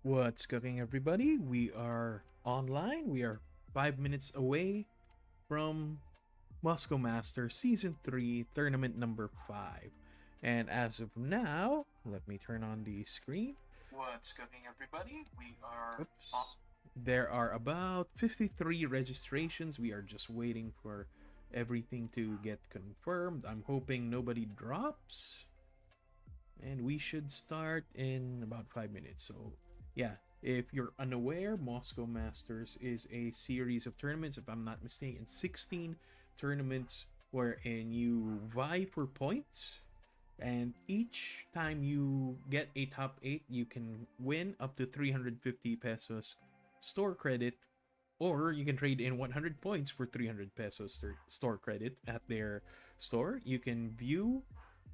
What's cooking, everybody? We are online. We are 5 minutes away from MOSCO Masters Season 3, Tournament number 5. And as of now, let me turn on the screen. What's cooking, everybody? We are. There are about 53 registrations. We are just waiting for everything to get confirmed. I'm hoping nobody drops. And we should start in about 5 minutes. So, yeah, if you're unaware, MOSCO Masters is a series of tournaments, if I'm not mistaken, 16 tournaments wherein you vie for points. And each time you get a top 8, you can win up to 350 pesos store credit, or you can trade in 100 points for 300 pesos store credit at their store. You can view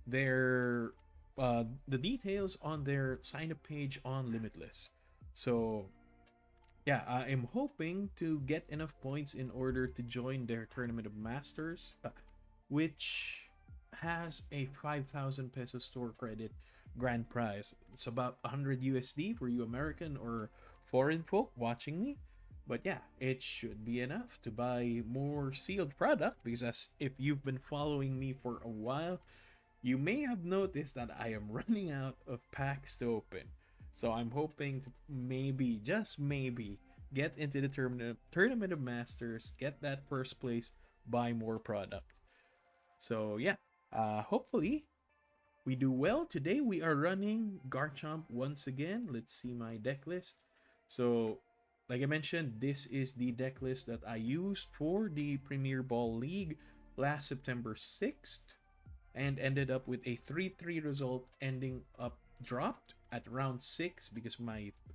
their the details on their sign up page on Limitless. So yeah, I am hoping to get enough points in order to join their Tournament of Masters, which has a 5,000 peso store credit grand prize. It's about 100 USD for you American or foreign folk watching me. But yeah, it should be enough to buy more sealed product, because as if you've been following me for a while, you may have noticed that I am running out of packs to open. So I'm hoping to maybe, just maybe, get into the Tournament of Masters, get that first place, buy more product. So yeah, hopefully we do well. Today we are running Garchomp once again. Let's see my deck list. So like I mentioned, this is the deck list that I used for the Premier Ball League last September 6th. And ended up with a 3-3 result, ending up dropped at round 6 because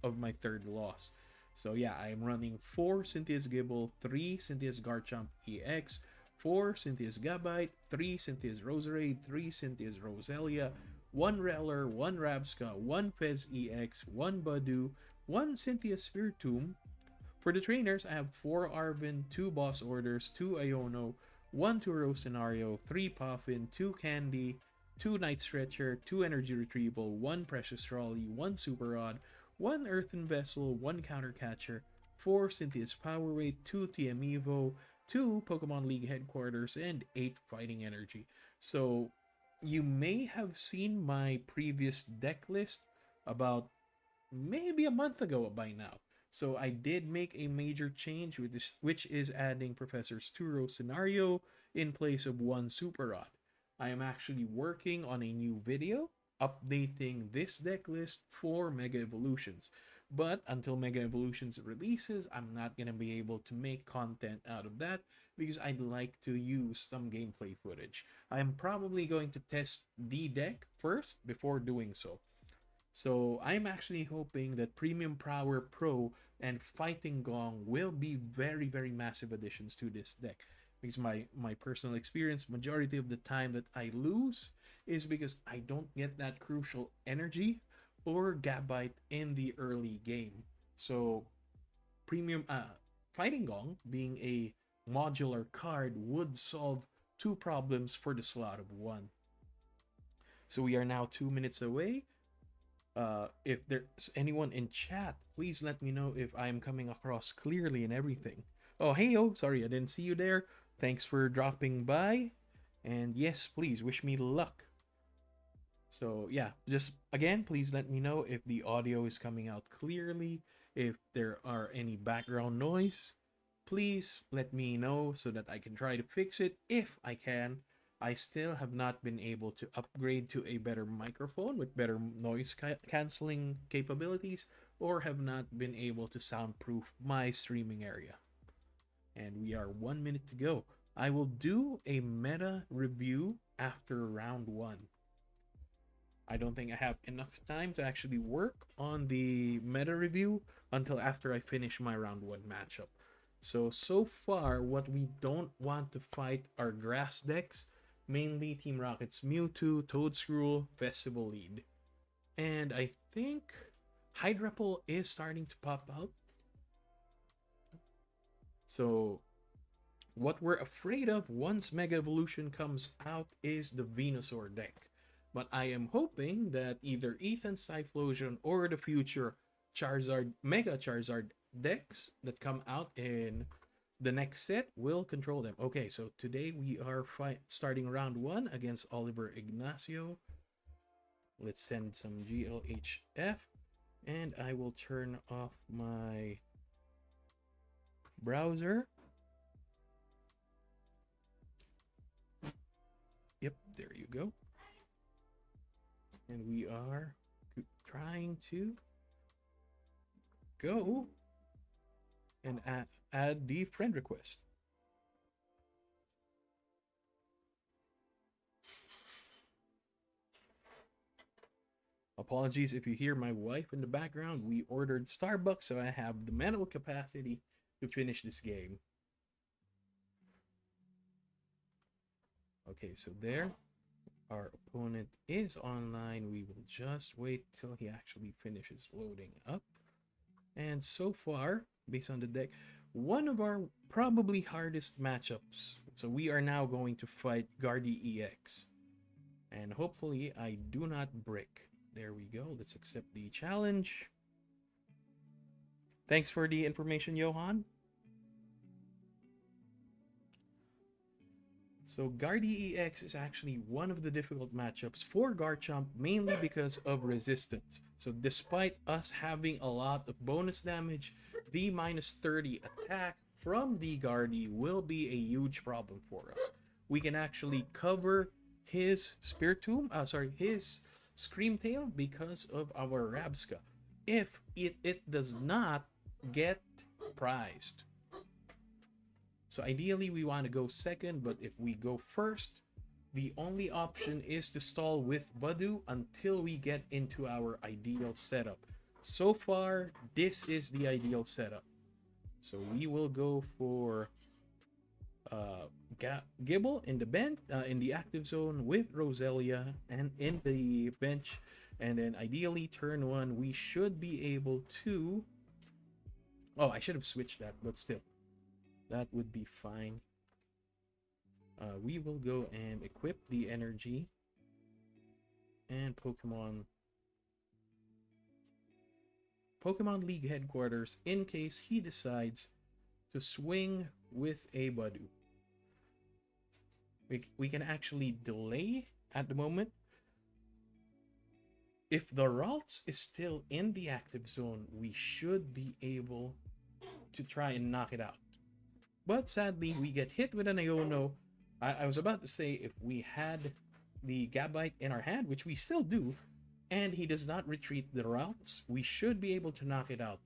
of my third loss. So yeah, I'm running 4 Cynthia's Gibble, 3 Cynthia's Garchomp EX, 4 Cynthia's Gabite, 3 Cynthia's Roserade, 3 Cynthia's Roselia, 1 Reller, 1 Rabsca, 1 Fez EX, 1 Badu, 1 Cynthia's Spiritomb. For the trainers, I have 4 Arvin, 2 Boss Orders, 2 Iono, 1 Turo Scenario, 3 Puffin, 2 Candy, 2 Night Stretcher, 2 Energy Retrieval, 1 Precious Trolley, 1 Super Rod, 1 Earthen Vessel, 1 Counter Catcher, 4 Cynthia's Power Weight, 2 TM Evo, 2 Pokemon League Headquarters, and 8 Fighting Energy. So you may have seen my previous deck list about maybe a month ago by now. So I did make a major change with this, which is adding Professor Sturo Scenario in place of 1 Super Rod. I am actually working on a new video updating this deck list for Mega Evolutions. But until Mega Evolutions releases, I'm not going to be able to make content out of that because I'd like to use some gameplay footage. I'm probably going to test the deck first before doing so. So I'm actually hoping that Premium Power Pro and Fighting Gong will be very, very massive additions to this deck. Because my personal experience, majority of the time that I lose is because I don't get that crucial energy or Gabite in the early game. So Premium Fighting Gong, being a modular card, would solve 2 problems for the slot of 1. So we are now 2 minutes away. If there's anyone in chat, please let me know if I'm coming across clearly and everything. Oh, hey, sorry, I didn't see you there. Thanks for dropping by. And yes, please wish me luck. So yeah, just again, please let me know if the audio is coming out clearly. If there are any background noise, please let me know so that I can try to fix it if I can. I still have not been able to upgrade to a better microphone with better noise canceling capabilities, or have not been able to soundproof my streaming area. And we are 1 minute to go. I will do a meta review after round 1. I don't think I have enough time to actually work on the meta review until after I finish my round 1 matchup. So far, what we don't want to fight are grass decks, mainly Team Rocket's Mewtwo, Toedscruel, Festival Lead. And I think Hydrapple is starting to pop out. So what we're afraid of once Mega Evolution comes out is the Venusaur deck. But I am hoping that either Ethan's Typhlosion or the future Charizard, Mega Charizard decks that come out in the next set will control them. Okay, so today we are starting round 1 against Oliver Ignacio. Let's send some GLHF, and I will turn off my browser. Yep, there you go. And we are trying to go and add the friend request. Apologies if you hear my wife in the background. We ordered Starbucks, so I have the mental capacity to finish this game. Okay, so there. Our opponent is online. We will just wait till he actually finishes loading up. And so far, based on the deck, one of our probably hardest matchups. So we are now going to fight Gardevoir EX. And hopefully I do not brick. There we go. Let's accept the challenge. Thanks for the information, Johan. So Gardevoir EX is actually one of the difficult matchups for Garchomp, mainly because of resistance. So despite us having a lot of bonus damage, the minus 30 attack from the Gardevoir will be a huge problem for us. We can actually cover his his Screamtail because of our Rabsca, if it does not get prized. So ideally we want to go second, but if we go first, the only option is to stall with Badu until we get into our ideal setup. So far, this is the ideal setup. So we will go for Gibble in the bench, in the active zone with Roselia, and in the bench, and then ideally turn 1 we should be able to. Oh, I should have switched that, but still. That would be fine. We will go and equip the energy and Pokemon League headquarters in case he decides to swing with a Badu. We can actually delay at the moment. If the Ralts is still in the active zone, we should be able to try and knock it out. But sadly, we get hit with an Iono. I was about to say if we had the Gabite in our hand, which we still do, and he does not retreat the routes, we should be able to knock it out.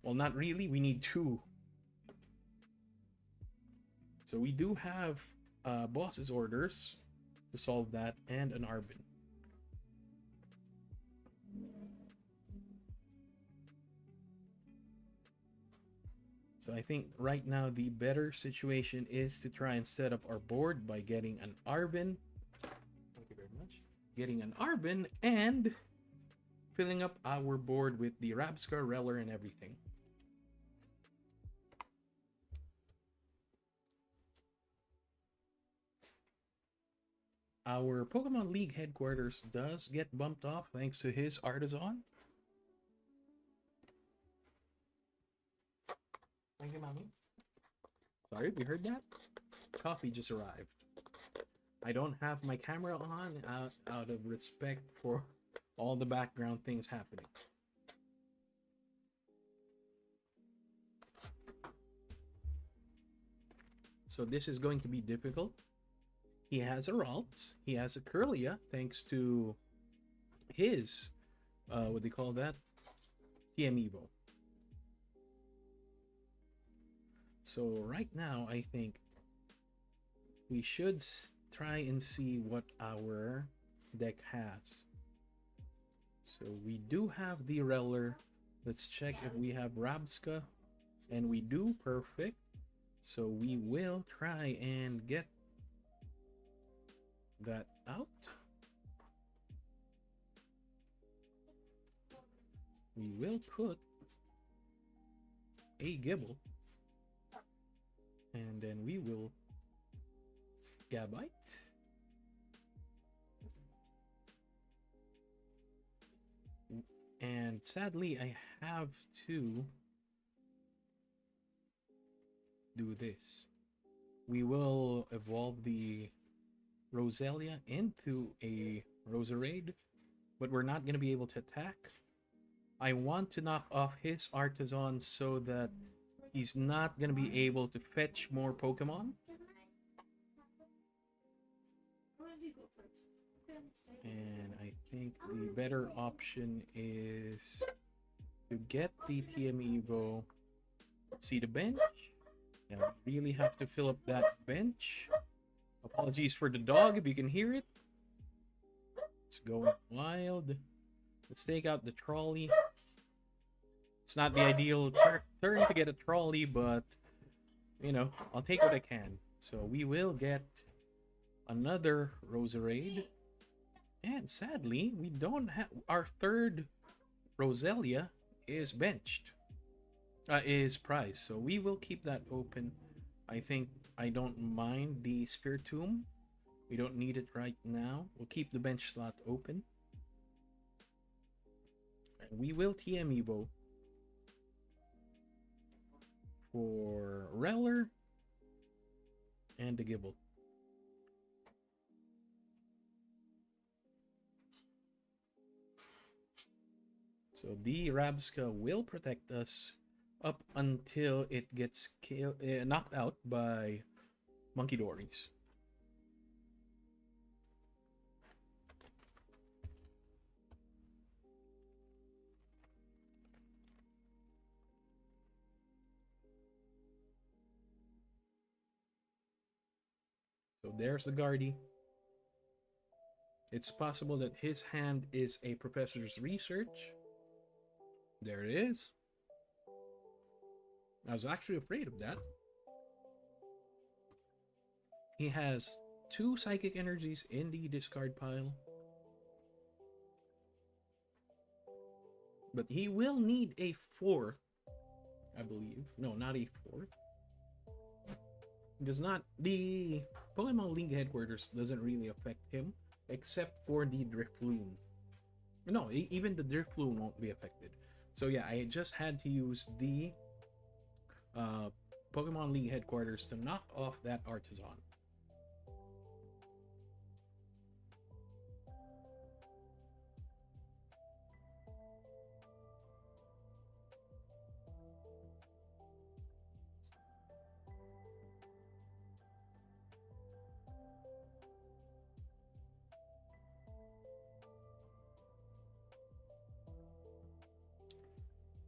Well, not really. We need 2. So we do have boss's orders to solve that and an Arbin. So I think right now the better situation is to try and set up our board by getting an Arbin. Thank you very much. Getting an Arbin and filling up our board with the Rabsca, Reller, and everything. Our Pokemon League headquarters does get bumped off thanks to his Artisan. Thank you, Mommy. Sorry, we heard that? Coffee just arrived. I don't have my camera on out of respect for all the background things happening. So this is going to be difficult. He has a Ralts. He has a Curlia thanks to his, what do they call that? TM Evo. So right now, I think we should try and see what our deck has. So we do have the Reller. Let's check if we have Rabsca. And we do. Perfect. So we will try and get that out. We will put a Gibble. And then we will Gabite. And sadly, I have to do this. We will evolve the Roselia into a Roserade, but we're not going to be able to attack. I want to knock off his Artisan so that he's not going to be able to fetch more Pokemon. And I think the better option is to get the TM Evo. See the bench? Yeah, we really have to fill up that bench. Apologies for the dog if you can hear it. It's going wild. Let's take out the trolley. It's not the ideal turn to get a trolley, but you know, I'll take what I can. So we will get another Roserade. And sadly, we don't have our third Roselia is benched. Is prized. So we will keep that open. I think I don't mind the Spiritomb. We don't need it right now. We'll keep the bench slot open. And we will TM Evo for Rowler and the Gibble. So the Rabska will protect us up until it gets knocked out by Monkey Dories. So there's the Guardy. It's possible that his hand is a Professor's Research. There it is. I was actually afraid of that. He has 2 Psychic Energies in the discard pile. But he will need a 4th, I believe. No, not a 4th. Does not, the Pokemon League headquarters doesn't really affect him, except for the Drifloon. No, even the Drifloon won't be affected. So yeah, I just had to use the Pokemon League headquarters to knock off that Artisan.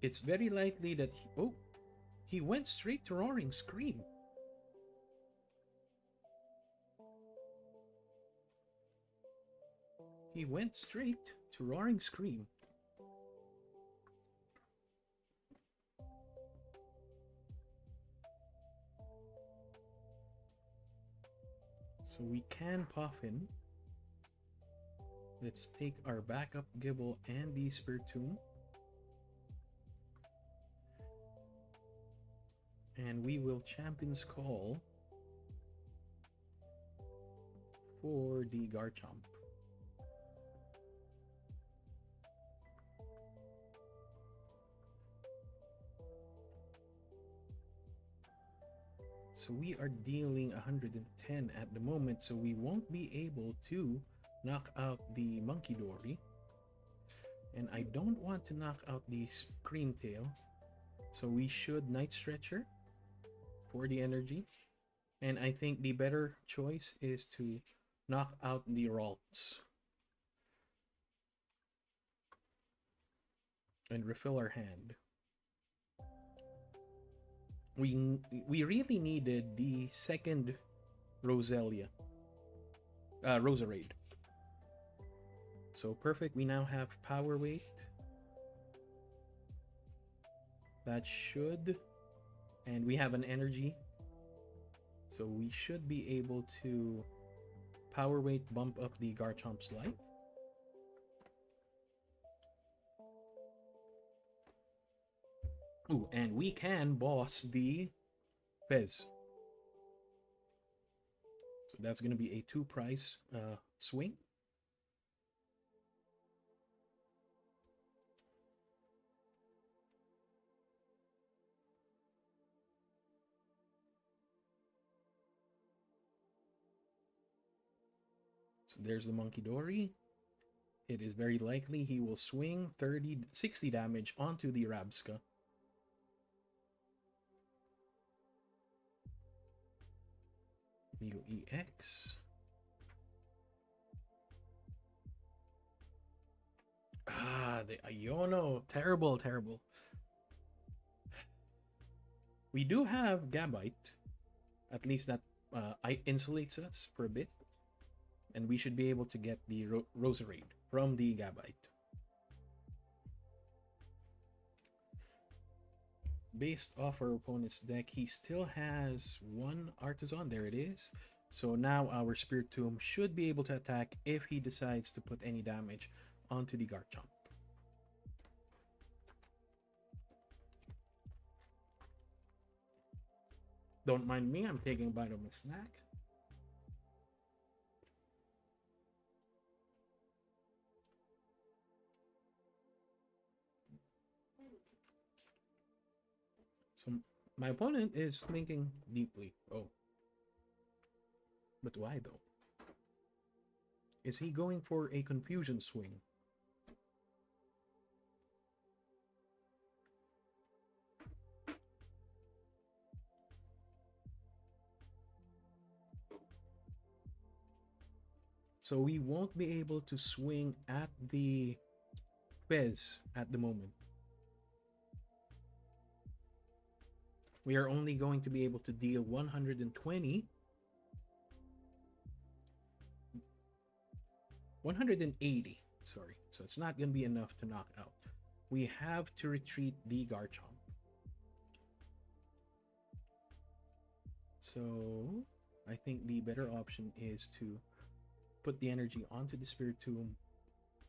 It's very likely that he went straight to Roaring Scream. He went straight to Roaring Scream. So we can Puffin. Let's take our backup Gibble and the Spiritomb. And we will Champion's Call for the Garchomp. So we are dealing 110 at the moment, so we won't be able to knock out the Monkey Dory. And I don't want to knock out the Screamtail, so we should Night Stretcher for the energy. And I think the better choice is to knock out the Ralts and refill our hand. We really needed the second Roserade. So perfect, we now have Power Weight. That should, and we have an energy. So we should be able to Power Weight bump up the Garchomp's life. Ooh, and we can boss the Fez. So that's going to be a 2-price swing. So there's the Monkey Dory. It is very likely he will swing 60 damage onto the Rabska. MOSCO EX. The Iono. Terrible, terrible. We do have Gabite. At least that insulates us for a bit. And we should be able to get the Roserade from the Gabite. Based off our opponent's deck, he still has one Artisan. There it is. So now our Spiritomb should be able to attack if he decides to put any damage onto the Garchomp. Don't mind me, I'm taking a bite of my snack. So my opponent is thinking deeply. Oh. But why though? Is he going for a confusion swing? So we won't be able to swing at the Fez at the moment. We are only going to be able to deal 120. 180, sorry. So it's not going to be enough to knock out. We have to retreat the Garchomp. So I think the better option is to put the energy onto the Spiritomb.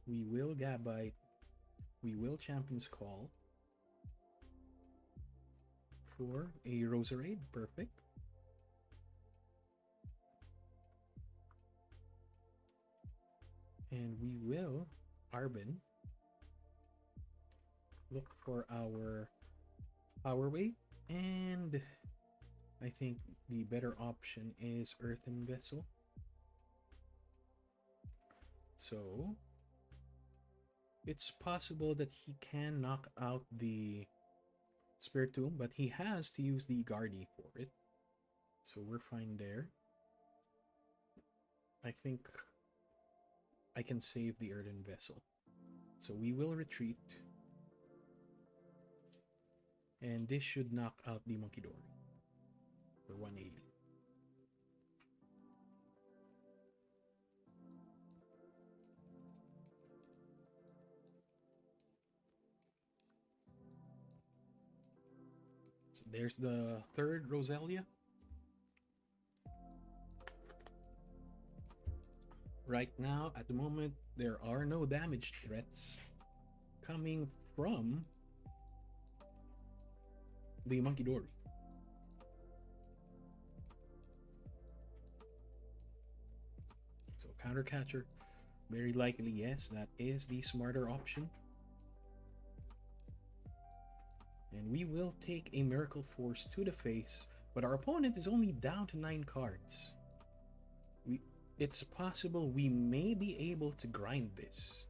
We will Gabite. We will Champion's Call for a Roserade. Perfect. And we will Arbin. Look for our Power Wave. And I think the better option is Earthen Vessel. So it's possible that he can knock out the Spiritomb, but he has to use the Guardy for it. So we're fine there. I think I can save the Earthen Vessel. So we will retreat. And this should knock out the Monkey Dory for 180. So there's the third Roselia. Right now, at the moment, there are no damage threats coming from the Monkey Dory. So Counter Catcher, very likely yes, that is the smarter option. And we will take a Miracle Force to the face, but our opponent is only down to 9 cards. It's possible we may be able to grind this.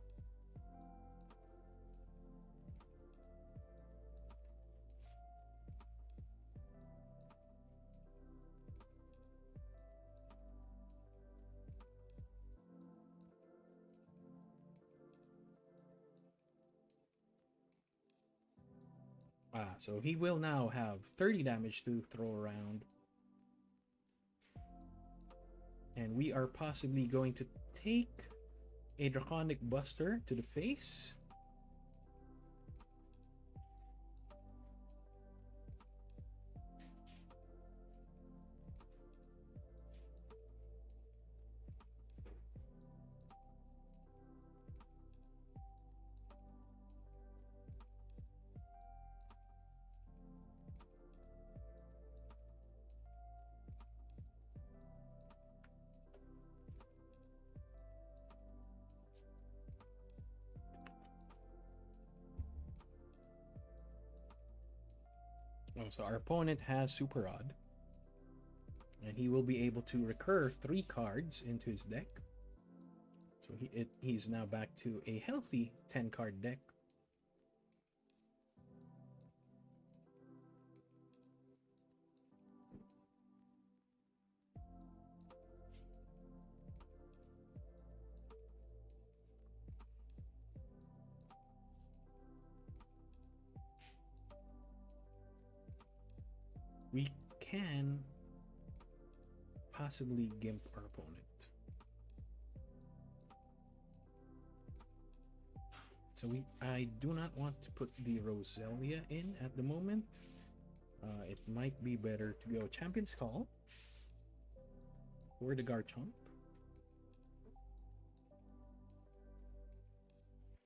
So he will now have 30 damage to throw around. And we are possibly going to take a Draconic Buster to the face. Oh, so our opponent has Super Rod. And he will be able to recur 3 cards into his deck. So he's now back to a healthy 10-card deck. We can possibly gimp our opponent. So I do not want to put the Roselia in at the moment. It might be better to go Champion's Call for the Garchomp.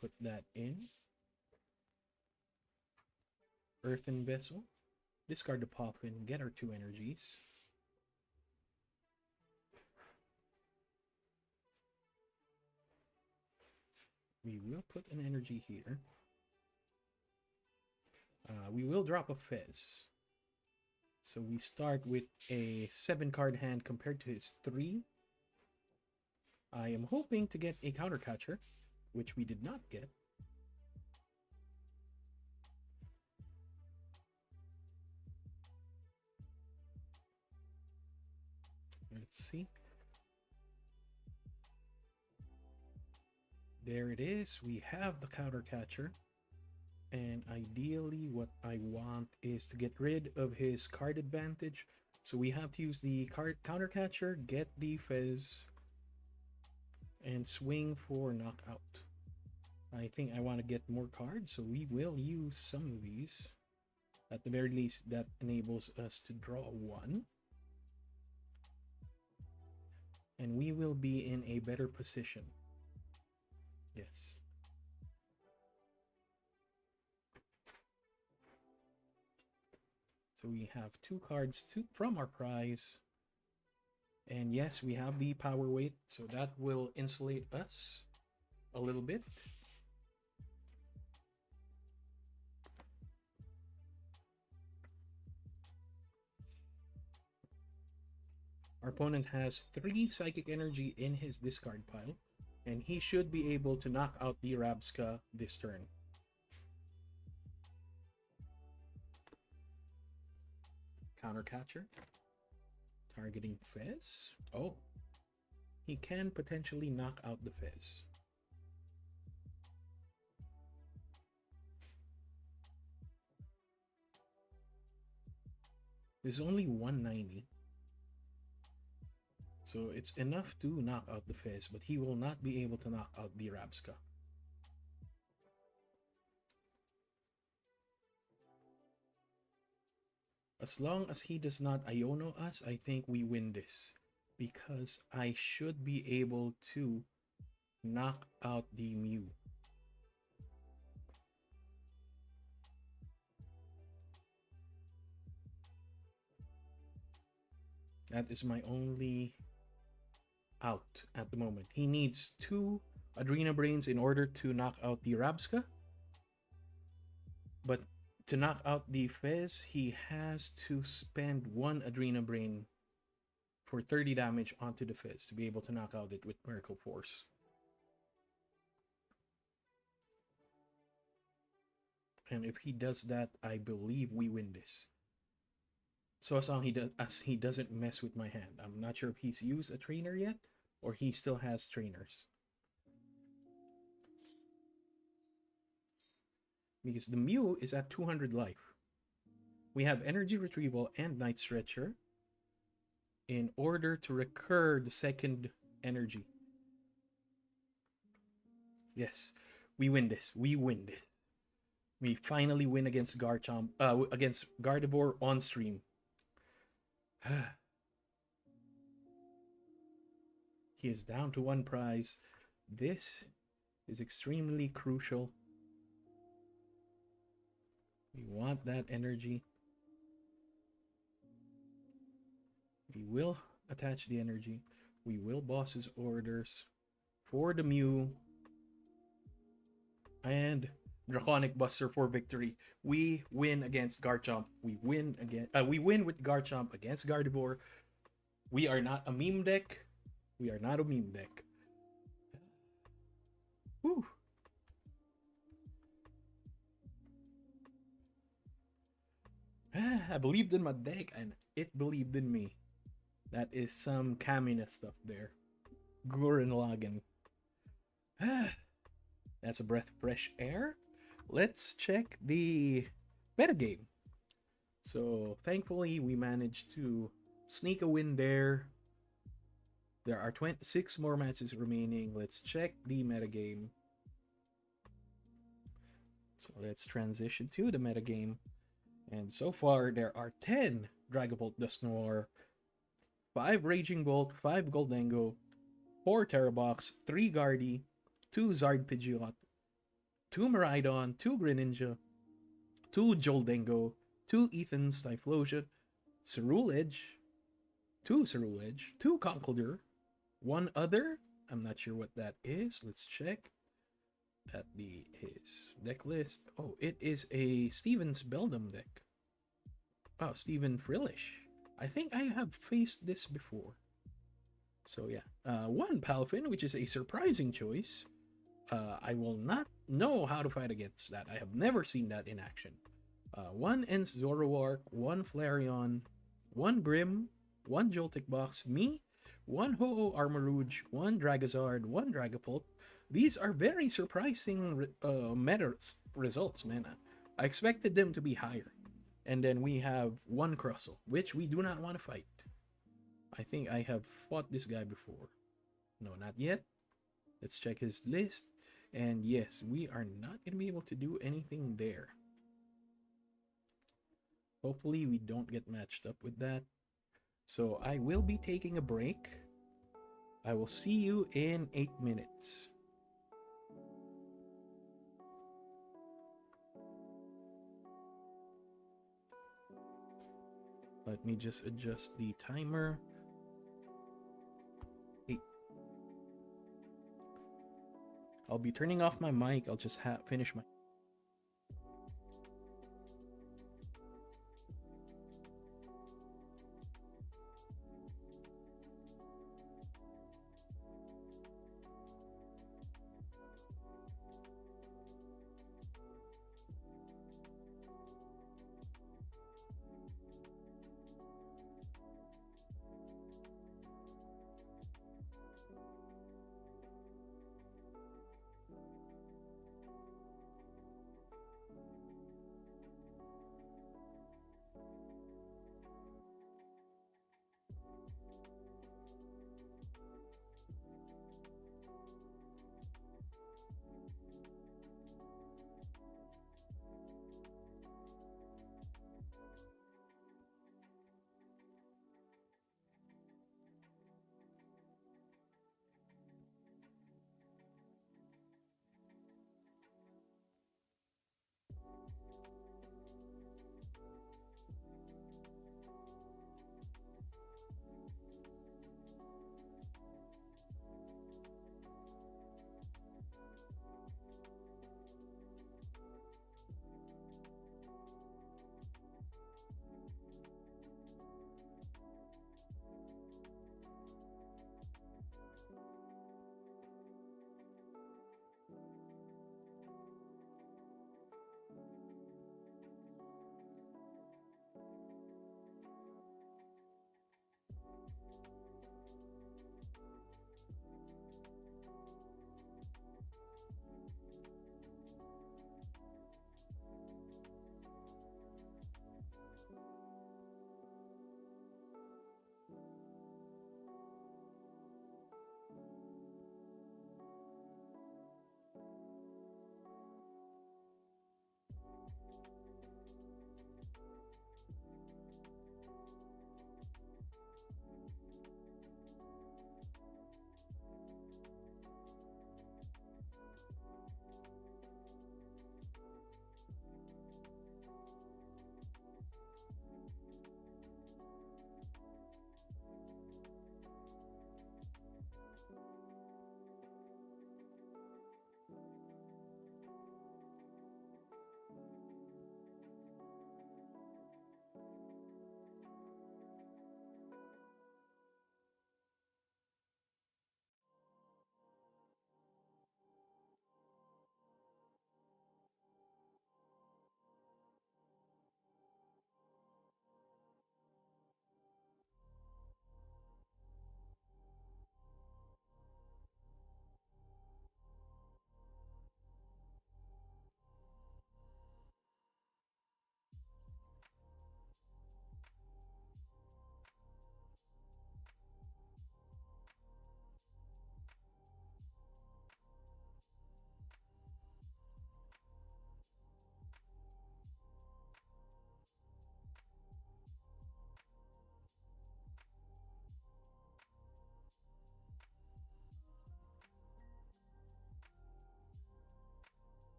Put that in. Earthen Vessel. Discard the Palafin, get our 2 energies. We will put an energy here. We will drop a Fez. So we start with a 7-card hand compared to his 3. I am hoping to get a counter catcher, which we did not get. Let's see. There it is. We have the counter catcher. And ideally what I want is to get rid of his card advantage. So we have to use the counter catcher, get the Fez, and swing for knockout. I think I want to get more cards, so we will use some of these. At the very least, that enables us to draw 1. And we will be in a better position. Yes. So we have 2 cards from our prize. And yes, we have the power weight, so that will insulate us a little bit. Our opponent has 3 psychic energy in his discard pile, and he should be able to knock out the Rabska this turn. Counter catcher. Targeting Fez. Oh. He can potentially knock out the Fez. There's only 190. So it's enough to knock out the Fez, but he will not be able to knock out the Rabska. As long as he does not Iono us, I think we win this. Because I should be able to knock out the Mew. That is my only out at the moment. He needs 2 Adrena Brains in order to knock out the Rabska. But to knock out the Fez, he has to spend 1 Adrena Brain for 30 damage onto the Fez to be able to knock out it with Miracle Force. And if he does that, I believe we win this. So as long as he doesn't mess with my hand. I'm not sure if he's used a trainer yet, or he still has trainers. Because the Mew is at 200 life. We have Energy Retrieval and Night Stretcher in order to recur the second energy. Yes, we win this. We win this. We finally win against Garchomp, against Gardevoir on stream. He is down to 1 prize. This is extremely crucial. We want that energy. We will attach the energy. We will boss his orders for the Mew. And Draconic Buster for victory. We win against Garchomp. We win again. We win with Garchomp against Gardevoir. We are not a meme deck. We are not a meme deck. Whew. I believed in my deck and it believed in me. That is some Kamina stuff there. Gurren Lagann. That's a breath of fresh air. Let's check the metagame. So thankfully we managed to sneak a win there. There are 26 more matches remaining. Let's check the metagame. So let's transition to the metagame. And so far there are 10 Dragapult Dusk Noir, 5 Raging Bolt, 5 Goldengo, 4 Terrabox, 3 Guardy, 2 Zard Pidgeot, 2 Miraidon, 2 Greninja, 2 Joldengo, 2 Ethan's Typhlosion, Ceruledge, 2 Ceruledge, 2 Conkeldurr, 1 other. I'm not sure what that is. Let's check at his deck list. Oh, it is a Steven's Beldum deck. Oh, Steven Frillish. I think I have faced this before. So yeah, 1 Palafin, which is a surprising choice. I will not know how to fight against that. I have never seen that in action. 1 Ents Zoroark, 1 Flareon, 1 Grim, 1 Joltik Box, me, 1 Ho-Oh Armarouge, 1 Dragazard, 1 Dragapult. These are very surprising meta results, man. I expected them to be higher. And then we have 1 Crustle, which we do not want to fight. I think I have fought this guy before. No, not yet. Let's check his list. And yes, we are not going to be able to do anything there. Hopefully we don't get matched up with that. So I will be taking a break. I will see you in 8 minutes. Let me just adjust the timer. 8. I'll be turning off my mic. I'll just finish my...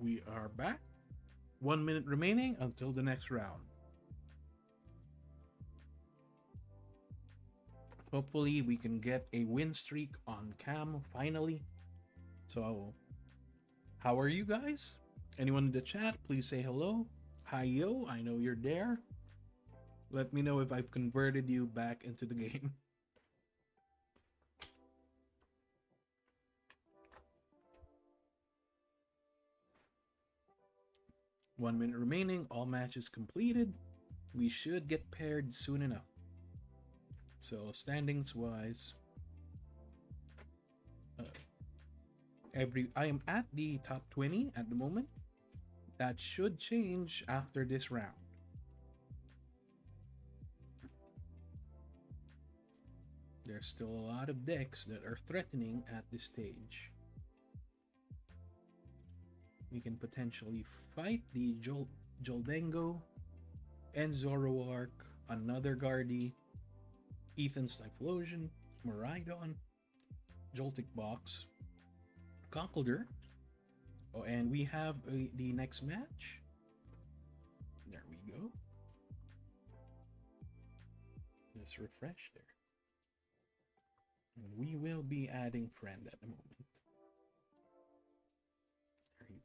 We are back. 1 minute remaining until the next round. Hopefully we can get a win streak on cam finally. So, how are you guys? Anyone in the chat, please say hello. Hi yo, I know you're there. Let me know if I've converted you back into the game. One minute remaining, all matches completed. We should get paired soon enough. So standings wise, I am at the top 20 at the moment. That should change after this round. There's still a lot of decks that are threatening at this stage. We can potentially fight the Goldengo, and Zoroark, another Guardy, Ethan's Typhlosion, Miraidon, Joltik Box, Conkeldurr. Oh, and we have the next match. There we go. Just refresh there. And we will be adding friend at the moment. There you go.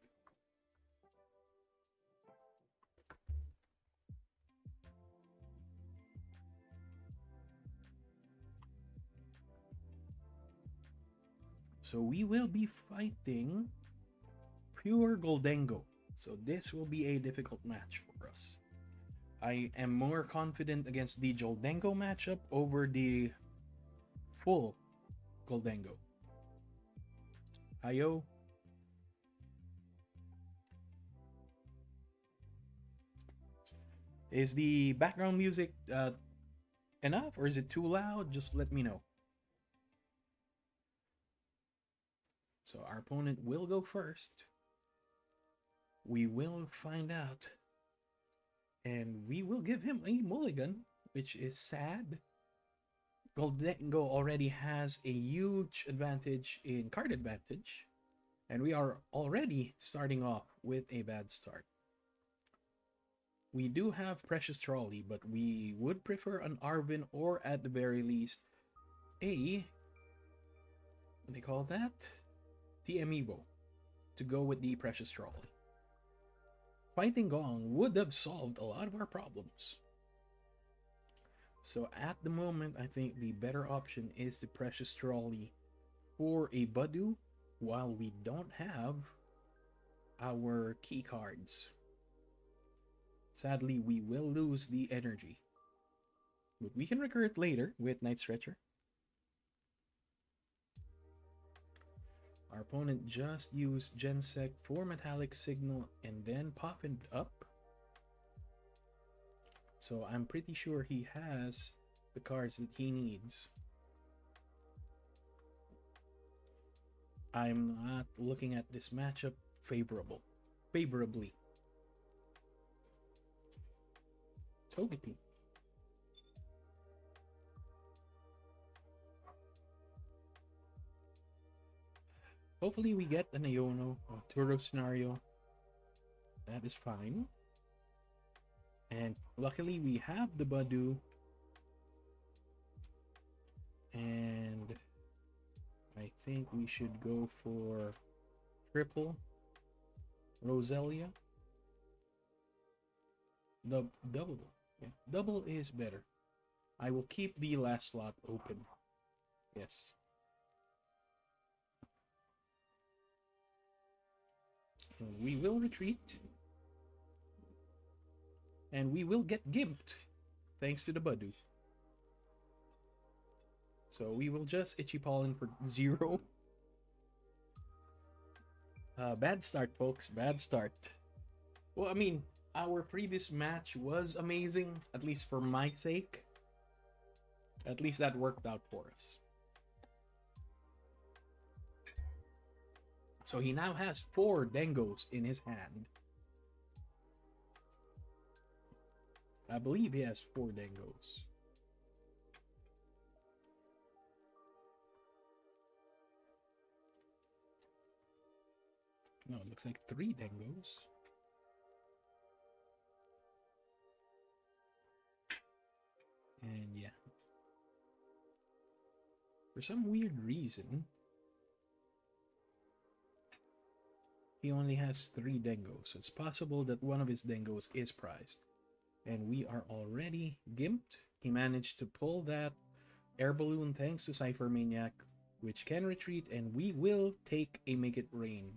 So we will be fighting pure Goldengo. So this will be a difficult match for us. I am more confident against the Goldengo matchup over the full Goldengo. Hiyo. Is the background music enough, or is it too loud? Just let me know. So our opponent will go first. We will find out. And we will give him a mulligan, which is sad. Goldengo already has a huge advantage in card advantage. And we are already starting off with a bad start. We do have Precious Trolley, but we would prefer an Arvin, or at the very least, a... what do they call that? The Amiibo, to go with the Precious Trolley. Fighting Gong would have solved a lot of our problems. So at the moment, I think the better option is the Precious Trolley for a Budu, while we don't have our key cards. Sadly, we will lose the energy. But we can recur it later with Night Stretcher. Our opponent just used Gensec for Metallic Signal and then popped up. So I'm pretty sure he has the cards that he needs. I'm not looking at this matchup favorably. Togepi. Hopefully we get an Iono or Turo scenario. That is fine. And luckily we have the Budu. And I think we should go for triple Roselia. The double. Yeah, double is better. I will keep the last slot open. Yes. We will retreat. And we will get gimped, thanks to the Budu. So we will just Itchy Pollen for 0. Bad start, folks. Bad start. Well, I mean, our previous match was amazing, at least for my sake. At least that worked out for us. So he now has 4 Dengos in his hand. I believe he has 4 Dengos. No, it looks like 3 Dengos. And yeah. For some weird reason, he only has 3 Dengos. So it's possible that one of his Dengos is prized. And we are already gimped. He managed to pull that air balloon thanks to Cypher Maniac, which can retreat, and we will take a Make It Rain.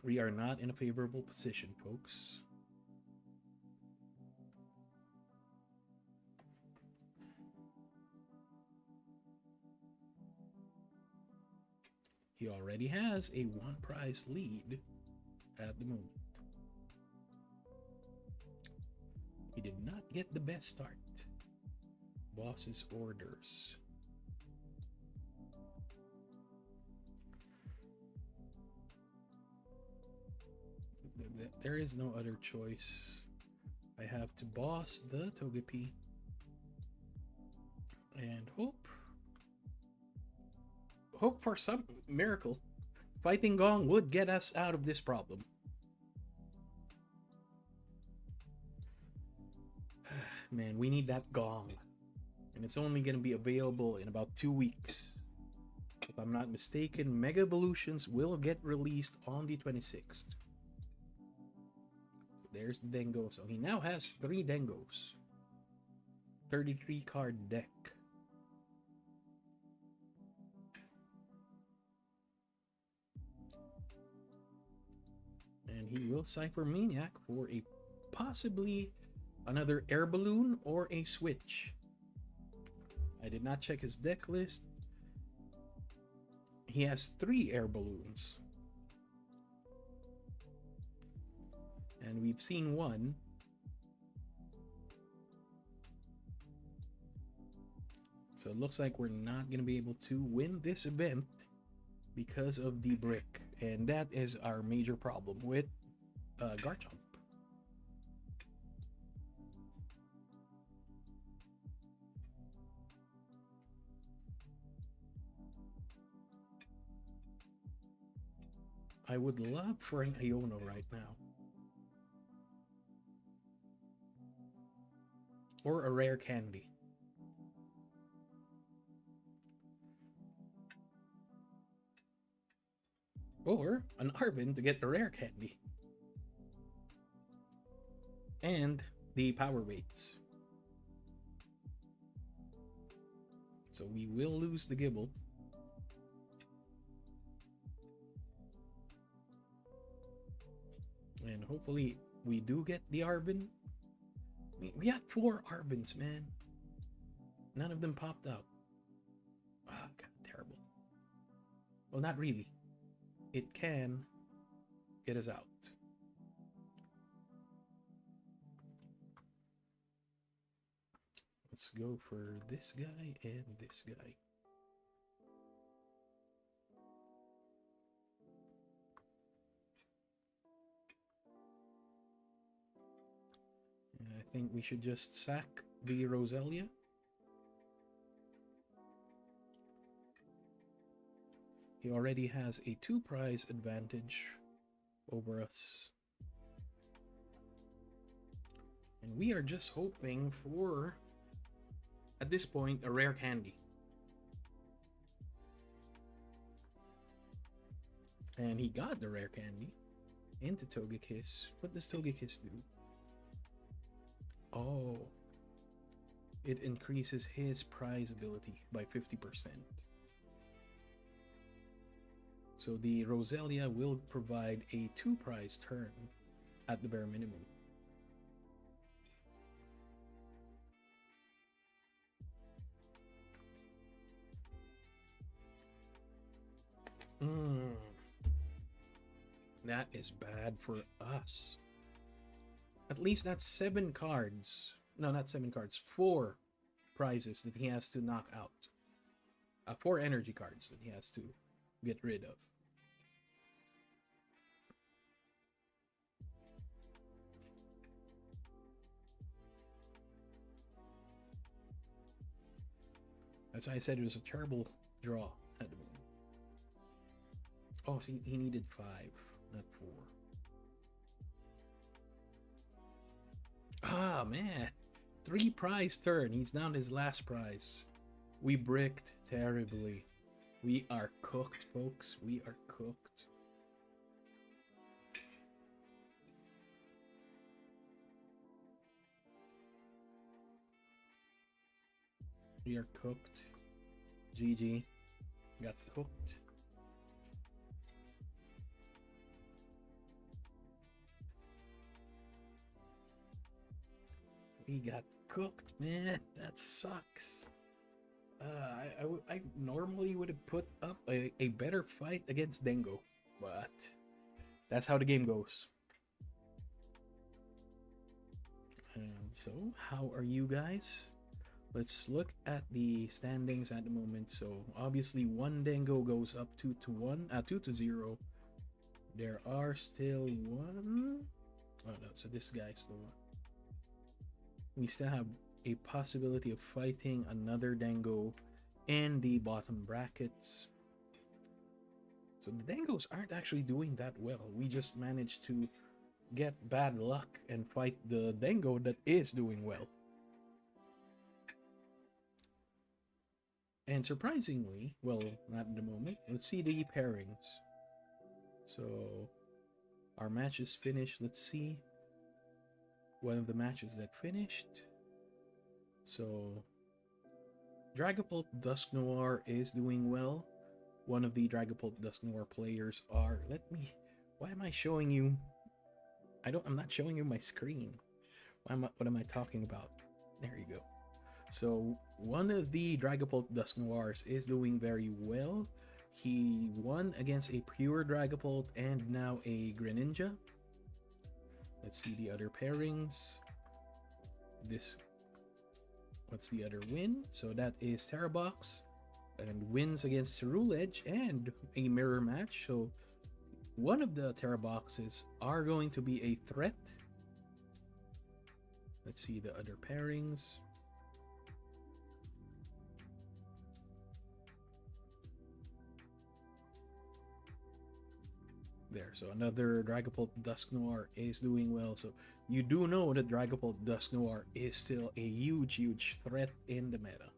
We are not in a favorable position, folks. He already has a 1 prize lead at the moment. He did not get the best start. Boss's orders. There is no other choice. I have to boss the Togepi and hope for some miracle. Fighting Gong would get us out of this problem. Man, we need that Gong. And it's only going to be available in about 2 weeks. If I'm not mistaken, Mega Evolutions will get released on the 26th. There's the Dengo. So he now has 3 Dengos. 33 card deck. And he will Cypher Maniac for a possibly another air balloon or a switch. I did not check his deck list. He has 3 air balloons. And we've seen 1. So it looks like we're not going to be able to win this event because of the brick. And that is our major problem with Garchomp. I would love for an Iono right now. Or a rare candy. Or an Arvin to get a rare candy. And the power weights. So we will lose the Gibble. And hopefully we do get the Arvin. We had 4 Arvins, man. None of them popped out. Ah, God, terrible. Well, not really. It can get us out. Let's go for this guy and this guy. I think we should just sack the Roselia. He already has a 2 prize advantage over us. And we are just hoping for, at this point, a rare candy. And he got the rare candy into Togekiss. What does Togekiss do? Oh, it increases his prize ability by 50%. So the Roselia will provide a 2 prize turn at the bare minimum. That is bad for us. At least that's 7 cards. No, not 7 cards. 4 prizes that he has to knock out. 4 energy cards that he has to get rid of. That's why I said it was a terrible draw at the moment. Oh, see, he needed 5, not 4. Ah, man. 3 prize turn. He's down his last prize. We bricked terribly. We are cooked, folks. We are cooked. We are cooked. GG. Got cooked. We got cooked, man. That sucks. I normally would have put up a better fight against Dengo, but that's how the game goes. And so, how are you guys? Let's look at the standings at the moment. So obviously one Dengo goes up 2-0. There are still one. Oh no, so this guy's the one. We still have a possibility of fighting another Dengo in the bottom brackets. So the Dengos aren't actually doing that well. We just managed to get bad luck and fight the Dengo that is doing well. And surprisingly, well, not at the moment, let's see the pairings. So our match is finished. Let's see one of the matches that finished. So Dragapult Dusknoir is doing well. One of the Dragapult Dusknoir players are, why am I showing you? I'm not showing you my screen. What am I talking about? There you go. So one of the Dragapult Dusknoirs is doing very well. He won against a pure Dragapult and now a Greninja. Let's see the other pairings. What's the other win? So that is Terrabox and wins against Ceruledge and a mirror match. So one of the Terraboxes are going to be a threat. Let's see the other pairings. There, so another Dragapult Dusknoir is doing well. So you do know that Dragapult Dusknoir is still a huge threat in the meta.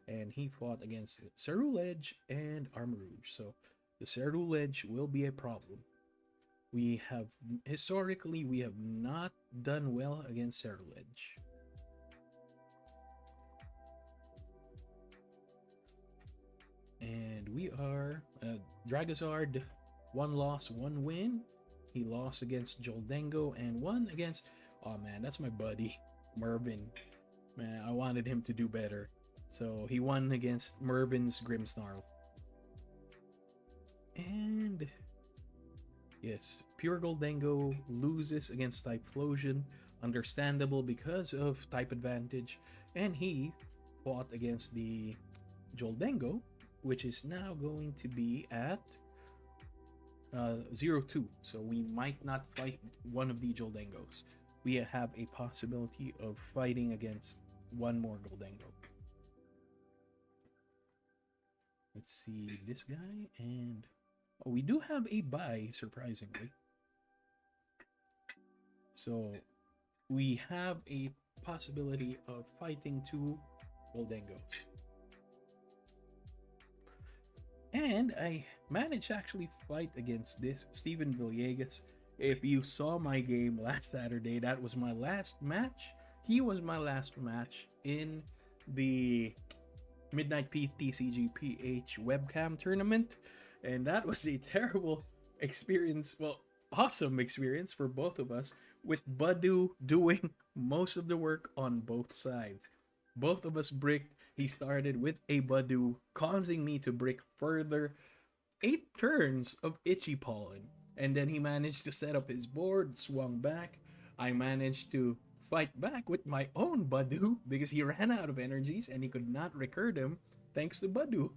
And he fought against Ceruledge and Armarouge. So the Ceruledge will be a problem. Historically, we have not done well against Ceruledge. And we are Dragazard. 1 loss, 1 win. He lost against Goldengo and won against, oh man, that's my buddy, Mervin. Man, I wanted him to do better. So he won against Mervin's Grimmsnarl. And yes, pure Goldengo loses against Typhlosion. Understandable because of type advantage. And he fought against the Goldengo, which is now going to be at 0-2, so we might not fight one of the Goldengos. We have a possibility of fighting against one more Goldengo. Let's see this guy, and oh, we do have a bye, surprisingly. So we have a possibility of fighting 2 Goldengos. And I managed to actually fight against this Steven Villegas. If you saw my game last Saturday, that was my last match. He was my last match in the Midnight TCG PH webcam tournament. And that was a terrible experience. Well, awesome experience for both of us, with Badu doing most of the work on both sides. Both of us bricked. He started with a Badu, causing me to brick further 8 turns of Itchy Pollen. And then he managed to set up his board, swung back. I managed to fight back with my own Badu because he ran out of energies and he could not recur them thanks to Badu.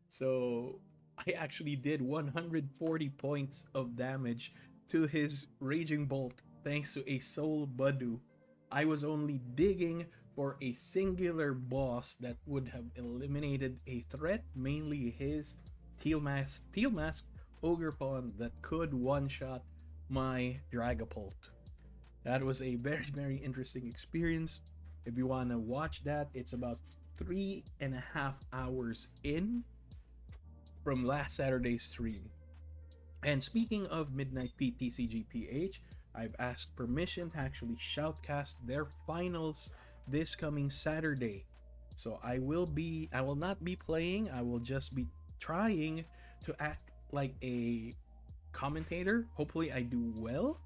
So I actually did 140 points of damage to his Raging Bolt thanks to a Soul Badu. I was only digging for a singular boss that would have eliminated a threat, mainly his Teal Mask Ogerpon that could one-shot my Dragapult. That was a very, very interesting experience. If you want to watch that, it's about 3.5 hours in from last Saturday's stream. And speaking of Midnight PTCG PH, I've asked permission to actually shoutcast their finals this coming Saturday. So I will not be playing, I will just be trying to act like a commentator. Hopefully I do well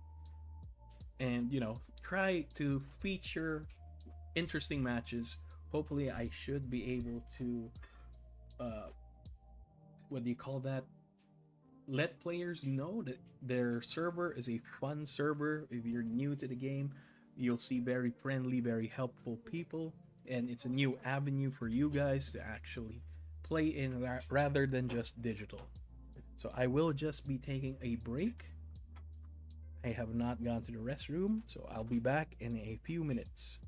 and try to feature interesting matches. Hopefully I should be able to uh what do you call that, let players know that their server is a fun server. If you're new to the game, you'll see very friendly, very helpful people, and it's a new avenue for you guys to actually play in rather than just digital. So I will just be taking a break. I have not gone to the restroom, so I'll be back in a few minutes.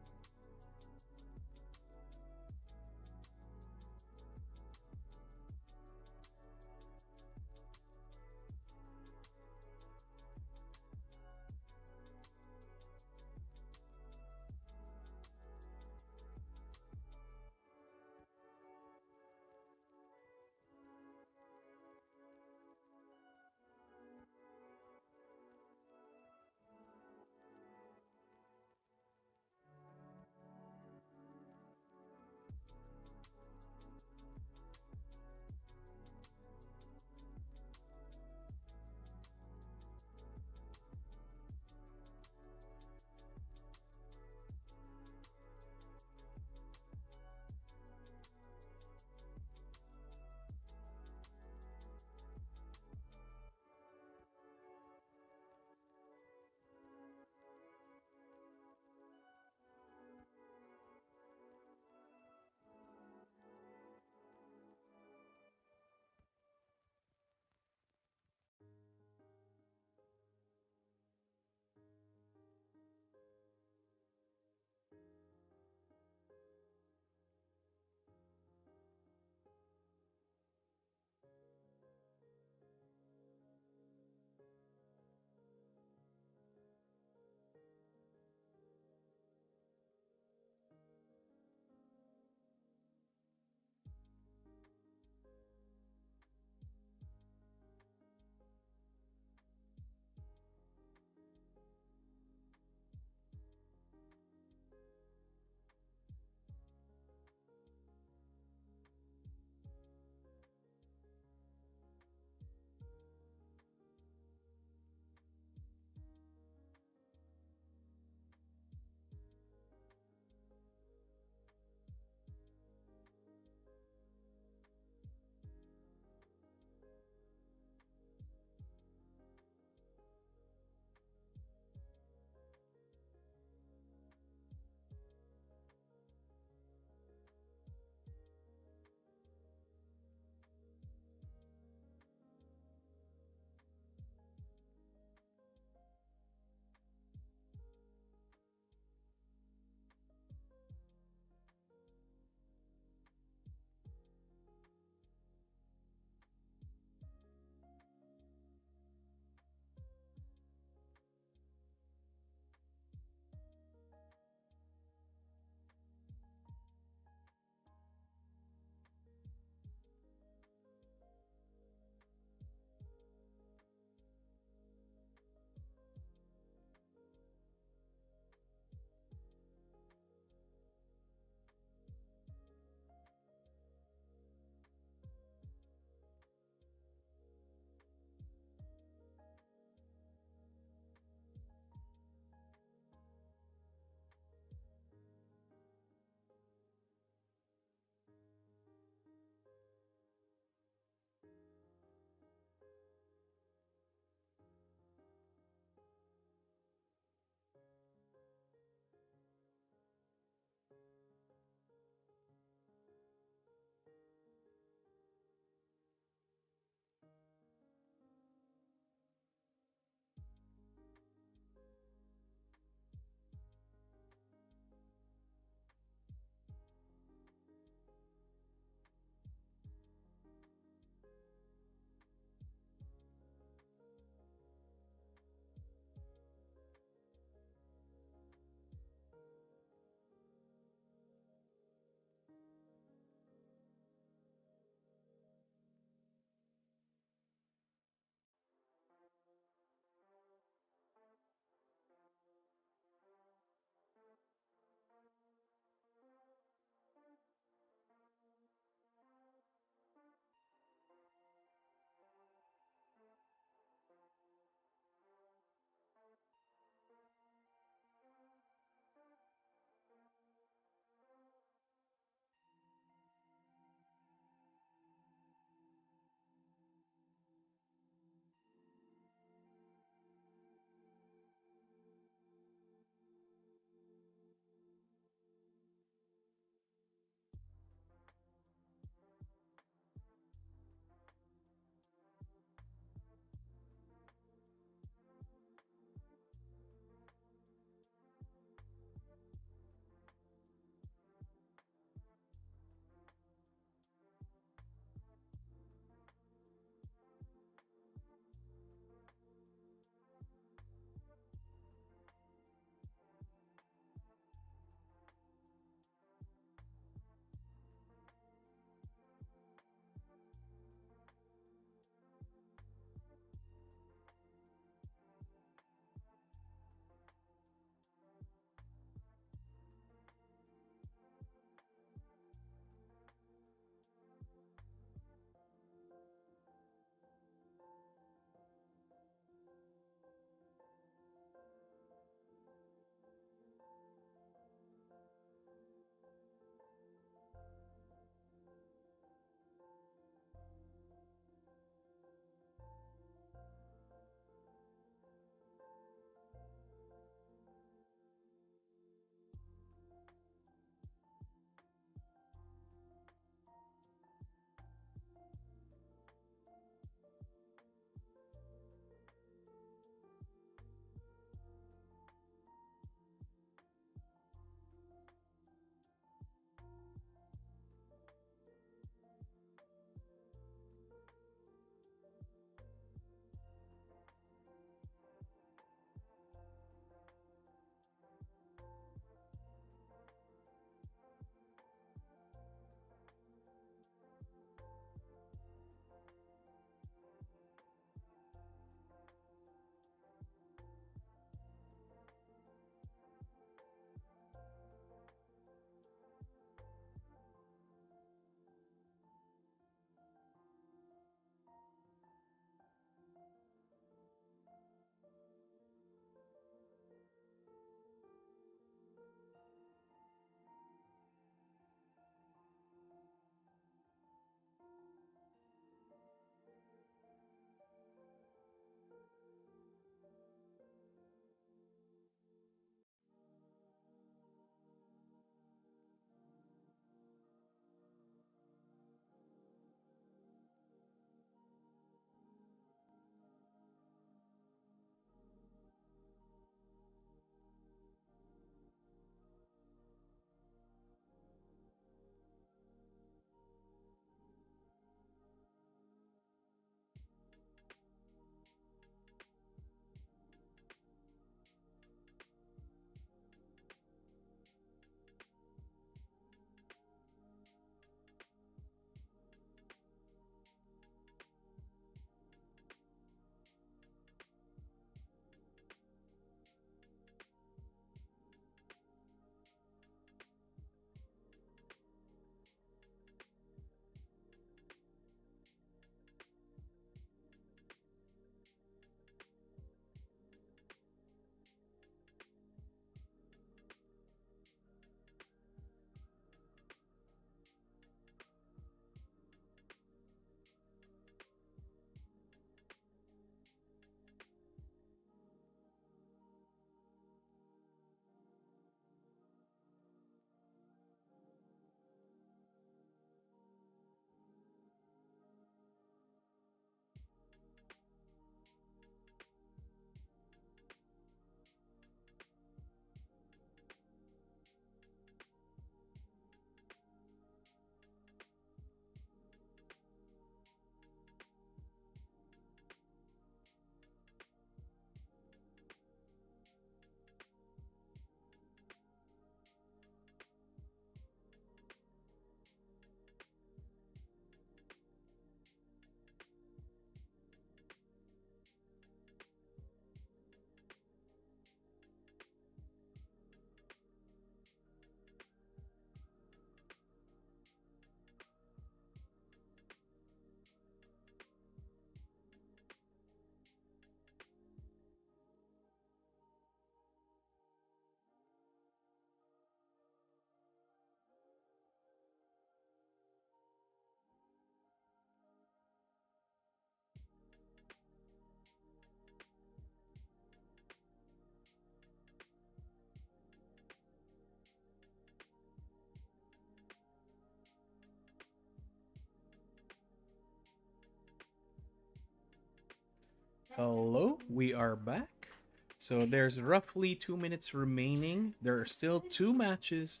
Hello, we are back. So there's roughly 2 minutes remaining. There are still two matches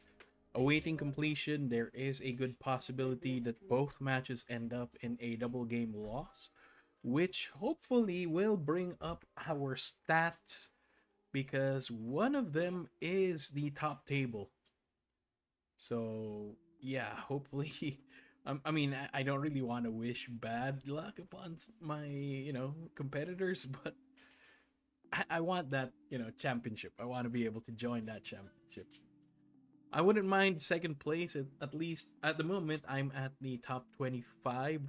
awaiting completion. There is a good possibility that both matches end up in a double game loss, which hopefully will bring up our stats because one of them is the top table. So yeah, hopefully. I don't really want to wish bad luck upon my competitors, but I want that championship. I want to be able to join that championship. I wouldn't mind second place at least at the moment. I'm at the top 25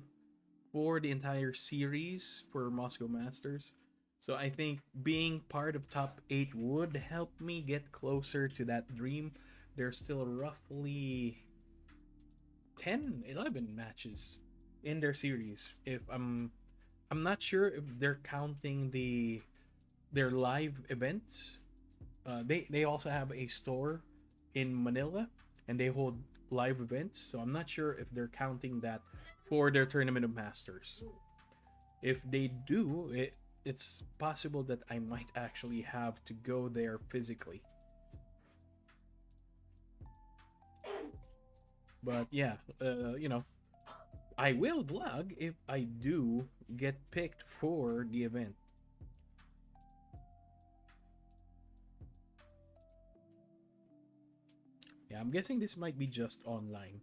for the entire series for MOSCO Masters. So I think being part of top 8 would help me get closer to that dream. There's still roughly 10, 11 matches in their series. If I'm not sure if they're counting their live events. They also have a store in Manila and they hold live events. So I'm not sure if they're counting that for their tournament of masters. If they do, it's possible that I might actually have to go there physically. But yeah, I will vlog if I do get picked for the event. Yeah, I'm guessing this might be just online.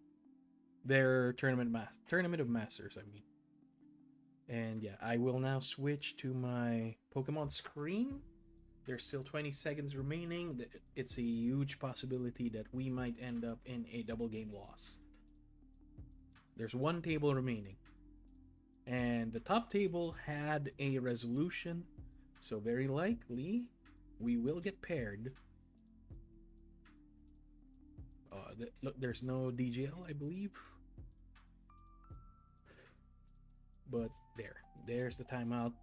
Their tournament of masters, I mean. And yeah, I will now switch to my Pokemon screen. There's still 20 seconds remaining. It's a huge possibility that we might end up in a double game loss. There's one table remaining. And the top table had a resolution, so very likely we will get paired. Look, there's no DGL, I believe. But there's the timeout.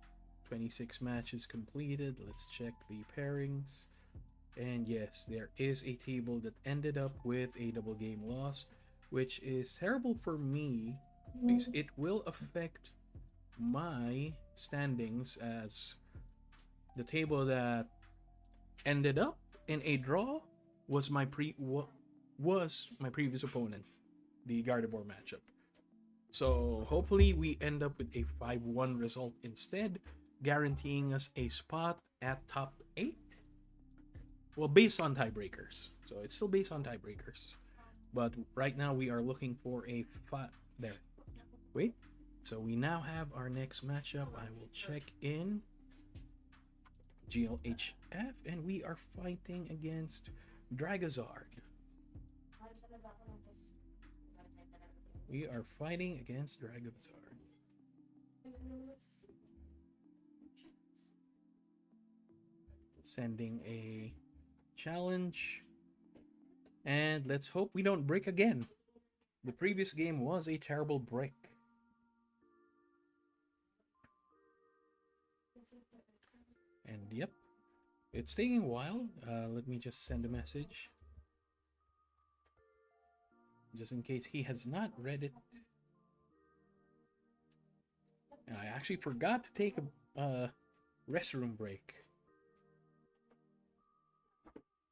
26 matches completed. Let's check the pairings. And yes, there is a table that ended up with a double game loss, which is terrible for me because it will affect my standings, as the table that ended up in a draw was my previous opponent, the Gardevoir matchup. So hopefully we end up with a 5-1 result instead, guaranteeing us a spot at top 8. Well, based on tiebreakers. So it's still based on tiebreakers. But right now we are looking for a there. Wait. So we now have our next matchup. I will check in GLHF, and we are fighting against Dragazard. We are fighting against Dragapult. Sending a challenge. And let's hope we don't break again. The previous game was a terrible break. And yep, it's taking a while. Let me just send a message, just in case he has not read it. And I actually forgot to take a restroom break.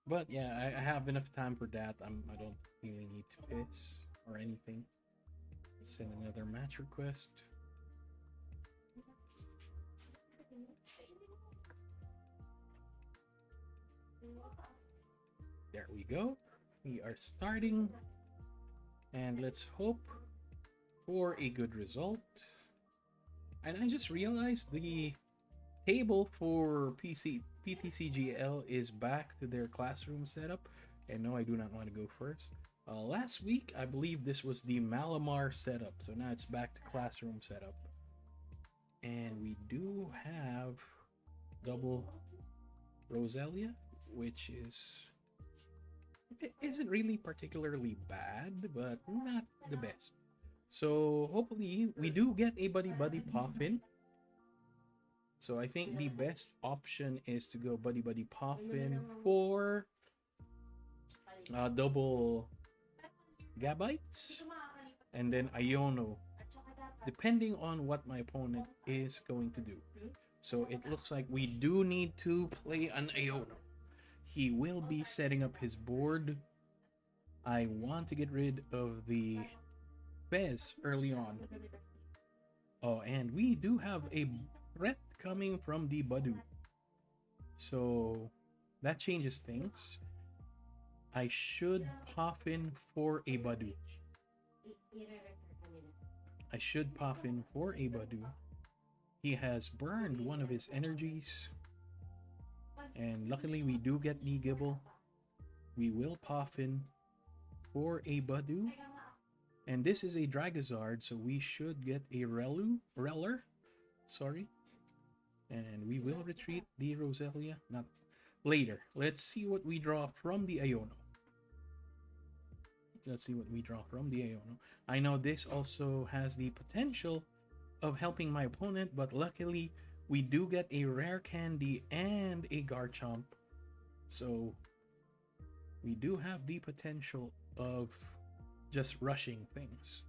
But yeah, I have enough time for that. I don't really need to piss or anything. Let's send another match request. There we go. We are starting. And let's hope for a good result. And I just realized the table for PTCGL is back to their classroom setup. And no, I do not want to go first. Last week, I believe this was the Malamar setup. So now it's back to classroom setup. And we do have double Roselia, which isn't really particularly bad, but not the best. So hopefully we do get a Buddy Poffin. So I think the best option is to go Buddy Poffin for double Gabite and then Iono, depending on what my opponent is going to do. So it looks like we do need to play an Iono. He will be setting up his board. I want to get rid of the Fez early on. Oh, and we do have a threat coming from the Badu. So that changes things. I should pop in for a Badu. I should pop in for a Badu. He has burned one of his energies. And luckily we do get the Gibble. We will pop in for a Badu. And this is a Dragazard, so we should get a Reller. Sorry. And we will retreat the Roselia. Not later. Let's see what we draw from the Iono. Let's see what we draw from the Iono. I know this also has the potential of helping my opponent, but luckily we do get a rare candy and a Garchomp. So we do have the potential of just rushing things.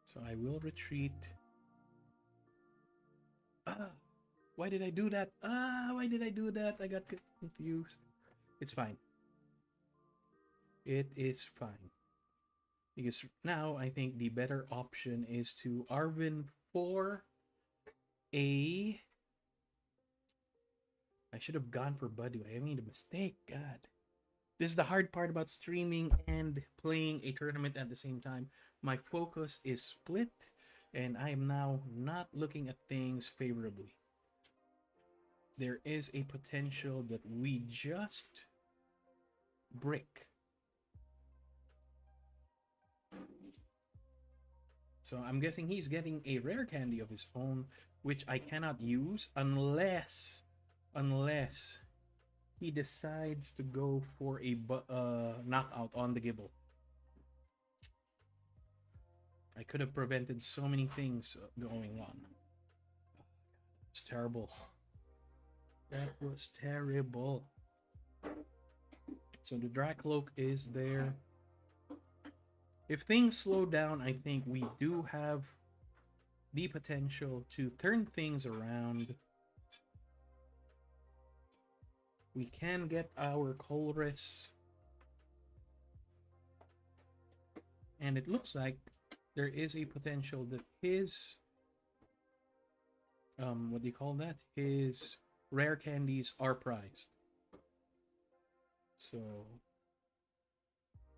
So I will retreat. Why did I do that? Why did I do that? I got confused. It's fine. It is fine. Because now I think the better option is to Arvin for a... I should have gone for Badu. I made a mistake. God. This is the hard part about streaming and playing a tournament at the same time. My focus is split, and I am now not looking at things favorably. There is a potential that we just brick. So I'm guessing he's getting a rare candy of his own, which I cannot use unless he decides to go for a knockout on the Gibble. I could have prevented so many things going on. It's terrible. That was terrible. So the Dracloak is there. If things slow down, I think we do have the potential to turn things around. We can get our Colress. And it looks like there is a potential that his... what do you call that? His rare candies are prized. So...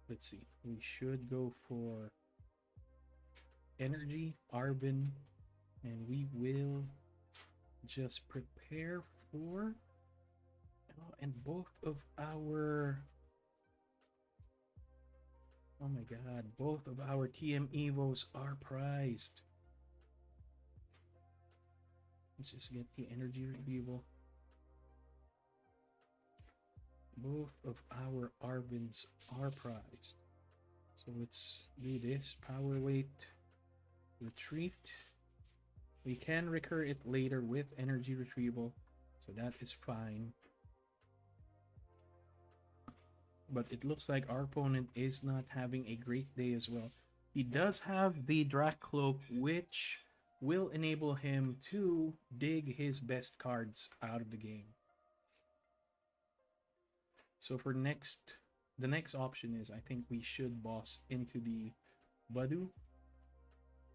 let's see. We should go for Energy, Arvin, and we will just prepare for... oh, and both of our... oh my god, both of our TM Evos are prized. Let's just get the Energy Retrieval. Both of our Arvins are prized. So let's do this. Power Weight, Retreat. We can recur it later with Energy Retrieval, so that is fine. But it looks like our opponent is not having a great day as well. He does have the Dracloak, which will enable him to dig his best cards out of the game. So for the next option is, I think we should boss into the Badu.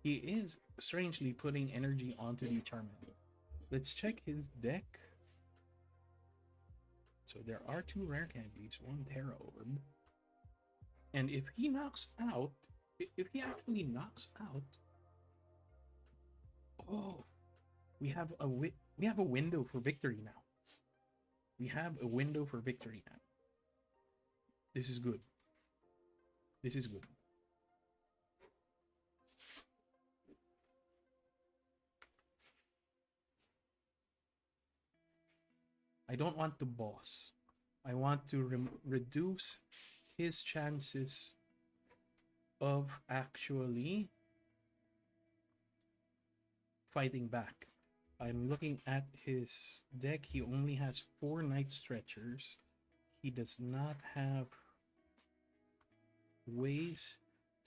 He is strangely putting energy onto the Charmander. Let's check his deck. So there are 2 rare candies, 1 Terra Orb. And if he knocks out, if he actually knocks out, oh, we have a window for victory now. We have a window for victory now. This is good. This is good. I don't want to boss. I want to reduce his chances of actually fighting back. I'm looking at his deck. He only has 4 Night Stretchers. He does not have ways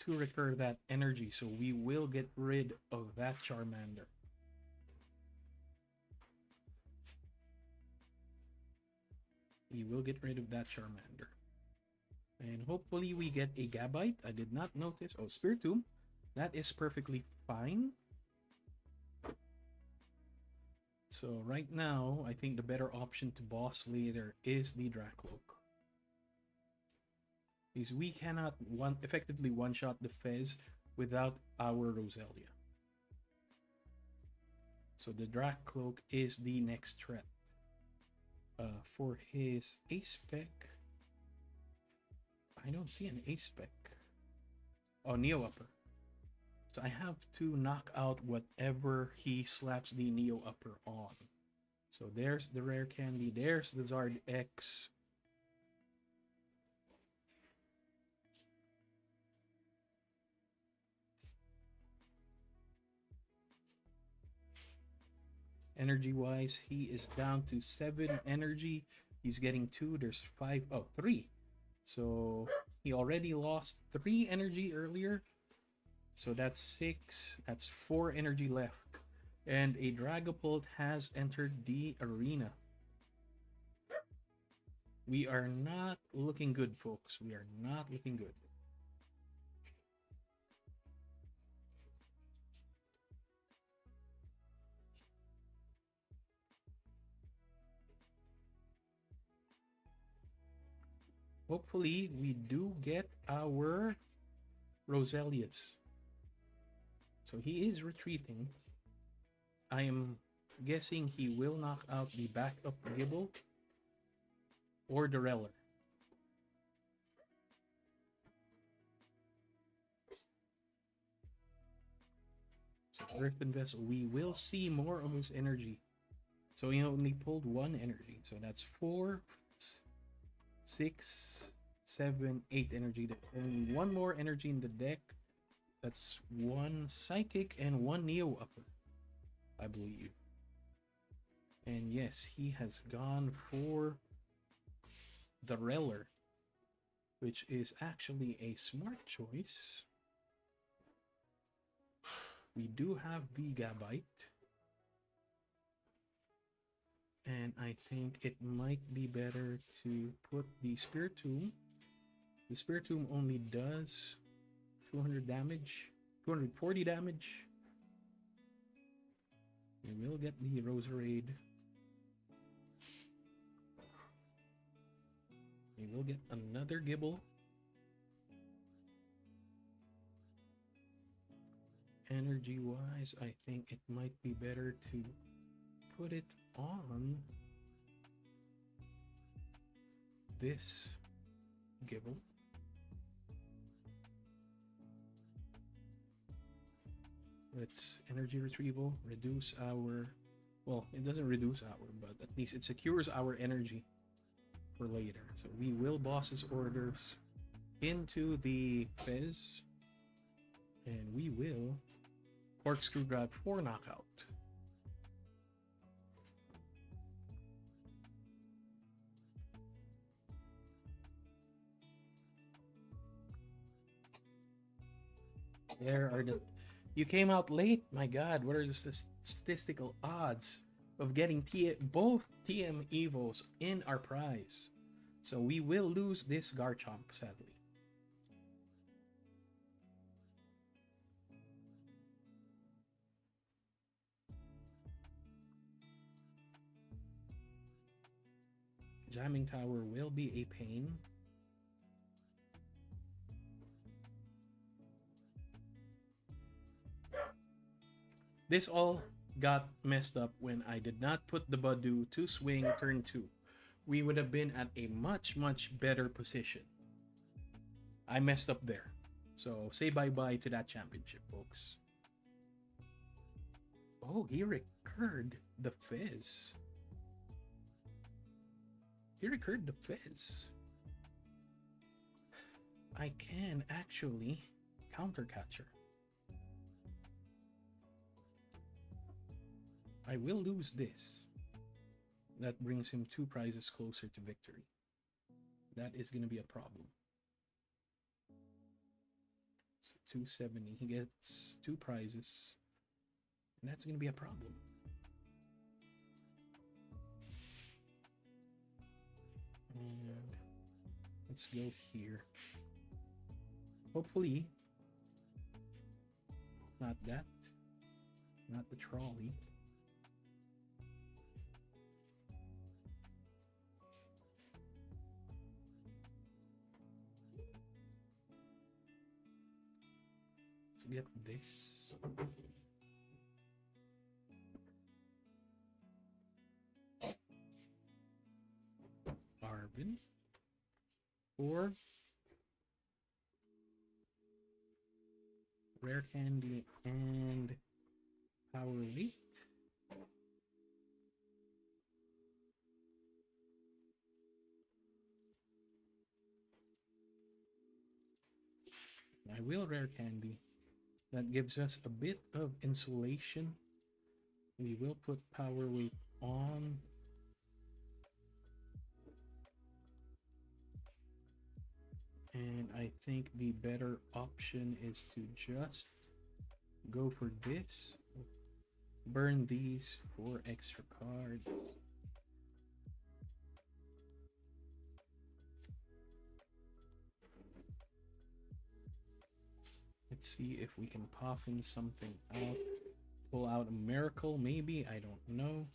to recur that energy, so we will get rid of that Charmander. We will get rid of that Charmander. And hopefully we get a Gabite. I did not notice. Oh, Spiritomb. That is perfectly fine. So right now, I think the better option to boss later is the Dracloak. Because we cannot effectively one-shot the Fez without our Roselia. So the Dracloak is the next threat. For his A-Spec, I don't see an A-Spec. Oh, Neo Upper. So I have to knock out whatever he slaps the Neo Upper on. So there's the Rare Candy. There's the Zard X. Energy-wise, he is down to 7 energy. He's getting 2. There's 5. Oh, 3. So he already lost 3 energy earlier. So that's 6. That's 4 energy left. And a Dragapult has entered the arena. We are not looking good, folks. We are not looking good. Hopefully, we do get our Roselias. So he is retreating. I am guessing he will knock out the backup Gibble or the Reller. So Earthen Vessel, we will see more of his energy. So he only pulled 1 energy. So that's 4, 6, 7, 8 energy. There's only 1 more energy in the deck. That's 1 Psychic and 1 Neo Upper, I believe. And yes, he has gone for the Reller, which is actually a smart choice. We do have the Gabite. And I think it might be better to put the Spiritomb. The Spiritomb only does 200 damage, 240 damage. We will get the Roserade. We will get another Gibble. Energy-wise, I think it might be better to put it on this Gibble. Let's energy retrieval, reduce our, well, it doesn't reduce our, but at least it secures our energy for later. So we will boss's orders into the Fez, and we will corkscrew grab for knockout. There are the... You came out late. My God, what are the statistical odds of getting both TM Evos in our prize? So we will lose this Garchomp, sadly. Jamming Tower will be a pain. This all got messed up when I did not put the Badu to swing turn 2. We would have been at a much, much better position. I messed up there. So say bye-bye to that championship, folks. Oh, he recurred the Fizz. He recurred the Fizz. I can actually counter catcher. I will lose this. That brings him 2 prizes closer to victory. That is going to be a problem. So 270. He gets 2 prizes. And that's going to be a problem. And let's go here. Hopefully, not that. Not the trolley. Let's get this. Arvin. Or rare candy and power wheat. I will rare candy. That gives us a bit of insulation. We will put power weight on. And I think the better option is to just go for this. Burn these for extra cards. Let's see if we can pop in something out. Pull out a miracle, maybe. I don't know.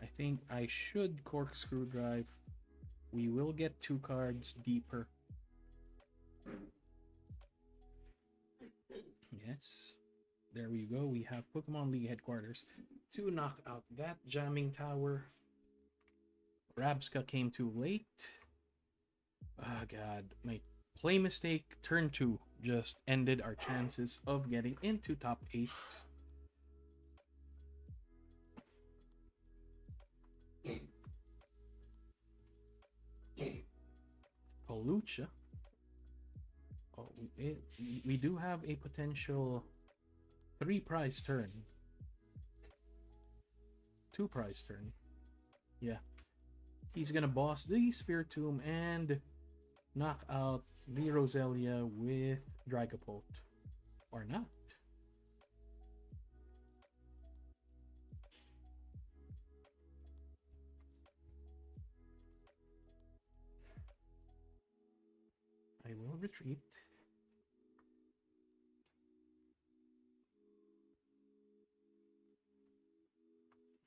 I think I should corkscrew drive. We will get 2 cards deeper. Yes. There we go. We have Pokemon League headquarters to knock out that jamming tower. Rabska came too late. Oh god, my play mistake turn 2 just ended our chances of getting into top 8. Lucha. Oh, we do have a potential 3 prize turn. 2 prize turn. Yeah. He's gonna boss the Spiritomb and knock out the Roselia with Dragapult. Or not. I will retreat.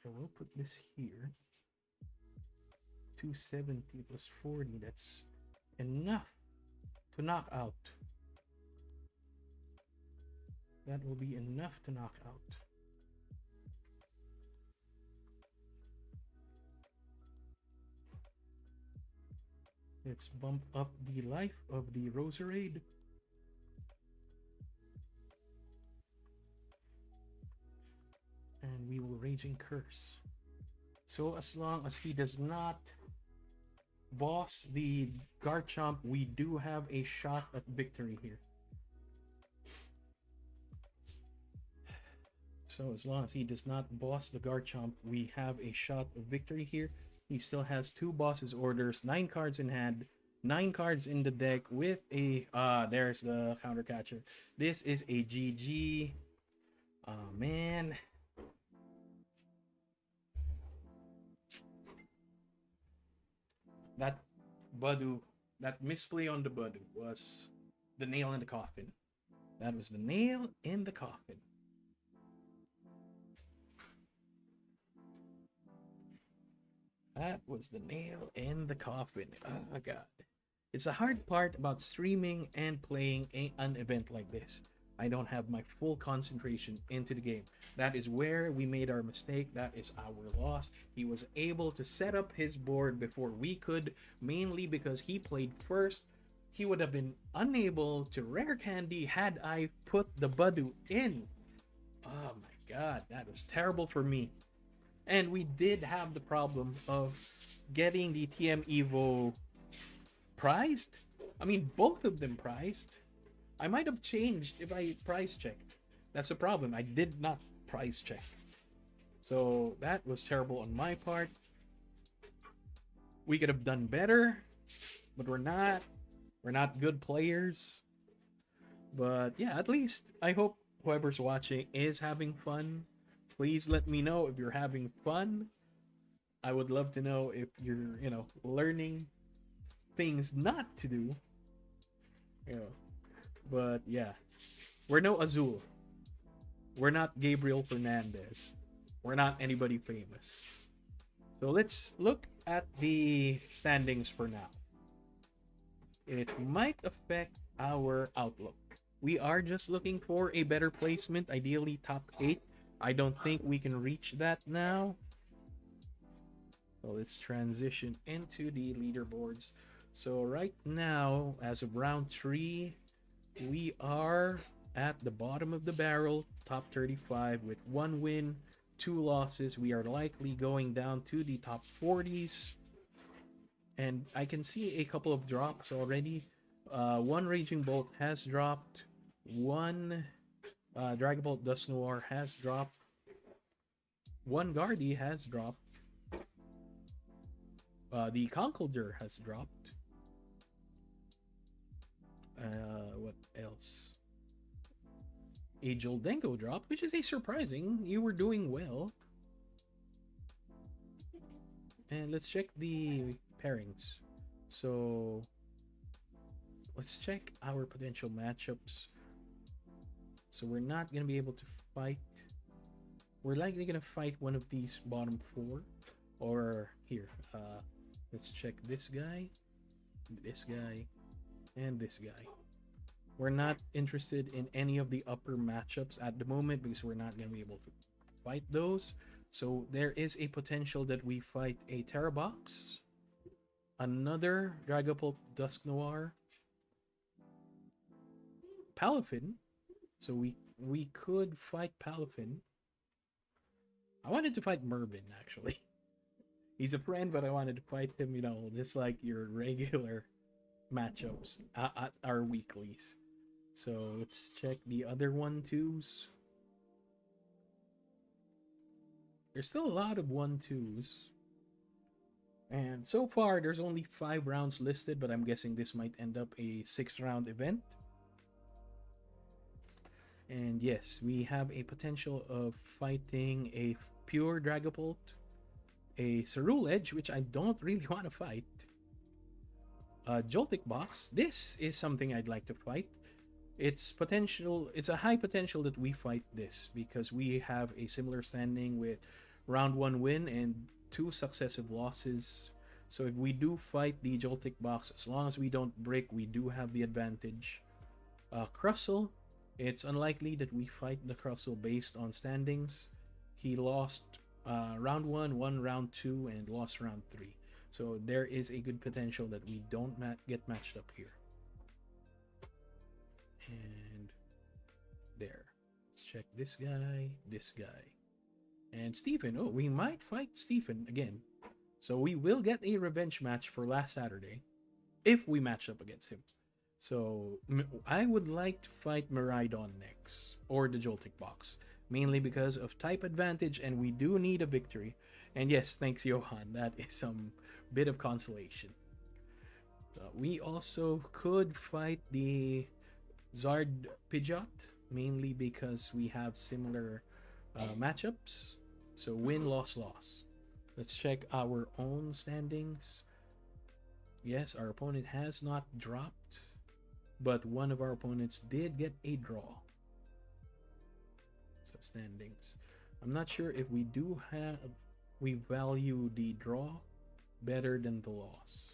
I will put this here. 270 plus 40, that's enough to knock out. That will be enough to knock out. Let's bump up the life of the Roserade. And we will Raging Curse. So as long as he does not boss the Garchomp, we do have a shot at victory here. So as long as he does not boss the Garchomp, we have a shot of victory here. He still has 2 bosses orders, 9 cards in hand, 9 cards in the deck with a there's the counter catcher. This is a GG. Oh man. That Budu, that misplay on the Budu was the nail in the coffin. That was the nail in the coffin. That was the nail in the coffin. Oh god. It's the hard part about streaming and playing an event like this. I don't have my full concentration into the game. That is where we made our mistake. That is our loss. He was able to set up his board before we could, mainly because he played first. He would have been unable to rare candy had I put the Budu in. Oh my god, that was terrible for me. And we did have the problem of getting the TM Evo prized. I mean, both of them prized. I might have changed if I price checked. That's the problem. I did not price check. So that was terrible on my part. We could have done better, but we're not. We're not good players. But yeah, at least I hope whoever's watching is having fun. Please let me know if you're having fun. I would love to know if you're, learning things not to do. You know, but yeah, we're no Azul. We're not Gabriel Fernandez. We're not anybody famous. So let's look at the standings for now. It might affect our outlook. We are just looking for a better placement, ideally top 8. I don't think we can reach that now. So let's transition into the leaderboards. So right now, as of round 3, we are at the bottom of the barrel, top 35 with 1 win, 2 losses. We are likely going down to the top 40s. And I can see a couple of drops already. One Raging Bolt has dropped. One Dragapult Dusknoir has dropped. One Guardy has dropped. The Conkeldurr has dropped. What else? A Goldengo dropped, which is a surprising. You were doing well. And let's check the pairings. So let's check our potential matchups. So we're not going to be able to fight. We're likely going to fight one of these bottom 4. Or here, let's check this guy, and this guy. We're not interested in any of the upper matchups at the moment because we're not going to be able to fight those. So there is a potential that we fight a Terrabox, another Dragapult Dusknoir, Palafin. So we could fight Palafin. I wanted to fight Mervin, actually. He's a friend, but I wanted to fight him, just like your regular matchups at our weeklies. So let's check the other 1-2s. There's still a lot of 1-2s. And so far, there's only 5 rounds listed, but I'm guessing this might end up a 6-round event. And yes, we have a potential of fighting a pure Dragapult, a Ceruledge, which I don't really want to fight, a Joltik Box. This is something I'd like to fight. It's a high potential that we fight this because we have a similar standing with round 1 win and 2 successive losses. So if we do fight the Joltik Box, as long as we don't break, we do have the advantage. Crustle, it's unlikely that we fight the Crustle based on standings. He lost round 1, won round 2, and lost round 3. So there is a good potential that we don't get matched up here. And there. Let's check this guy, and Stephen. Oh, we might fight Stephen again. So we will get a revenge match for last Saturday if we match up against him. So I would like to fight Miraidon next, or the Joltik Box, mainly because of type advantage, and we do need a victory. And yes, thanks Johan, that is some bit of consolation. We also could fight the Zard Pidgeot, mainly because we have similar matchups. So win, loss, loss. Let's check our own standings. Yes, our opponent has not dropped, but one of our opponents did get a draw. So standings. I'm not sure if we value the draw better than the loss.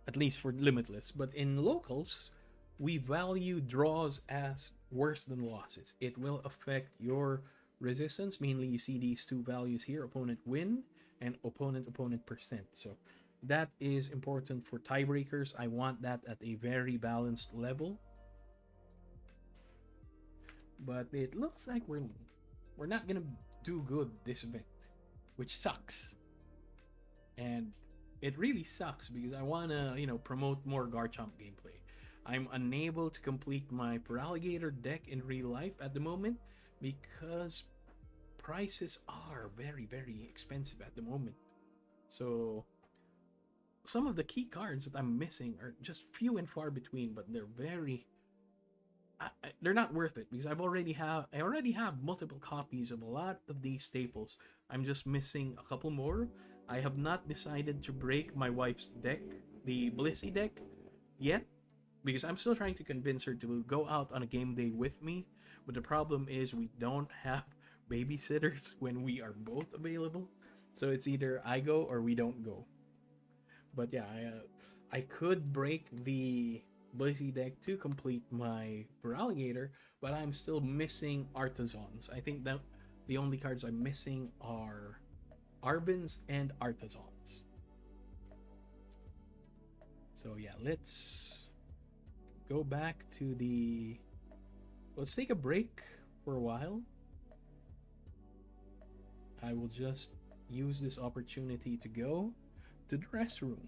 At least for Limitless. But in locals, we value draws as worse than losses. It will affect your resistance. Mainly you see these 2 values here, opponent win and opponent percent. So that is important for tiebreakers. I want that at a very balanced level. But it looks like we're not gonna do good this event, which sucks. And it really sucks because I wanna, promote more Garchomp gameplay. I'm unable to complete my Peralligator deck in real life at the moment because prices are very, very expensive at the moment. So some of the key cards that I'm missing are just few and far between, but they're very, they're not worth it because I already have multiple copies of a lot of these staples. I'm just missing a couple more. I have not decided to break my wife's deck, the Blissey deck, yet because I'm still trying to convince her to go out on a game day with me. But the problem is we don't have babysitters when we are both available. So it's either I go or we don't go. But yeah, I could break the Blissey deck to complete my Feraligatr, but I'm still missing Artisans. I think that the only cards I'm missing are Arbins and Artisans. So yeah, let's go back to the... Let's take a break for a while. I will just use this opportunity to go to the restroom.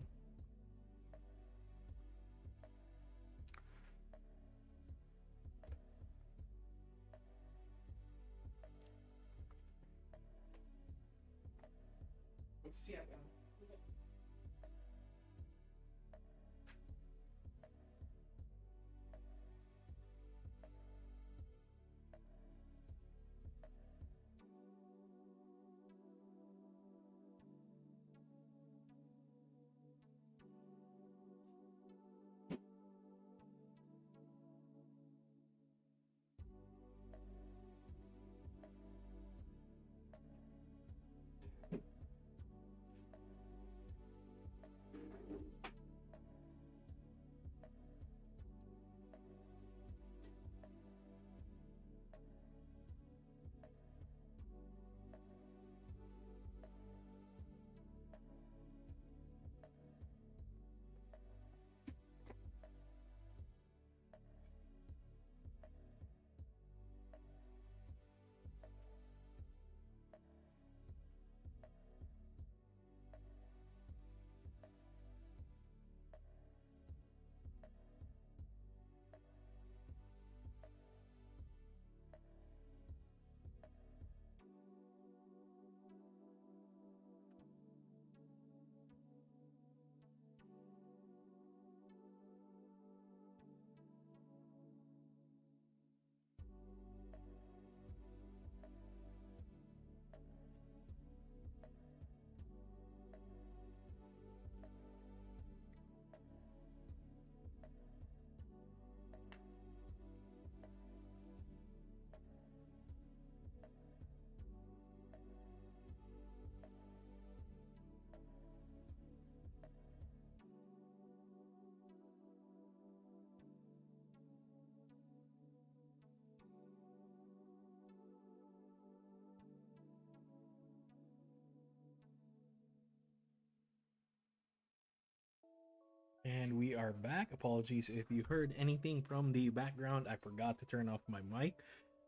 And we are back. Apologies if you heard anything from the background. I forgot to turn off my mic.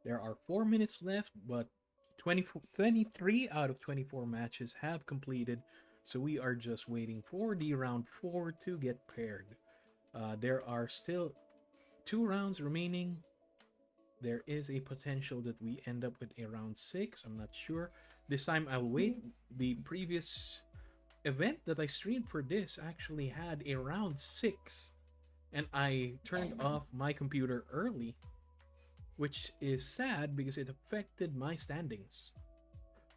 There are 4 minutes left, but 23 out of 24 matches have completed. So we are just waiting for the round 4 to get paired. There are still 2 rounds remaining. There is a potential that we end up with a round 6. I'm not sure. This time I'll wait. The previous event that I streamed for this actually had a round 6, and I turned off my computer early, which is sad because it affected my standings.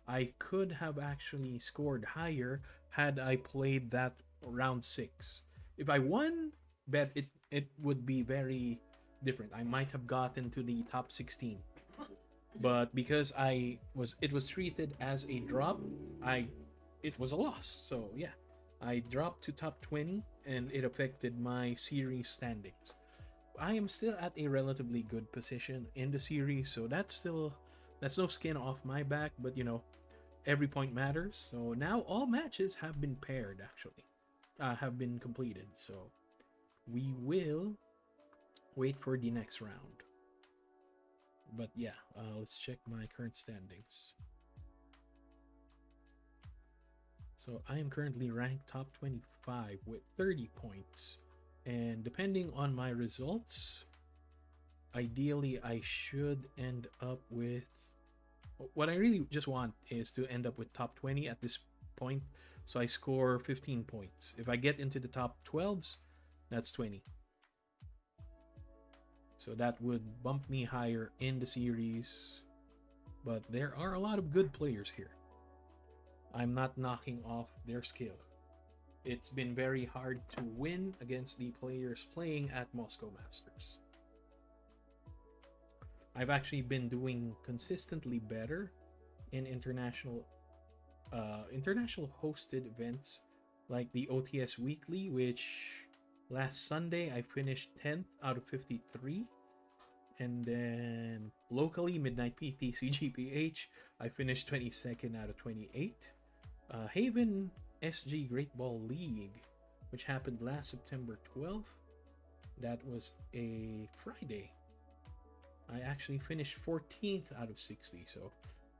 I could have actually scored higher had I played that round 6. If I won, bet it would be very different. I might have gotten to the top 16. But because it was treated as a drop, it was a loss. So yeah, I dropped to top 20 and it affected my series standings. I am still at a relatively good position in the series, so that's no skin off my back, but every point matters. So now all matches have been paired actually. Have been completed. So we will wait for the next round. But yeah, let's check my current standings. So I am currently ranked top 25 with 30 points. And depending on my results, ideally I should end up with... What I really just want is to end up with top 20 at this point. So I score 15 points. If I get into the top 12s, that's 20. So that would bump me higher in the series. But there are a lot of good players here. I'm not knocking off their skill. It's been very hard to win against the players playing at MOSCO Masters. I've actually been doing consistently better in international hosted events like the OTS Weekly, which last Sunday I finished 10th out of 53. And then locally, Midnight PTCGPH, I finished 22nd out of 28. Haven SG Great Ball League, which happened last September 12th. That was a Friday. I actually finished 14th out of 60, so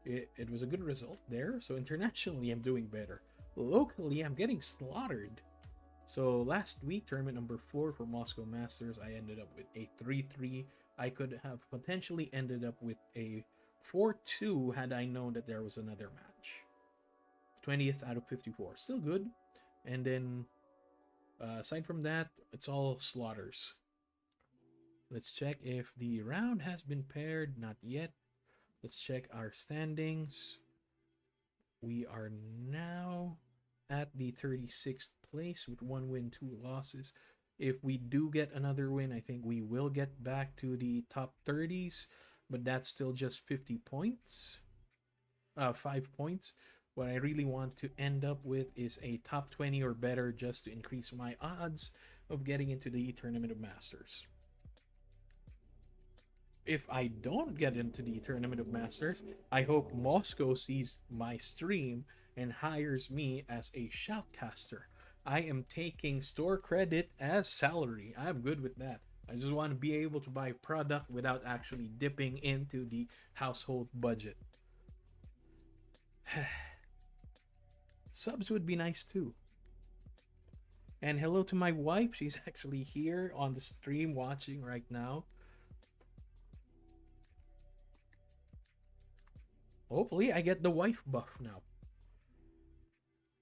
it was a good result there. So internationally, I'm doing better. Locally, I'm getting slaughtered. So last week, tournament number 4 for MOSCO Masters, I ended up with a 3-3. I could have potentially ended up with a 4-2 had I known that there was another match. 20th out of 54. Still good. And then, aside from that, it's all slaughters. Let's check if the round has been paired. Not yet. Let's check our standings. We are now at the 36th place with 1 win, 2 losses. If we do get another win, I think we will get back to the top 30s, but that's still just 50 points. 5 points. What I really want to end up with is a top 20 or better, just to increase my odds of getting into the Tournament of Masters. If I don't get into the Tournament of Masters, I hope Moscow sees my stream and hires me as a shoutcaster. I am taking store credit as salary. I'm good with that. I just want to be able to buy product without actually dipping into the household budget. Subs would be nice too. And hello to my wife. She's actually here on the stream watching right now. Hopefully I get the wife buff now.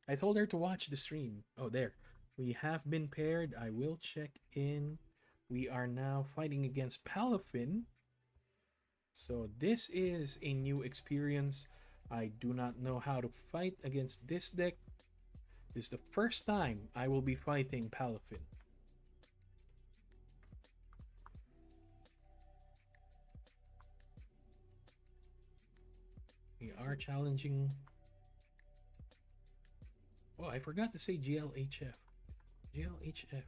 I told her to watch the stream. Oh, there. We have been paired. I will check in. We are now fighting against Palafin. So this is a new experience. I do not know how to fight against this deck. This is the first time I will be fighting Palafin. We are challenging. Oh, I forgot to say GLHF. GLHF.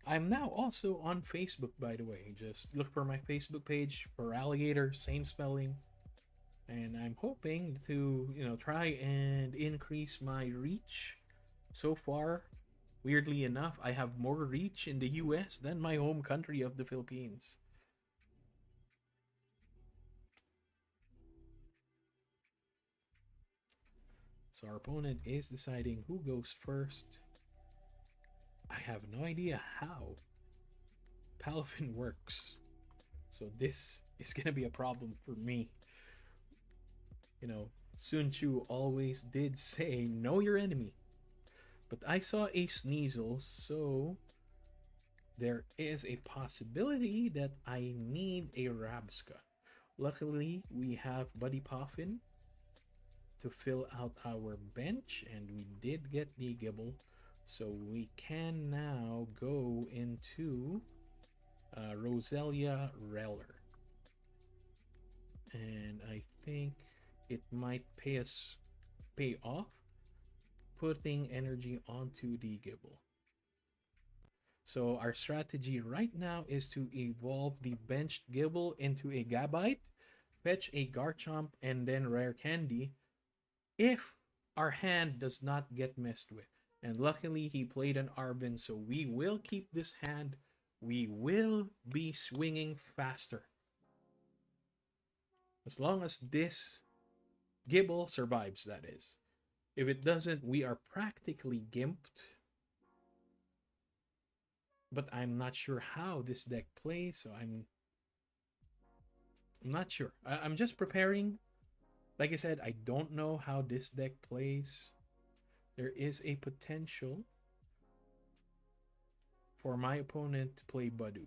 I'm now also on Facebook, by the way. Just look for my Facebook page for Alligator, same spelling. And I'm hoping to, try and increase my reach. So far, weirdly enough, I have more reach in the US than my home country of the Philippines. So our opponent is deciding who goes first. I have no idea how Palafin works. So this is going to be a problem for me. Sun Tzu always did say, know your enemy. But I saw a Sneasel, so there is a possibility that I need a Rabska. Luckily, we have Buddy Poffin to fill out our bench, and we did get the Gibble. So we can now go into Roselia Reller. And I think it might pay off putting energy onto the Gibble. So our strategy right now is to evolve the benched Gibble into a Gabite, fetch a Garchomp, and then Rare Candy if our hand does not get messed with. And luckily he played an Arbin, so we will keep this hand. We will be swinging faster. As long as this Gibble survives, that is. If it doesn't, we are practically gimped. But I'm not sure how this deck plays, so I'm not sure. I'm just preparing. Like I said, I don't know how this deck plays. there is a potential for my opponent to play Badu.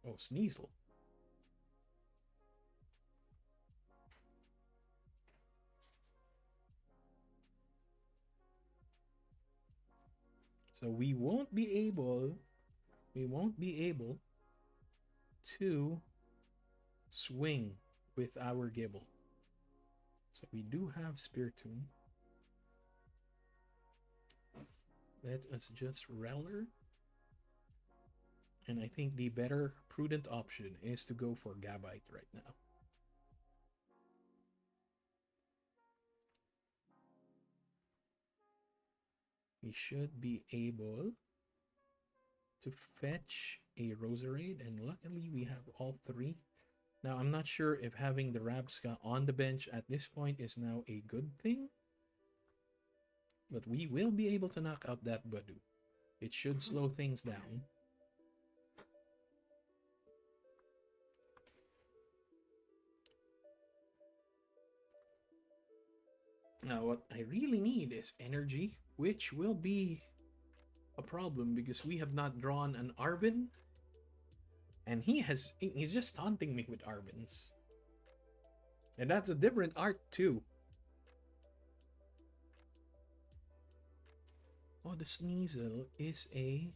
Oh, Sneasel. So we won't be able to swing with our Gibble. So we do have Spiritomb. Let us just Reller. And I think the better prudent option is to go for Gabite right now. We should be able to fetch a Roserade, and luckily we have all three. Now, I'm not sure if having the Rabsca on the bench at this point is now a good thing, but we will be able to knock out that Badu. It should slow things down. Now, what I really need is energy, which will be a problem because we have not drawn an Arbin, and he's just taunting me with Arbins. And that's a different art too. Oh, the Sneasel is a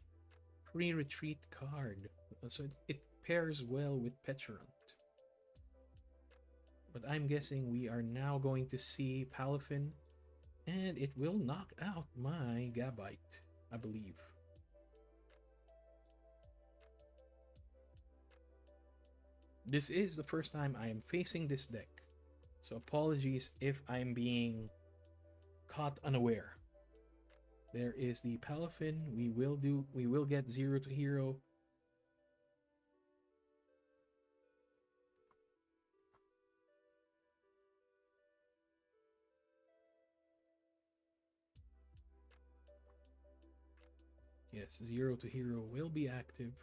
free retreat card, so it pairs well with Petulant. But I'm guessing we are now going to see Palafin, and it will knock out my Gabite, I believe. This is the first time I am facing this deck, so apologies if I'm being caught unaware. There is the Palafin. We will get 0 to hero. Yes, 0 to hero will be active.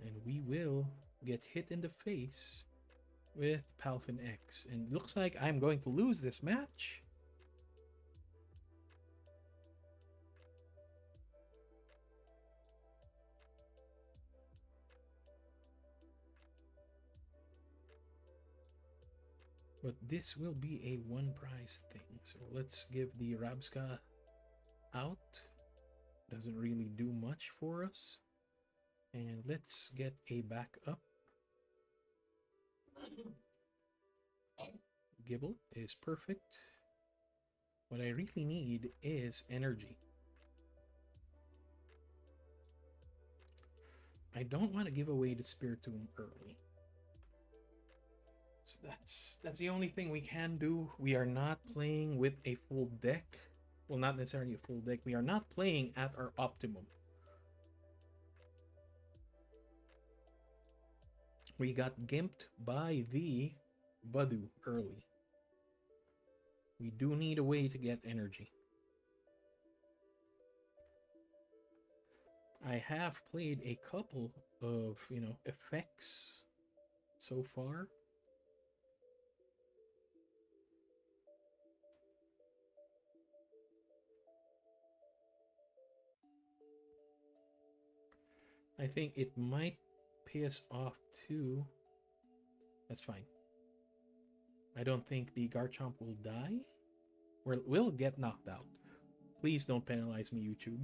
And we will get hit in the face with Palafin EX. And looks like I'm going to lose this match. But this will be a one prize thing. So let's give the Rabsca out. Doesn't really do much for us. And let's get a backup. Gibble is perfect. What I really need is energy. I don't want to give away the Spiritomb early. So that's the only thing we can do. We are not playing with a full deck. Well, not necessarily a full deck. We are not playing at our optimum. We got gimped by the Badu early. We do need a way to get energy. I have played a couple of, effects so far. I think it might piss off too. That's fine. I don't think the Garchomp will die. Or will get knocked out. Please don't penalize me, YouTube.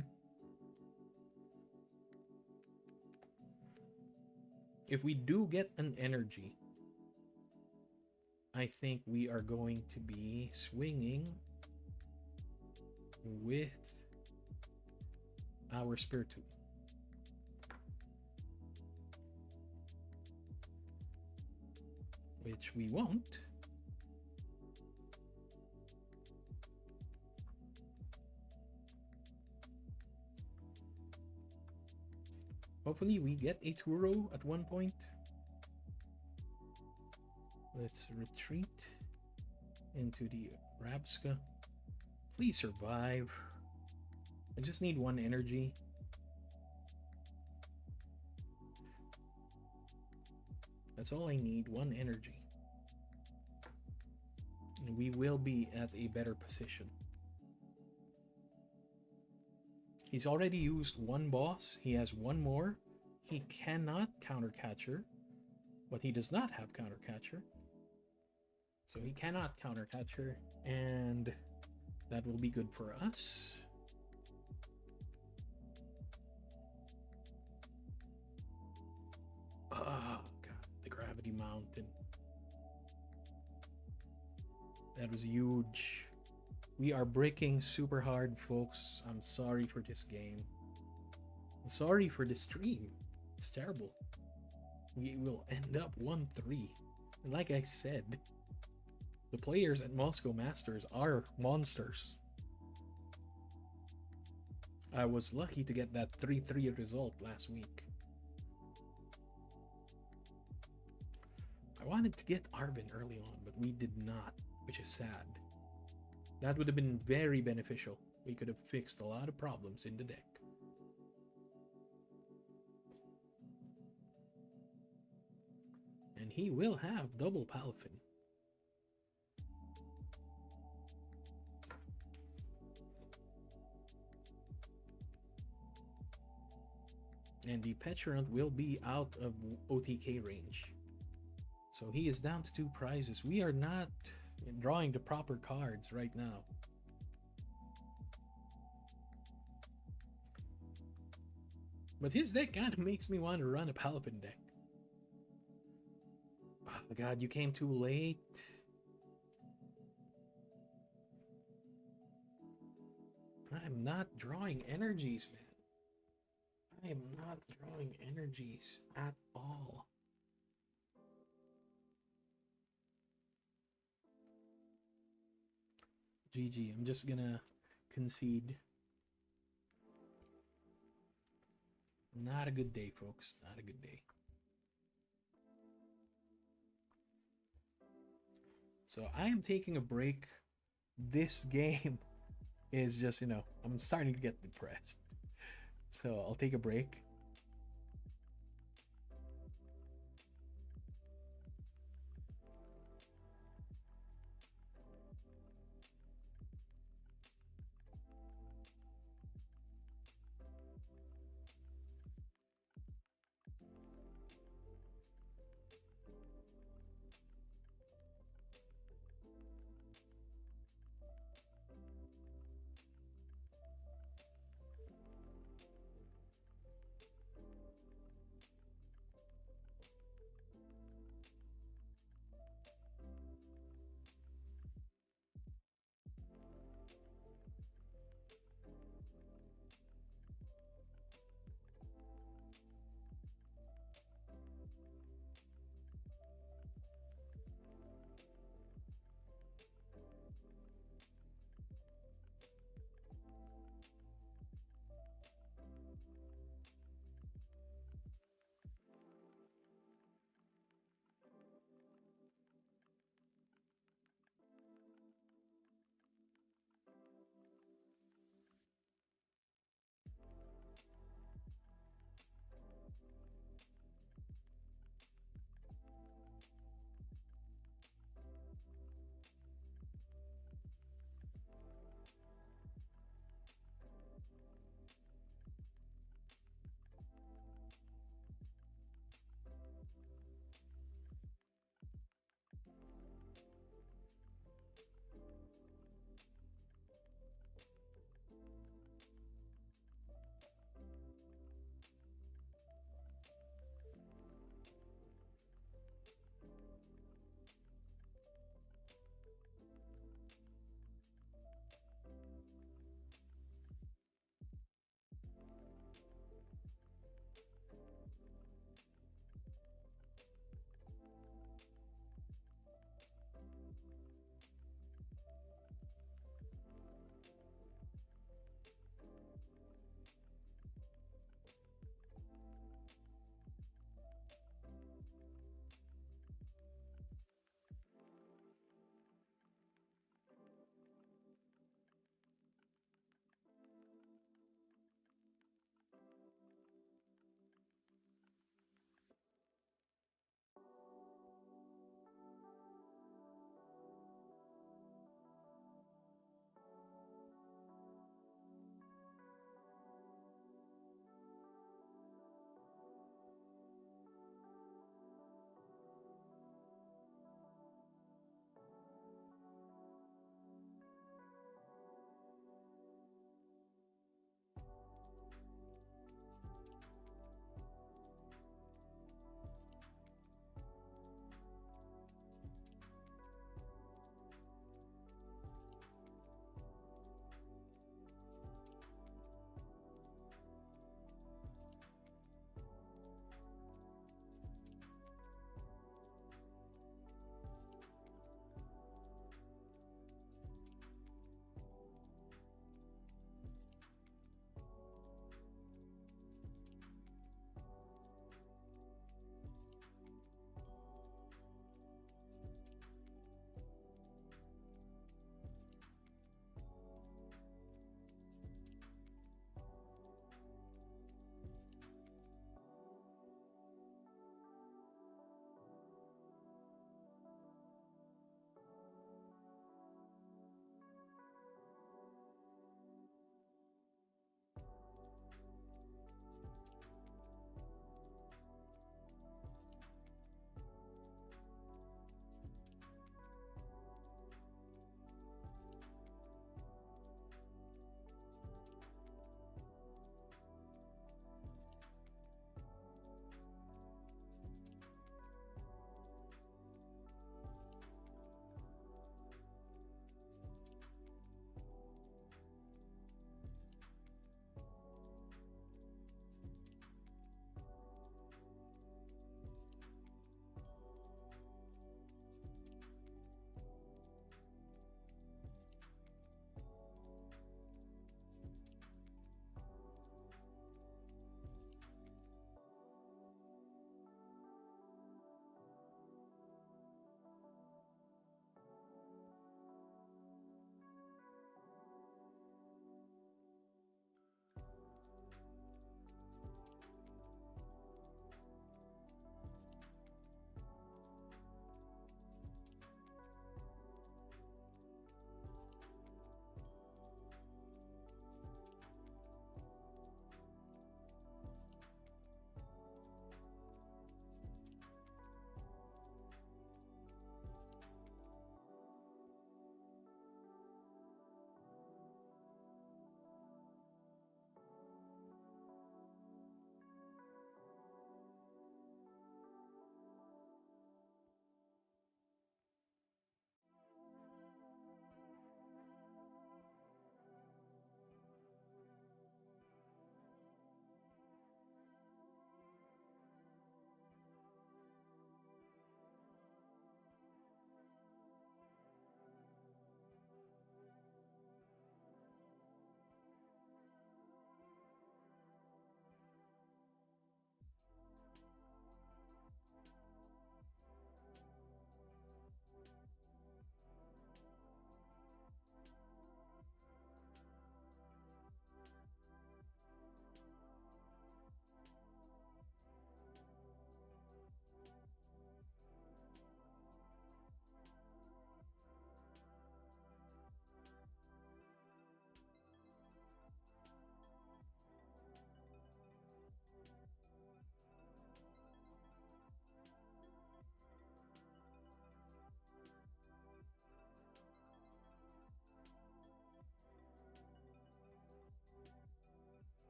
If we do get an energy, I think we are going to be swinging with our Spiritomb. Which we won't. Hopefully we get a Turo at one point. Let's retreat into the Rabsca. Please survive. I just need one energy. That's all I need, one energy. And we will be at a better position. He's already used one boss. He has one more. He cannot counter catcher, but he does not have counter catcher. So he cannot counter catcher, and that will be good for us. Oh, God, the gravity mountain. That was huge. We are breaking super hard, folks. I'm sorry for this game. I'm sorry for the stream. It's terrible. We will end up 1-3. And like I said, the players at MOSCO Masters are monsters. I was lucky to get that 3-3 result last week. I wanted to get Arvin early on, but we did not, which is sad. That would have been very beneficial. We could have fixed a lot of problems in the deck. And he will have double Palafin. And the Petulant will be out of OTK range. So he is down to 2 prizes. We are not drawing the proper cards right now. But his deck kind of makes me want to run a Palafin deck. Oh God, you came too late. I'm not drawing energies, man. I am not drawing energies at all. GG, I'm just gonna concede. Not a good day, folks. Not a good day. So I am taking a break. This game is just, I'm starting to get depressed. So I'll take a break.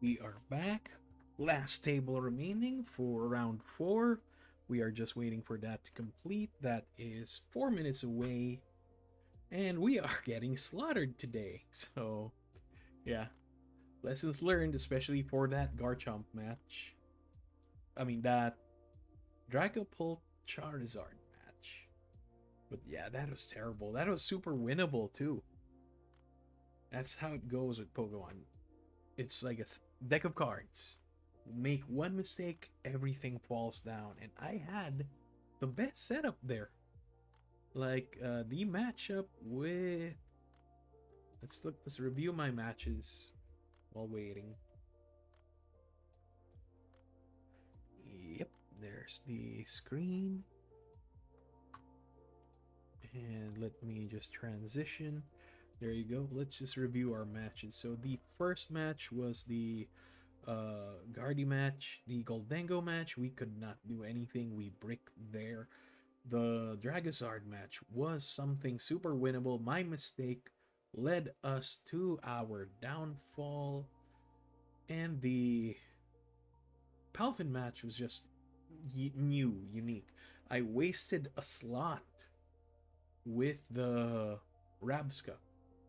We are back. Last table remaining for round 4. We are just waiting for that to complete. That is 4 minutes away. And we are getting slaughtered today. So, yeah. Lessons learned, especially for that Garchomp match. I mean, that Dragapult Charizard match. But yeah, that was terrible. That was super winnable, too. That's how it goes with Pokemon. It's like a deck of cards. Make one mistake, everything falls down. And I had the best setup there. Like the matchup with, let's review my matches while waiting. Yep, there's the screen. And let me just transition. There you go. Let's just review our matches. So the first match was the Guardy match, the Goldengo match. We could not do anything. We bricked there. The Dragazard match was something super winnable. My mistake led us to our downfall. And the Palafin match was just new, unique. I wasted a slot with the Rabska.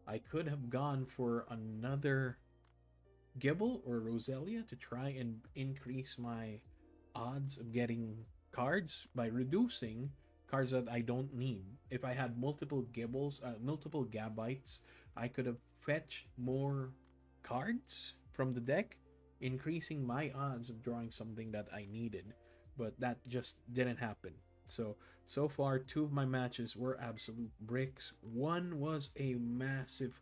I could have gone for another Gibble or Roselia to try and increase my odds of getting cards by reducing cards that I don't need. If I had multiple Gibbles, multiple Gabites, I could have fetched more cards from the deck, increasing my odds of drawing something that I needed. But that just didn't happen. So far, 2 of my matches were absolute bricks. One was a massive,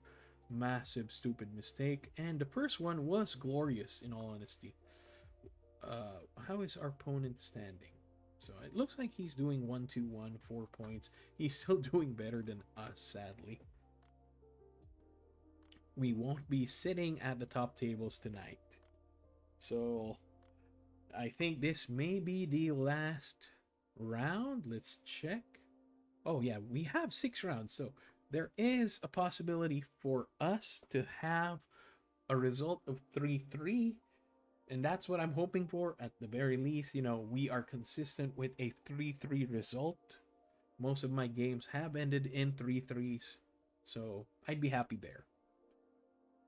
massive stupid mistake, and the first one was glorious in all honesty. How is our opponent standing? So it looks like he's doing 1-2-1, 4 points. He's still doing better than us, sadly. We won't be sitting at the top tables tonight. So I think this may be the last round. Let's check. Oh yeah, we have 6 rounds, so there is a possibility for us to have a result of 3-3, and that's what I'm hoping for. At the very least, we are consistent with a 3-3 result. Most of my games have ended in 3-3s, so I'd be happy there.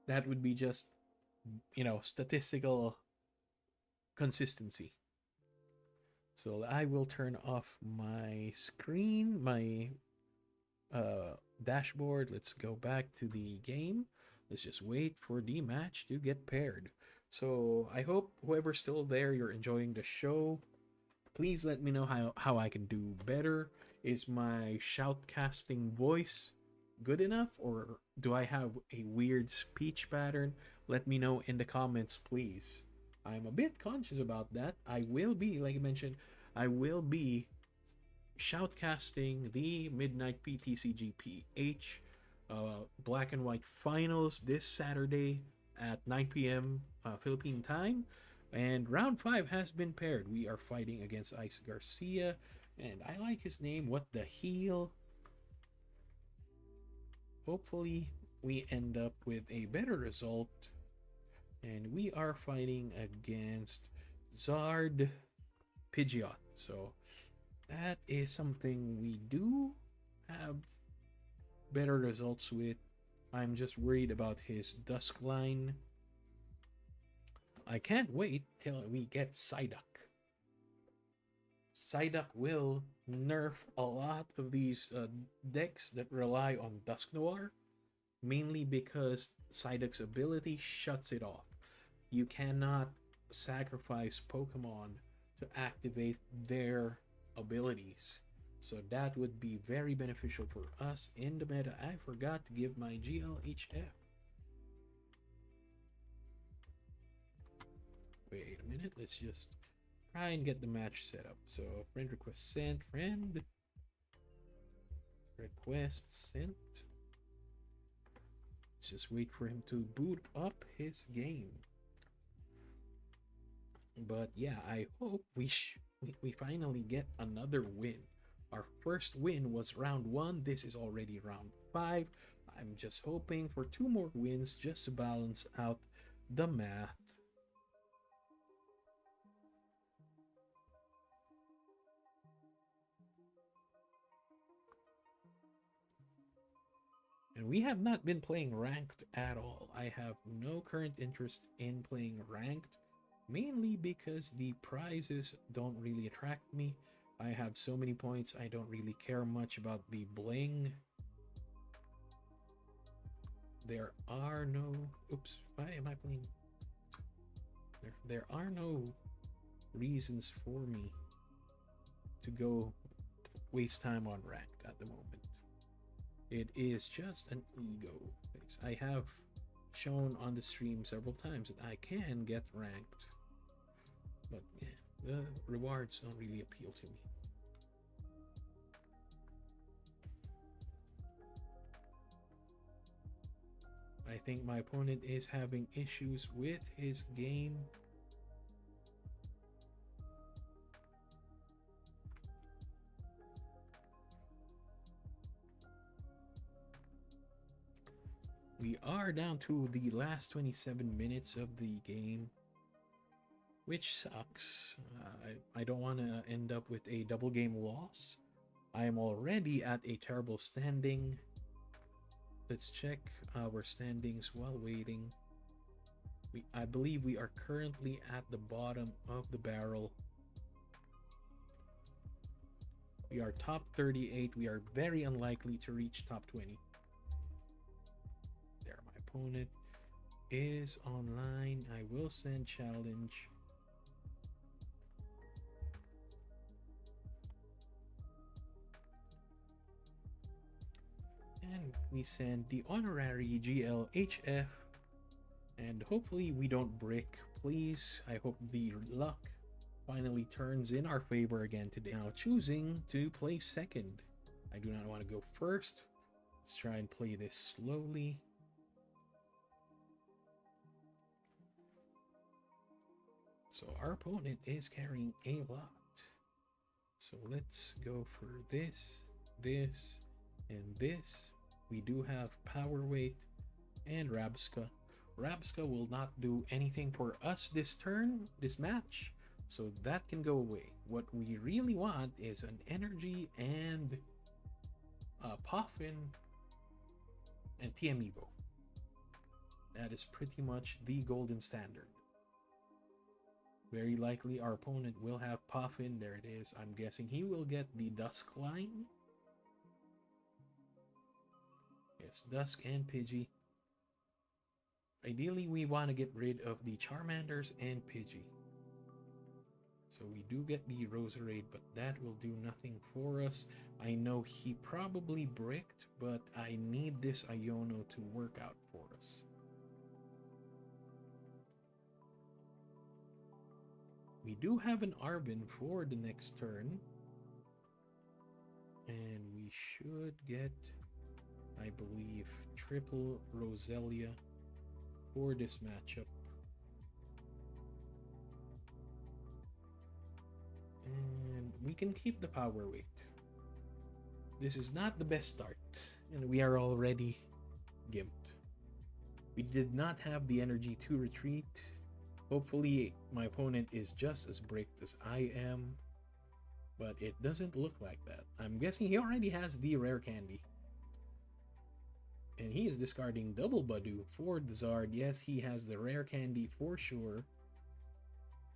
That would be just, statistical consistency. So I will turn off my screen, my dashboard. Let's go back to the game. Let's just wait for the match to get paired. So I hope whoever's still there, you're enjoying the show. Please let me know how I can do better. Is my shoutcasting voice good enough, or do I have a weird speech pattern? Let me know in the comments, please. I'm a bit conscious about that. I will be, like I mentioned, I will be shoutcasting the Midnight PTCG PH Black and White Finals this Saturday at 9 p.m. Philippine time. And round 5 has been paired. We are fighting against Ice Garcia. And I like his name, What the Heel. Hopefully, we end up with a better result. And we are fighting against Zard Pidgeot. So that is something we do have better results with. I'm just worried about his Duskline. I can't wait till we get Psyduck. Psyduck will nerf a lot of these decks that rely on Dusknoir, mainly because Psyduck's ability shuts it off. You cannot sacrifice Pokemon to activate their abilities. So that would be very beneficial for us in the meta. I forgot to give my GLHF. Wait a minute, let's just try and get the match set up. So friend request sent, friend request sent. Let's just wait for him to boot up his game. But yeah, I hope we finally get another win. Our first win was round 1. This is already round 5. I'm just hoping for 2 more wins just to balance out the math. And we have not been playing ranked at all. I have no current interest in playing ranked, mainly because the prizes don't really attract me. I have so many points, I don't really care much about the bling. There are no... Oops, why am I playing? There are no reasons for me to go waste time on ranked at the moment. It is just an ego thing. I have shown on the stream several times that I can get ranked, but yeah, the rewards don't really appeal to me. I think my opponent is having issues with his game. We are down to the last 27 minutes of the game, which sucks. I don't want to end up with a double game loss. I am already at a terrible standing. Let's check our standings while waiting. I believe we are currently at the bottom of the barrel. We are top 38. We are very unlikely to reach top 20. There, my opponent is online. I will send challenge. And we send the honorary GLHF. And hopefully we don't brick. Please, I hope the luck finally turns in our favor again today. Now choosing to play second. I do not want to go first. Let's try and play this slowly. So our opponent is carrying a lot. So let's go for this, this, and this. We do have Power Weight and Rabska. Rabska will not do anything for us this turn, this match, so that can go away. What we really want is an Energy and Puffin and TM Evo. That is pretty much the golden standard. Very likely our opponent will have Puffin. There it is. I'm guessing he will get the Dusk line. Yes, Dusk and Pidgey. Ideally, we want to get rid of the Charmanders and Pidgey. So we do get the Roserade, but that will do nothing for us. I know he probably bricked, but I need this Iono to work out for us. We do have an Arbin for the next turn. And we should get, I believe, triple Roselia for this matchup. And we can keep the Power Weight. This is not the best start, and we are already gimped. We did not have the energy to retreat. Hopefully my opponent is just as bricked as I am, but it doesn't look like that. I'm guessing he already has the rare candy. And he is discarding double Badu for the Zard. Yes, he has the rare candy for sure.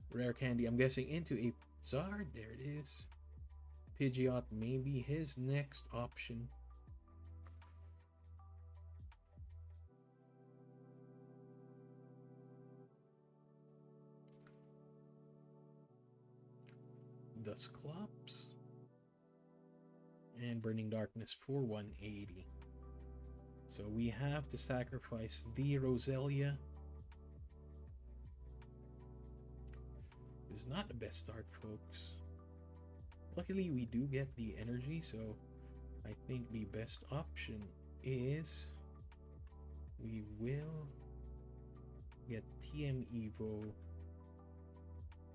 Rare candy, I'm guessing, into a Zard. There it is. Pidgeot may be his next option. Dusclops. And Burning Darkness for 180. So we have to sacrifice the Roselia. It's not the best start, folks. Luckily, we do get the energy, so I think the best option is we will get TM Evo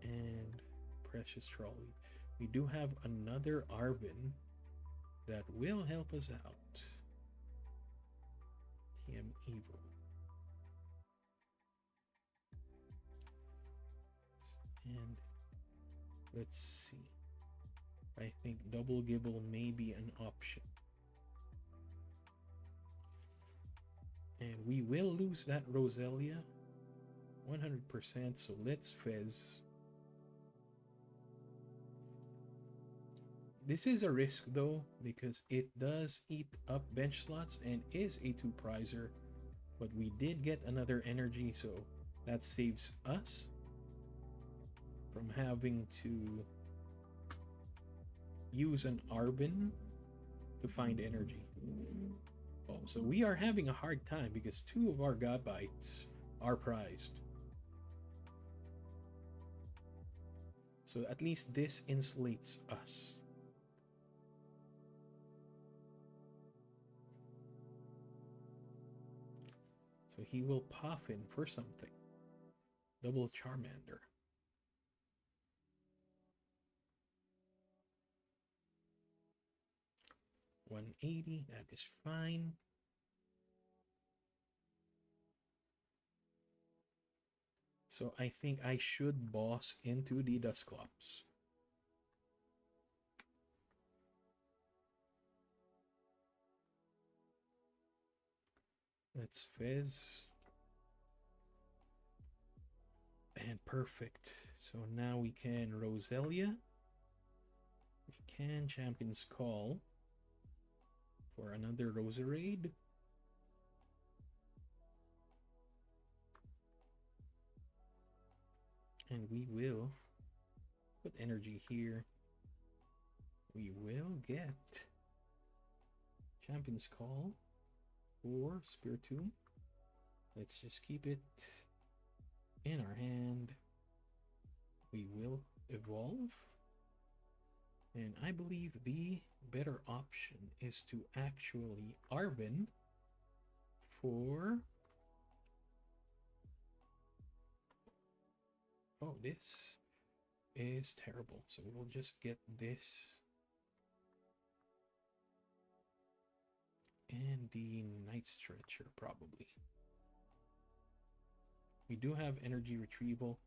and Precious Trolley. We do have another Arvin that will help us out. TM Evo. And let's see. I think Double Gibble may be an option. And we will lose that Roselia 100%, so let's Fizz. This is a risk though, because it does eat up bench slots and is a 2-prizer, but we did get another energy, so that saves us from having to use an Arbin to find energy. Oh, so we are having a hard time because 2 of our Godbites are prized. So at least this insulates us. So he will puff in for something. Double Charmander. $180, that is fine. So I think I should boss into the Dusclops. Let's Fizz. And perfect. So now we can Roselia. We can Champion's Call for another Roserade. And we will put energy here. We will get Champion's Call for Spiritomb. Let's just keep it in our hand. We will evolve. And I believe the better option is to actually Arbin for... Oh, this is terrible. So we'll just get this. And the Night Stretcher, probably. We do have energy retrieval.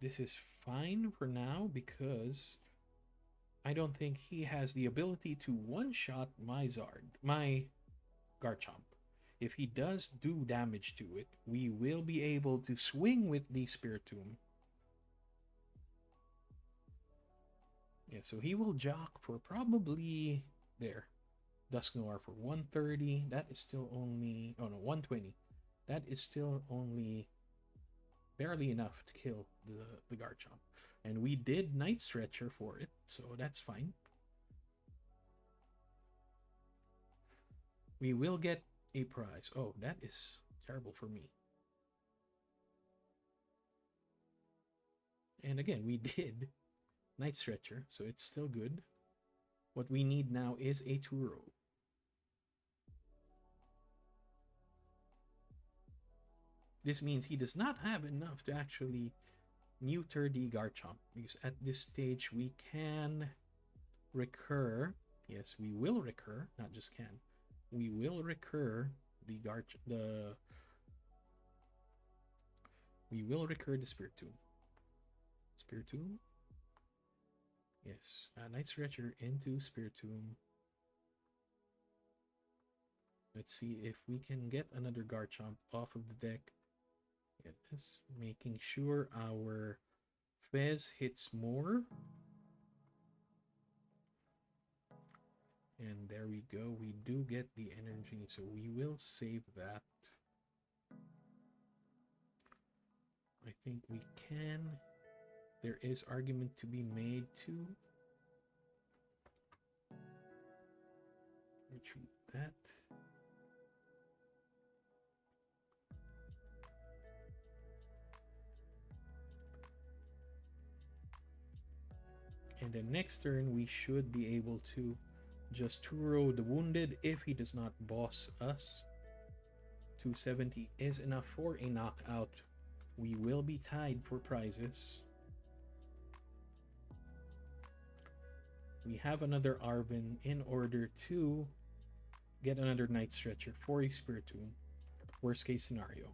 This is fine for now because I don't think he has the ability to one-shot my Garchomp. If he does do damage to it, we will be able to swing with the Spiritomb. Yeah, so he will jock for probably there. Dusknoir for 130. That is still only... Oh no, 120. That is still only barely enough to kill the Garchomp. And we did Night Stretcher for it, so that's fine. We will get a prize. Oh, that is terrible for me. And again, we did Night Stretcher, so it's still good. What we need now is a Turo. This means he does not have enough to actually neuter the Garchomp, because at this stage we can recur. Yes, we will recur, not just can. We will recur the we will recur the Spiritomb. Spiritomb? Yes, Night Stretcher into Spiritomb. Let's see if we can get another Garchomp off of the deck. Yes, making sure our Fez hits more. And there we go. We do get the energy, so we will save that. I think we can. There is argument to be made to retreat that. And then next turn, we should be able to just Turo the Wounded if he does not boss us. 270 is enough for a knockout. We will be tied for prizes. We have another Arbin in order to get another Night Stretcher for a Spiritomb. Worst case scenario.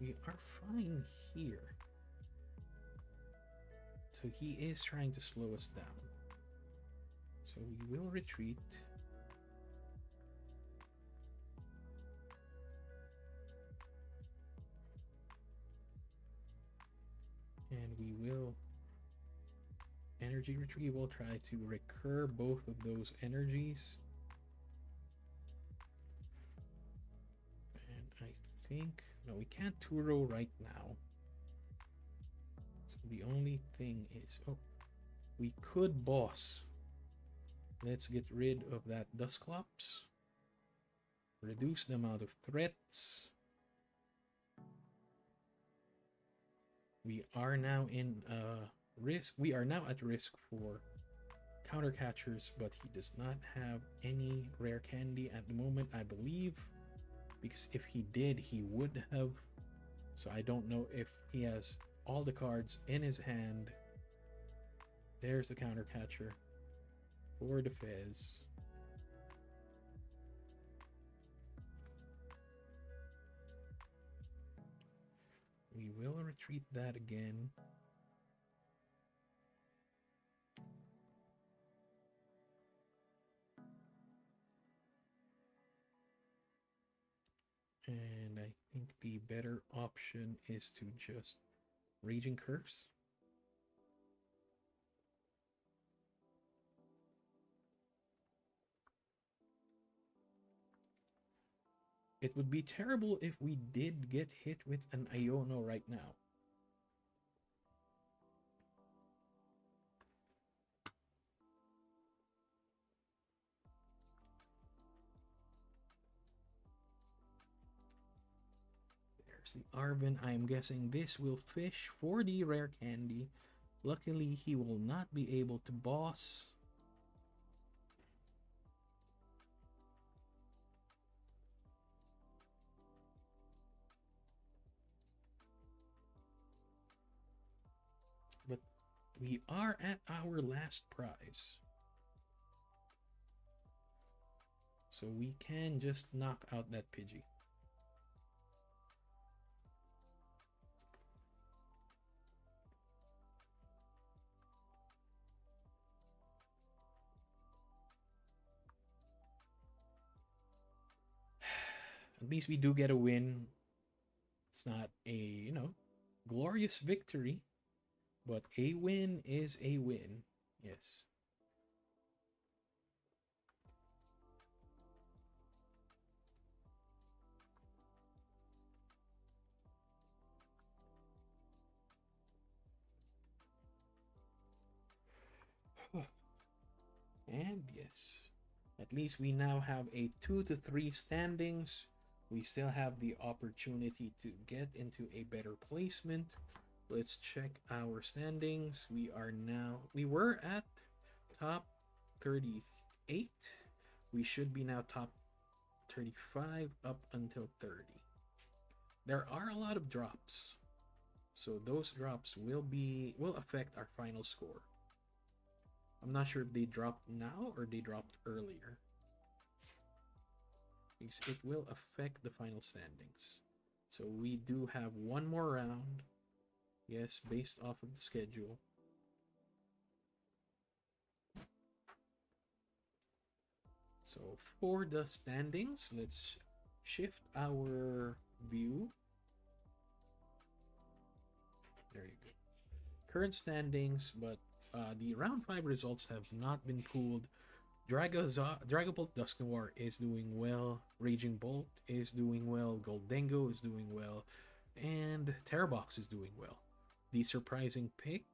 we are fine here. So he is trying to slow us down. So we will retreat. And we will energy retrieval, try to recur both of those energies. And I think, no, we can't Turo right now. So the only thing is, oh, we could boss. Let's get rid of that Dusclops. Reduce the amount of threats. We are now in risk. We are now at risk for counter catchers, but he does not have any rare candy at the moment, I believe. Because if he did, he would have. So I don't know if he has all the cards in his hand. There's the counter catcher for the Fez. We will retreat that again. And I think the better option is to just Raging Curse. It would be terrible if we did get hit with an Iono right now. There's the Arven. I'm guessing this will fish for the rare candy. Luckily, he will not be able to boss. But we are at our last prize. So we can just knock out that Pidgey. At least we do get a win. It's not a, you know, glorious victory, but a win is a win. Yes. And yes, at least we now have a 2 to 3 standings. We still have the opportunity to get into a better placement. Let's check our standings. We were at top 38. We should be now top 35 up until 30. There are a lot of drops. So those drops will affect our final score. I'm not sure if they dropped now or they dropped earlier, because it will affect the final standings. So we do have one more round. Yes, based off of the schedule. So for the standings, let's shift our view. There you go. Current standings, but the round 5 results have not been pooled. Dragapult Dusknoir is doing well. Raging Bolt is doing well. Goldengo is doing well. And Terrabox is doing well. The surprising pick,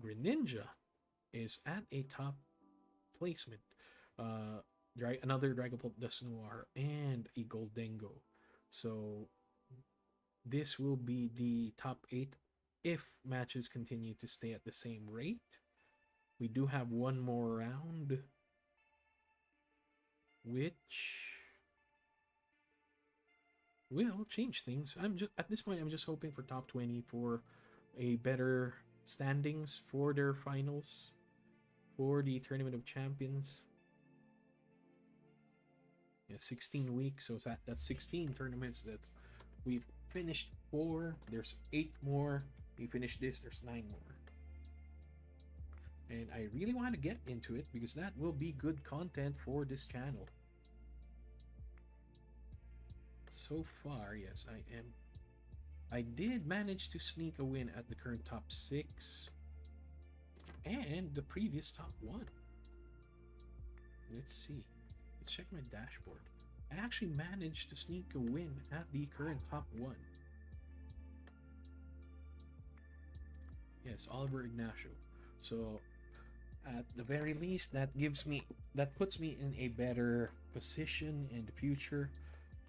Greninja, is at a top placement. Another Dragapult Dusknoir and a Goldengo. So this will be the top 8 if matches continue to stay at the same rate. We do have one more round, which will change things. At this point I'm just hoping for top 20 for a better standings for their finals for the Tournament of Champions. Yeah, 16 weeks, so that's 16 tournaments that we've finished 4. There's 8 more. We finish this, there's 9 more. And I really want to get into it because that will be good content for this channel. So far, yes, I did manage to sneak a win at the current top 6 and the previous top 1. Let's see. Let's check my dashboard. I actually managed to sneak a win at the current top 1. Yes, Oliver Ignacio. So at the very least, that puts me in a better position in the future.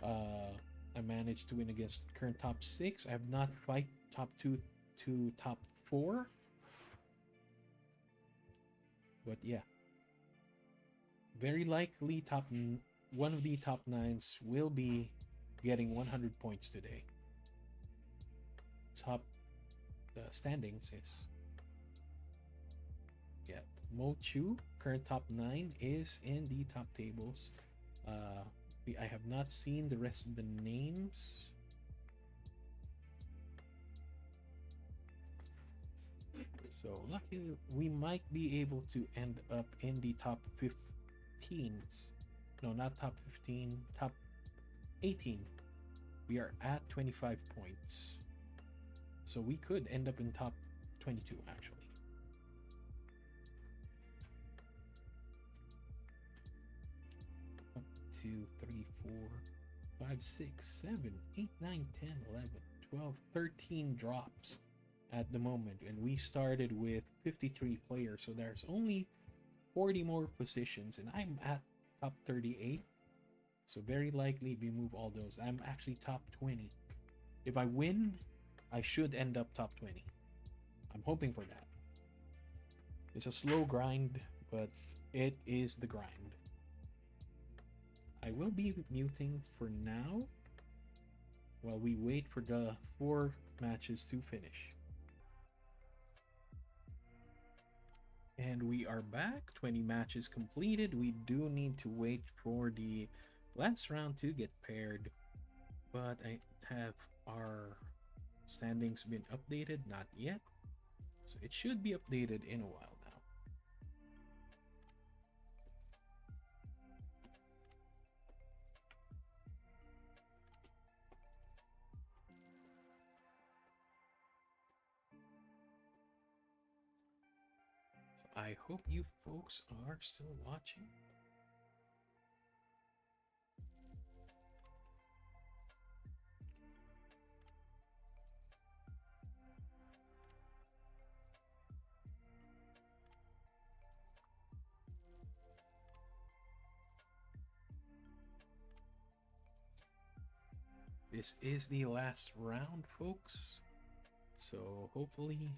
I managed to win against current top 6. I have not fight top 2 to top 4. But yeah. Very likely one of the top 9s will be getting 100 points today. Top standings is, yeah, Mochu, current top 9, is in the top tables. I have not seen the rest of the names. So luckily we might be able to end up in the top 15s. No, not top 15, top 18. We are at 25 points. So we could end up in top 22 actually. 2, 3, 4, 5, 6, 7, 8, 9, 10, 11, 12, 13 drops at the moment. And we started with 53 players. So there's only 40 more positions. And I'm at top 38. So very likely we move all those. I'm actually top 20. If I win, I should end up top 20. I'm hoping for that. It's a slow grind, but it is the grind. I will be muting for now while we wait for the 4 matches to finish. And we are back. 20 matches completed. We do need to wait for the last round to get paired. But I have our standings been updated? Not yet. So it should be updated in a while now. So I hope you folks are still watching. This is the last round, folks. So hopefully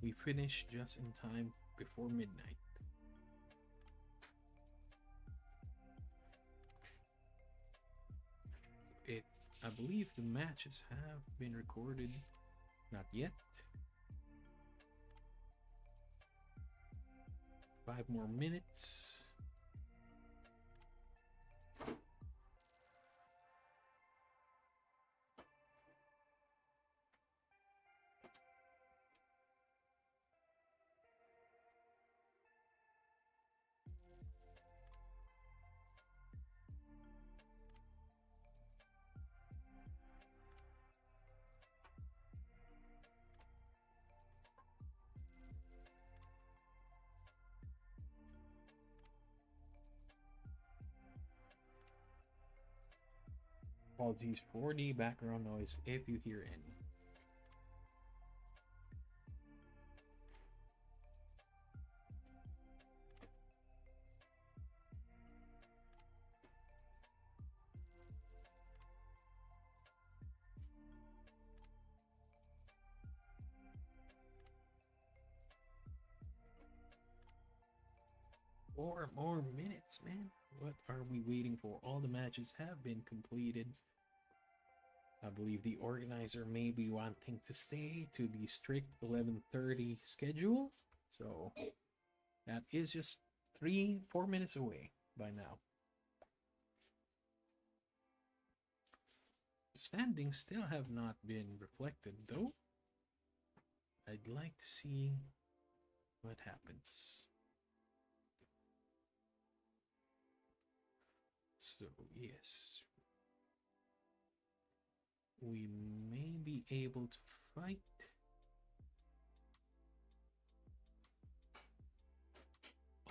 we finish just in time before midnight. I believe the matches have been recorded. Not yet. 5 more minutes. Apologies for the background noise if you hear any. Four more minutes, man. What are we waiting for? All the matches have been completed. I believe the organizer may be wanting to stay to the strict 11:30 schedule. So that is just 4 minutes away by now. standings still have not been reflected, though. I'd like to see what happens. So, yes. We may be able to fight.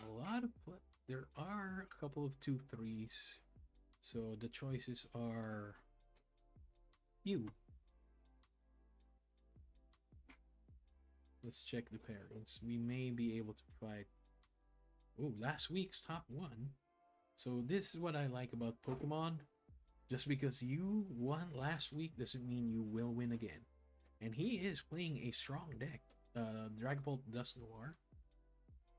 A lot of there are a couple of 2-3s, so the choices are few. Let's check the pairings. We may be able to fight. Oh, last week's top 1. So this is what I like about Pokemon. Just because you won last week doesn't mean you will win again. And he is playing a strong deck. Dragapult Dusknoir.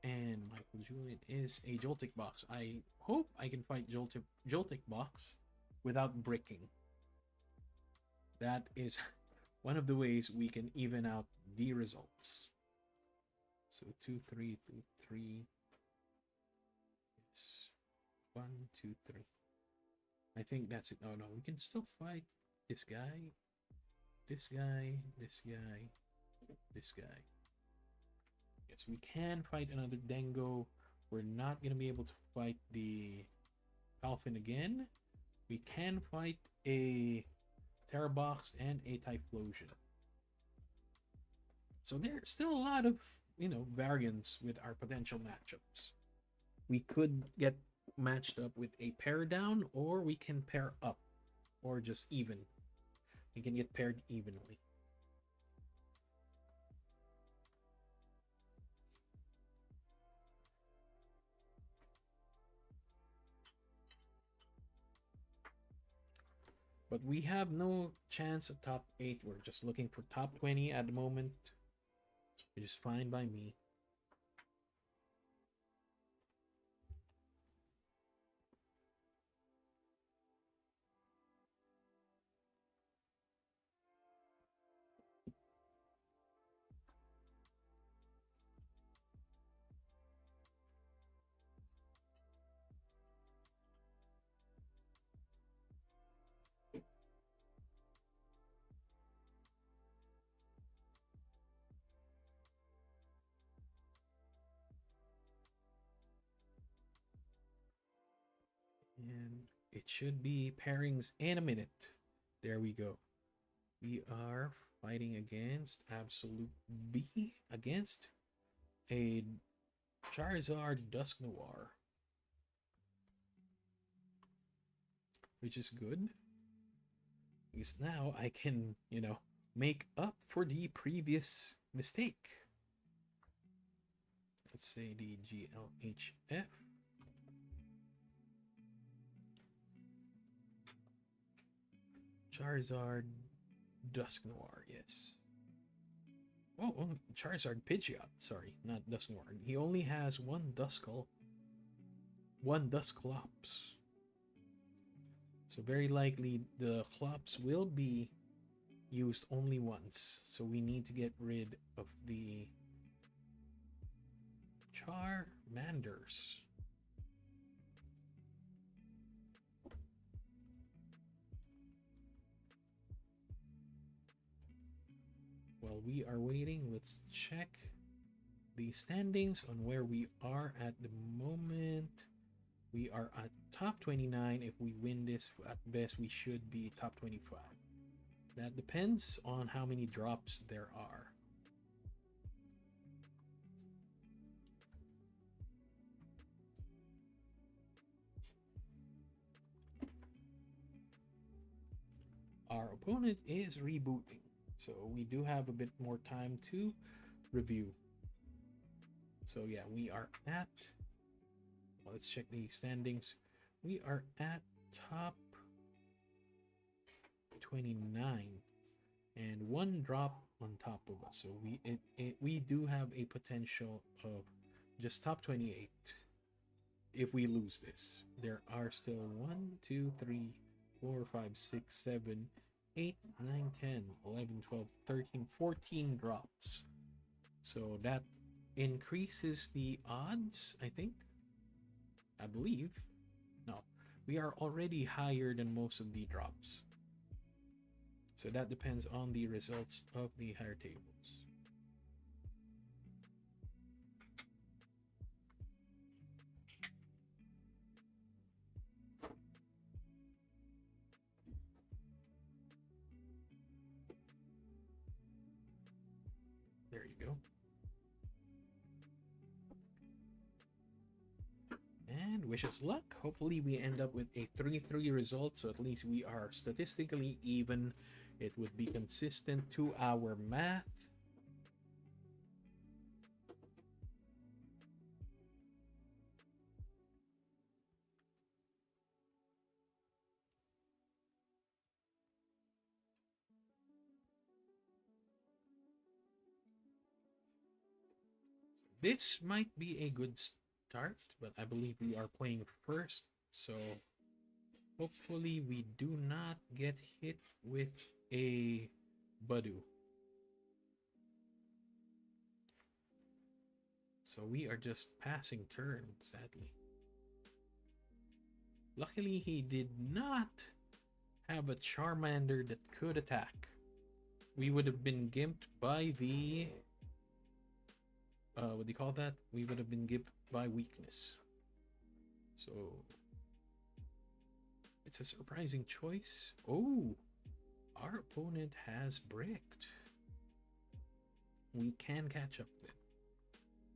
And Michael Julian is a Joltik box. I hope I can fight Joltik box without bricking. That is one of the ways we can even out the results. So 2-3, 2-3. Yes. 1, 2, 3. I think that's it. Oh no, we can still fight this guy, this guy, this guy, this guy. Yes, we can fight another Dengo. We're not going to be able to fight the Palafin again. We can fight a Terrabox and a Typhlosion. So there's still a lot of, variance with our potential matchups. We could get matched up with a pair down, or we can pair up, or just even. We can get paired evenly. But we have no chance of top 8. We're just looking for top 20 at the moment, which is fine by me. And it should be pairings in a minute. There we go. We are fighting against Absolute B against a Charizard Dusknoir, which is good because now I can, make up for the previous mistake. Let's say the GLHF. Charizard Dusknoir, yes. Oh, Charizard Pidgeot. Sorry, not Dusknoir. He only has one Duskull, one Dusclops. So very likely the Clops will be used only once. So we need to get rid of the Charmanders. While we are waiting, let's check the standings on where we are at the moment. We are at top 29. If we win this, at best, we should be top 25. That depends on how many drops there are. Our opponent is rebooting, so we do have a bit more time to review. So yeah, we are at, let's check the standings. We are at top 29 and one drop on top of us. So we do have a potential of just top 28 if we lose this. There are still 1, 2, 3, 4, 5, 6, 7, 8, 9, 10, 11, 12, 13, 14 drops. So that increases the odds, I think. I believe. No, we are already higher than most of the drops. So that depends on the results of the higher tables. There you go. And wish us luck. Hopefully we end up with a 3-3 result, so at least we are statistically even. It would be consistent to our math. This might be a good start, but I believe we are playing first, so hopefully we do not get hit with a Budu. So we are just passing turn, sadly. Luckily, he did not have a Charmander that could attack. We would have been gimped by the... what do you call that? We would have been gimped by weakness. So... it's a surprising choice. Oh! Our opponent has bricked. We can catch up then.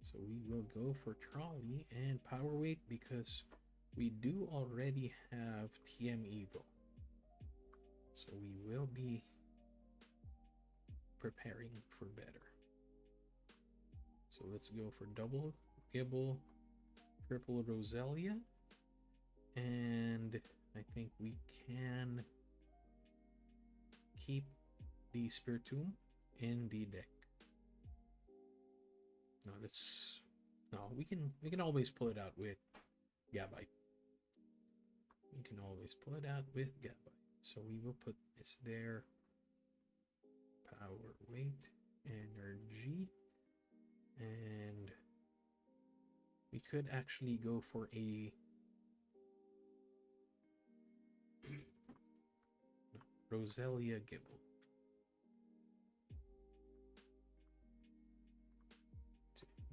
So we will go for Trolley and Power Weight because we do already have TM Evo. So we will be preparing for better. So let's go for double Gibble, triple Roselia, and I think we can keep the Spiritomb in the deck. No, that's we can always pull it out with Gabite. We can always pull it out with Gabite. So we will put this there. Power, weight, energy, and we could actually go for a Roselia Gibble.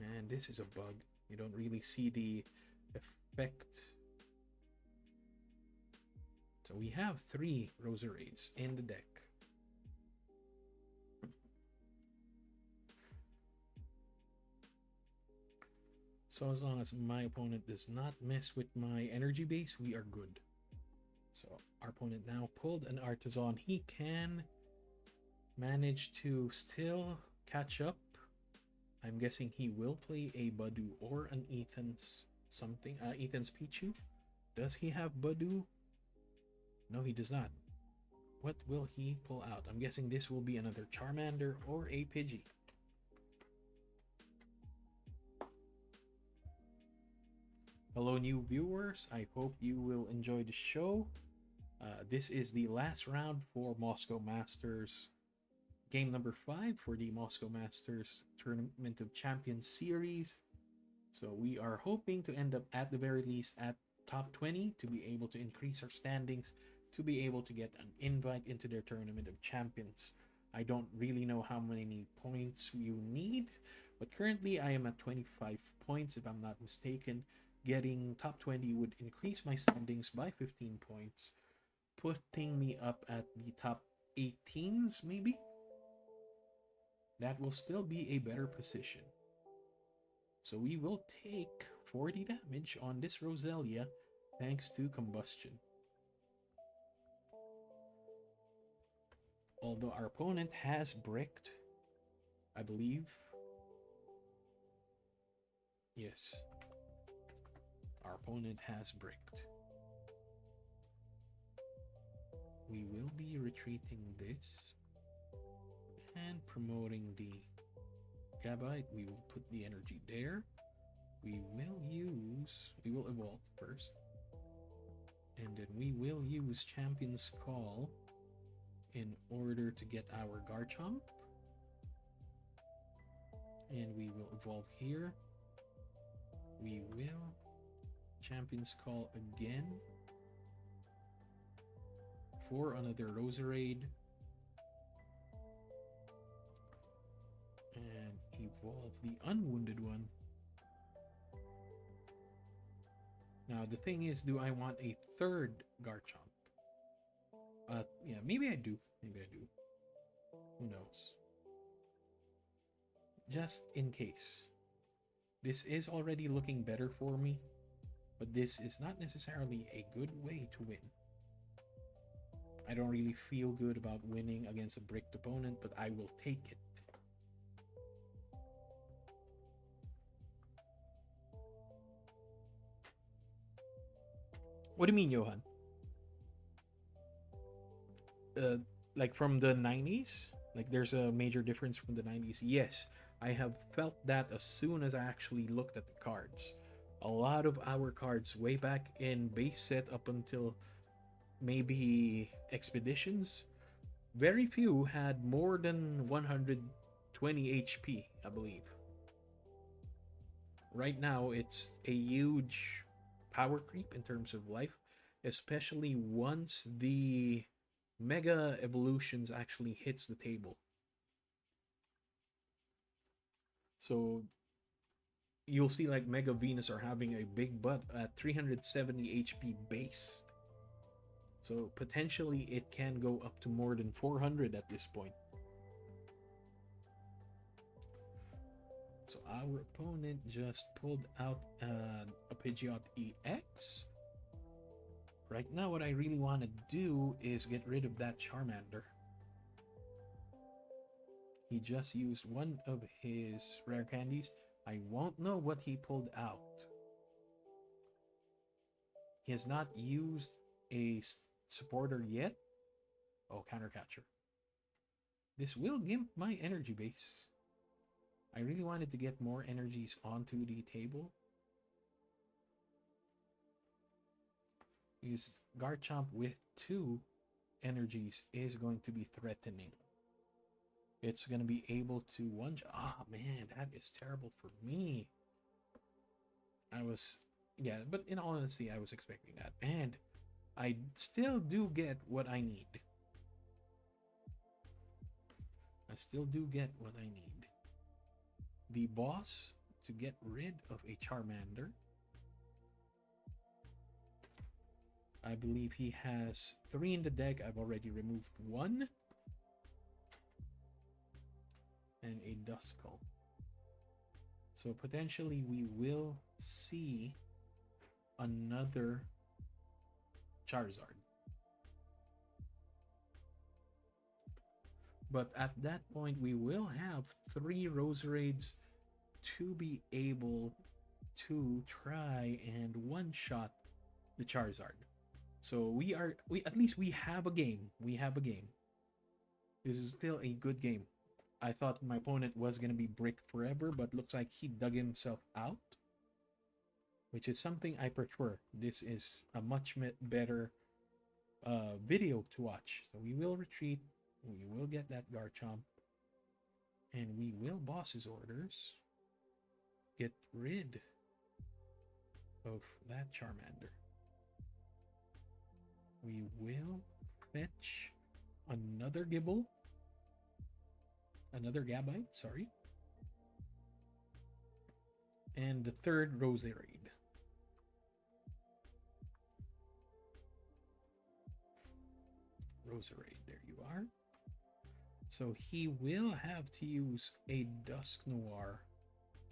Man, this is a bug. You don't really see the effect. So we have 3 Roserades in the deck. So as long as my opponent does not mess with my energy base, we are good. So our opponent now pulled an Artisan. He can manage to still catch up. I'm guessing he will play a Budu or an Ethan's something. Ethan's Pichu. Does he have Budu? No, he does not. What will he pull out? I'm guessing this will be another Charmander or a Pidgey. Hello, new viewers. I hope you will enjoy the show. This is the last round for MOSCO Masters. Game number 5 for the MOSCO Masters Tournament of Champions series. So we are hoping to end up at the very least at top 20 to be able to increase our standings, to be able to get an invite into their Tournament of Champions. I don't really know how many points you need, but currently I am at 25 points if I'm not mistaken. Getting top 20 would increase my standings by 15 points, putting me up at the top 18s maybe. That will still be a better position. So we will take 40 damage on this Roselia thanks to Combustion. Although our opponent has bricked, I believe. Yes. Our opponent has bricked. We will be retreating this and promoting the Gabite. We will put the energy there. We will evolve first. And then we will use Champion's Call in order to get our Garchomp. And we will evolve here. We will Champion's Call again for another Roserade. And evolve the unwounded one. Now the thing is, do I want a third Garchomp? Yeah, maybe I do. Maybe I do. Who knows? Just in case. This is already looking better for me, but this is not necessarily a good way to win. I don't really feel good about winning against a bricked opponent, but I will take it. What do you mean, Johan? Like from the 90s? Like there's a major difference from the 90s? Yes, I have felt that as soon as I actually looked at the cards. A lot of our cards way back in base set up until maybe expeditions, very few had more than 120 HP, I believe. Right now, it's a huge power creep in terms of life, especially once the Mega Evolutions actually hits the table. So you'll see like Mega Venus are having a big butt at 370 HP base. So potentially it can go up to more than 400 at this point. So our opponent just pulled out a Pidgeot EX. Right now what I really want to do is get rid of that Charmander. He just used one of his rare candies. I won't know what he pulled out. He has not used a supporter yet. Oh, counter catcher. This will gimp my energy base. I really wanted to get more energies onto the table. Because Garchomp with 2 energies is going to be threatening. It's going to be able to one... Ah, man, that is terrible for me. Yeah, but in all honesty, I was expecting that. And I still do get what I need. I still do get what I need. The boss to get rid of a Charmander. I believe he has 3 in the deck. I've already removed 1. And a Duskull. So potentially we will see another Charizard. But at that point, we will have 3 Roserades to be able to try and one-shot the Charizard. So we at least we have a game. We have a game. This is still a good game. I thought my opponent was going to be bricked forever, but looks like he dug himself out, which is something I prefer. This is a much better video to watch. So we will retreat. We will get that Garchomp. And we will boss his orders. Get rid of that Charmander. We will fetch another Gibble. Another Gabite, sorry. And the third Roserade. Roserade, there you are. So he will have to use a Dusknoir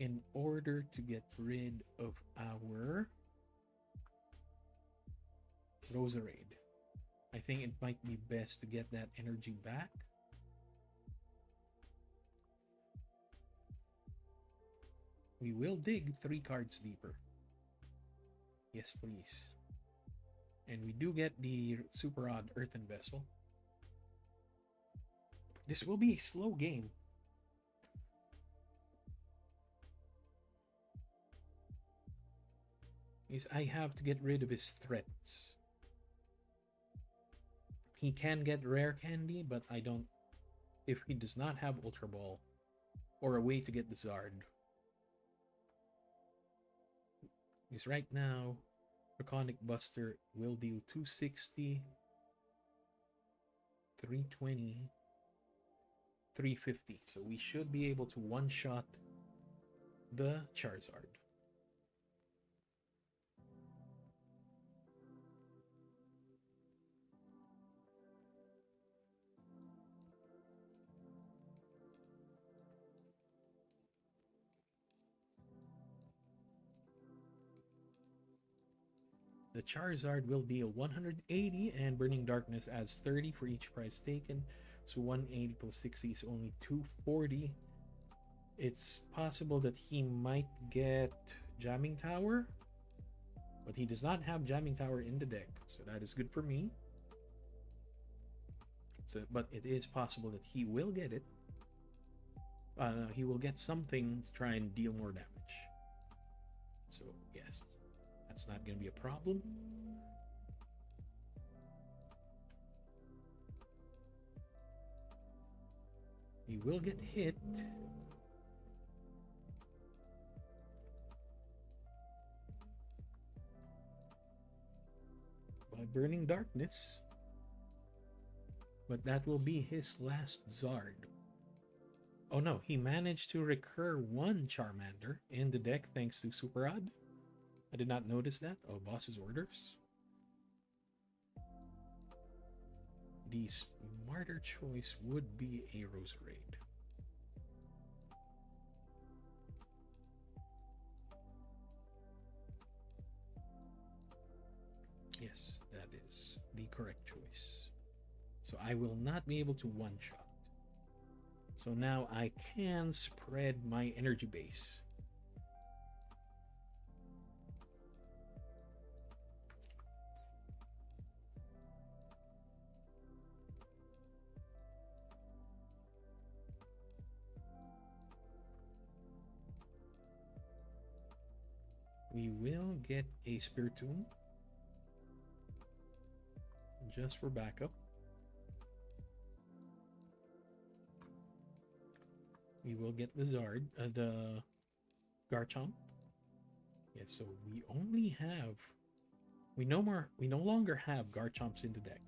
in order to get rid of our Roserade. I think it might be best to get that energy back. We will dig 3 cards deeper. Yes, please. And we do get the super odd Earthen Vessel. This will be a slow game. Is I have to get rid of his threats. He can get rare candy, but I don't... If he does not have Ultra Ball or a way to get the Zard. Because right now, Draconic Buster will deal 260, 320, 350. So we should be able to one-shot the Charizard. The Charizard will deal 180 and Burning Darkness adds 30 for each prize taken. So 180 plus 60 is only 240. It's possible that he might get Jamming Tower, but he does not have Jamming Tower in the deck, so that is good for me. So, but it is possible that he will get it. He will get something to try and deal more damage. So yes, that's not going to be a problem. He will get hit. By Burning Darkness. But that will be his last Zard. Oh no, he managed to recur one Charmander in the deck thanks to Super Odd. I did not notice that. Oh, boss's orders. The smarter choice would be a Roserade. Yes, that is the correct choice. So I will not be able to one-shot. So now I can spread my energy base. We will get a Spiritomb just for backup. We will get the Zard, the Garchomp. Yeah, so we only have, we no longer have Garchomps in the deck.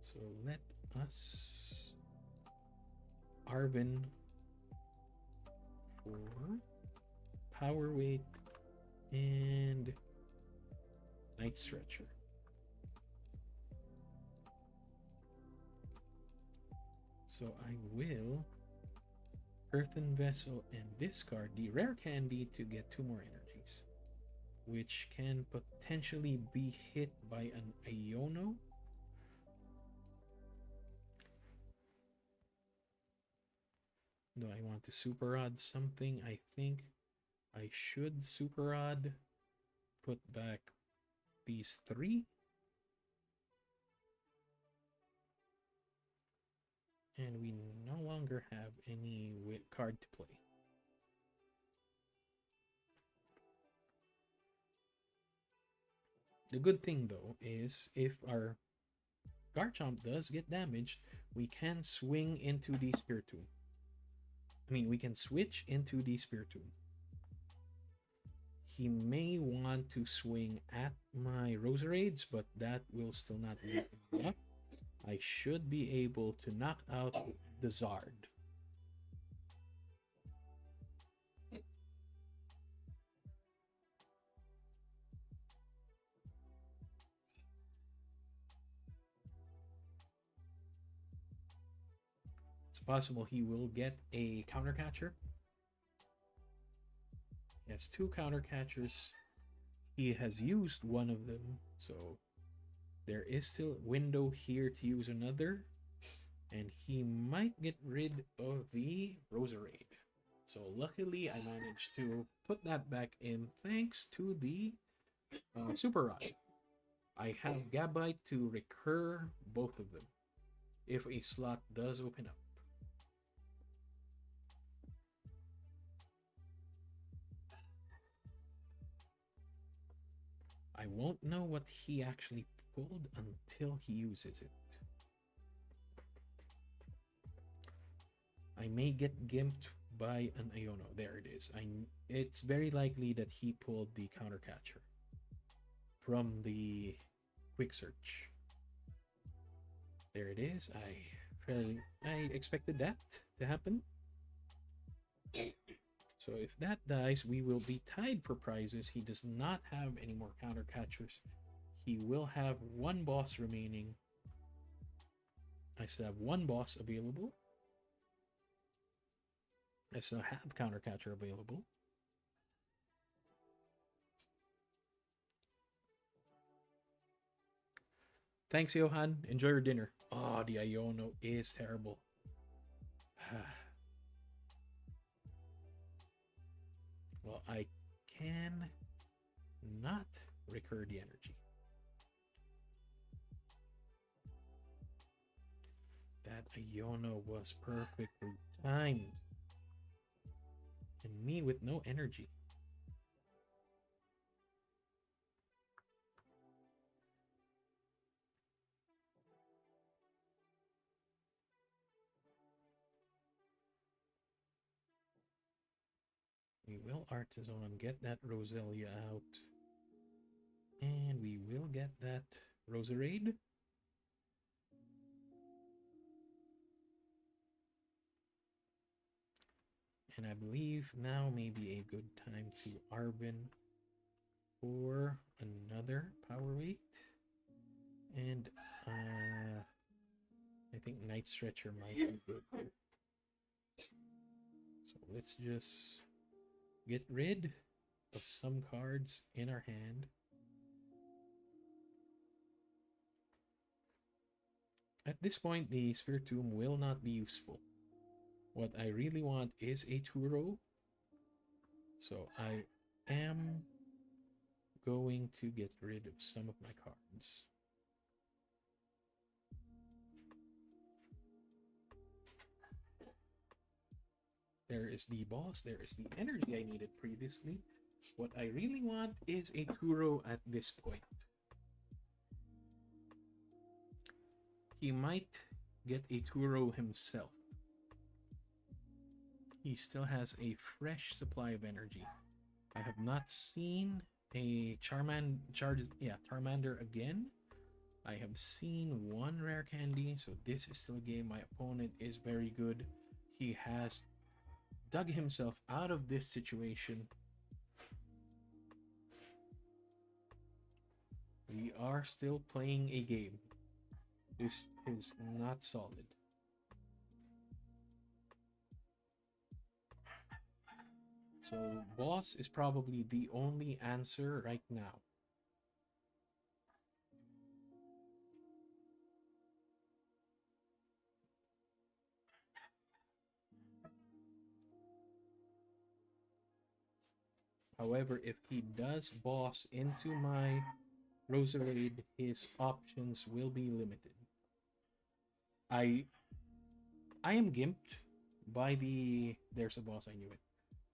So let us Arven for Power Weight and Night Stretcher. So I will Earthen Vessel and discard the Rare Candy to get 2 more energies, which can potentially be hit by an Iono. Do I want to Super Odd something? I think I should Super Odd, put back these 3. And we no longer have any card to play. The good thing though is if our Garchomp does get damaged, we can swing into the Spiritomb. I mean, we can switch into the Spiritomb. He may want to swing at my Roserades, but that will still not be enough. I should be able to knock out the Zard. It's possible he will get a counter catcher. He has 2 counter catchers. He has used one of them, so there is still a window here to use another, and he might get rid of the Roserade. So luckily I managed to put that back in thanks to the Super Rod. I have Gabite to recur both of them if a slot does open up. I won't know what he actually pulled until he uses it. I may get gimped by an Iono. There it is. It's very likely that he pulled the counter catcher from the quick search. There it is. I expected that to happen. So if that dies, we will be tied for prizes. He does not have any more counter catchers. He will have one boss remaining. I still have one boss available. I still have counter catcher available. Thanks, Johan. Enjoy your dinner. Oh, the Iono is terrible. Well, I can not recur the energy. That Iono was perfectly timed. And me with no energy. We will Artisan, get that Roselia out. And we will get that Roserade. And I believe now may be a good time to Arvin for another power weight. And I think Night Stretcher might be good. So let's just get rid of some cards in our hand. At this point, the Spiritomb will not be useful. What I really want is a Turo. So I am going to get rid of some of my cards. There is the boss. There is the energy I needed previously. What I really want is a Turo at this point. He might get a Turo himself. He still has a fresh supply of energy. I have not seen a Charmander again. I have seen one rare candy, so this is still a game. My opponent is very good. He has dug himself out of this situation. We are still playing a game. This is not solid. So boss is probably the only answer right now. However, if he does boss into my Roserade, his options will be limited. I am gimped by the... There's a boss, I knew it.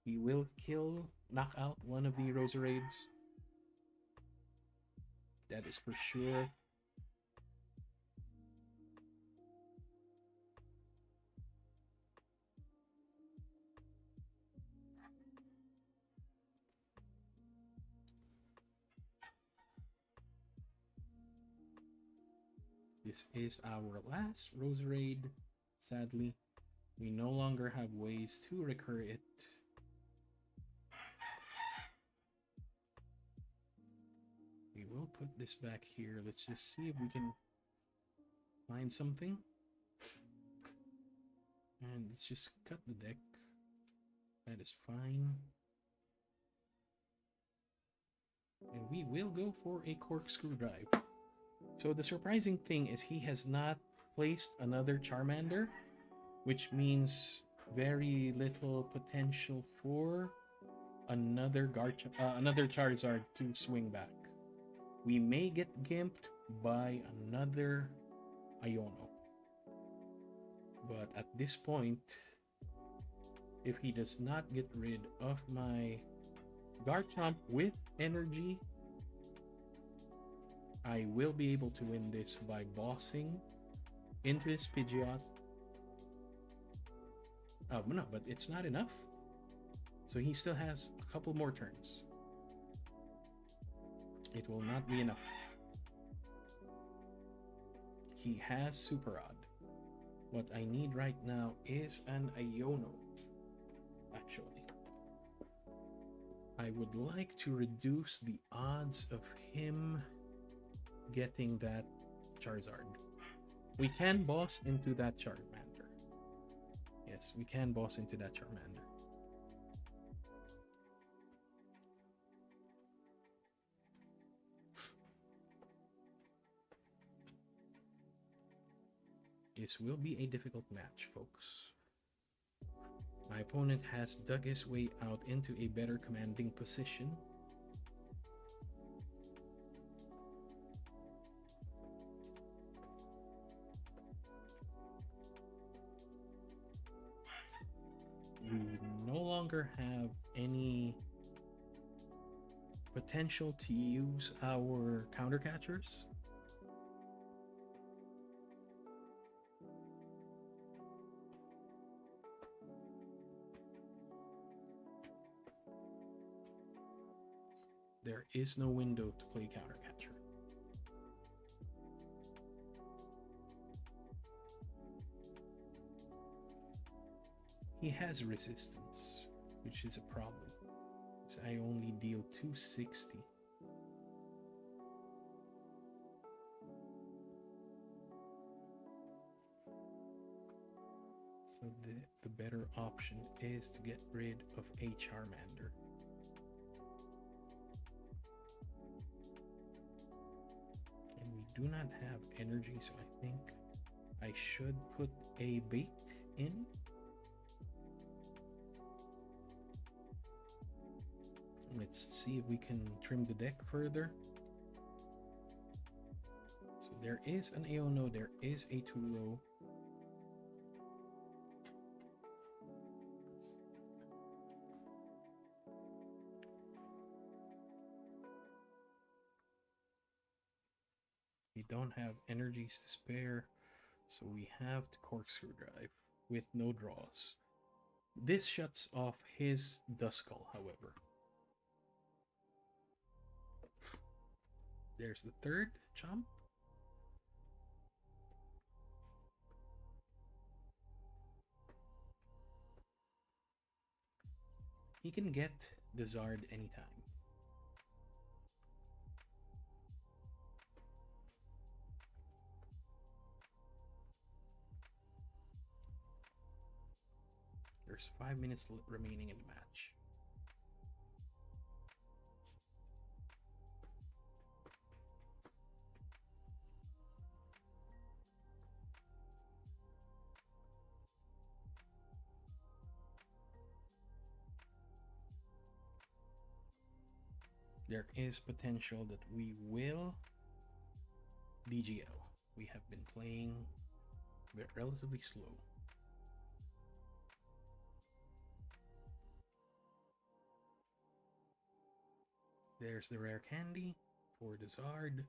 He will knock out one of the Roserades. That is for sure. This is our last Roserade. Sadly, we no longer have ways to recur it. We will put this back here. Let's just see if we can find something. And let's just cut the deck. That is fine. And we will go for a Corkscrew Drive. So the surprising thing is he has not placed another Charmander, which means very little potential for another Charizard to swing back. We may get gimped by another Iono. But at this point, if he does not get rid of my Garchomp with energy, I will be able to win this by bossing into his Pidgeot. No, but it's not enough. So he still has a couple more turns. It will not be enough. he has Super Rod. What I need right now is an Iono, actually. I would like to reduce the odds of him getting that Charizard. We can boss into that Charmander. Yes, we can boss into that Charmander. This will be a difficult match, folks. My opponent has dug his way out into a better commanding position. We no longer have any potential to use our counter catchers. There is no window to play counter catcher. He has resistance, which is a problem, because I only deal 260. So the better option is to get rid of a Charmander. And we do not have energy, so I think I should put a bait in. Let's see if we can trim the deck further. So there is an Aono, there is a Turo. We don't have energies to spare, so we have to corkscrew drive with no draws. This shuts off his Duskull, however. There's the third Chomp. He can get the Zard anytime. There's 5 minutes remaining in the match. There is potential that we will DGL. We have been playing relatively slow. There's the rare candy for the Zard.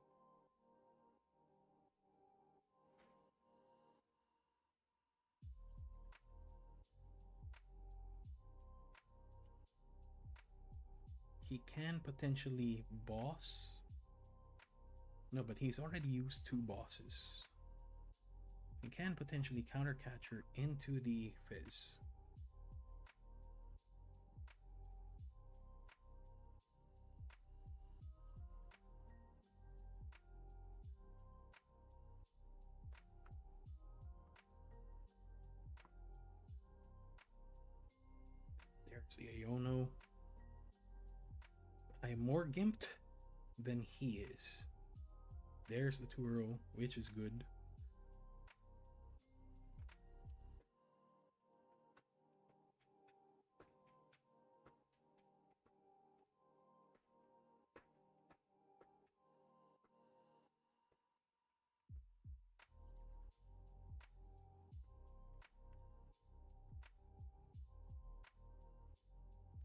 He can potentially boss. No, but he's already used 2 bosses. He can potentially counter catcher into the Fizz. There's the Aono. I am more gimped than he is. There's the Turo, which is good.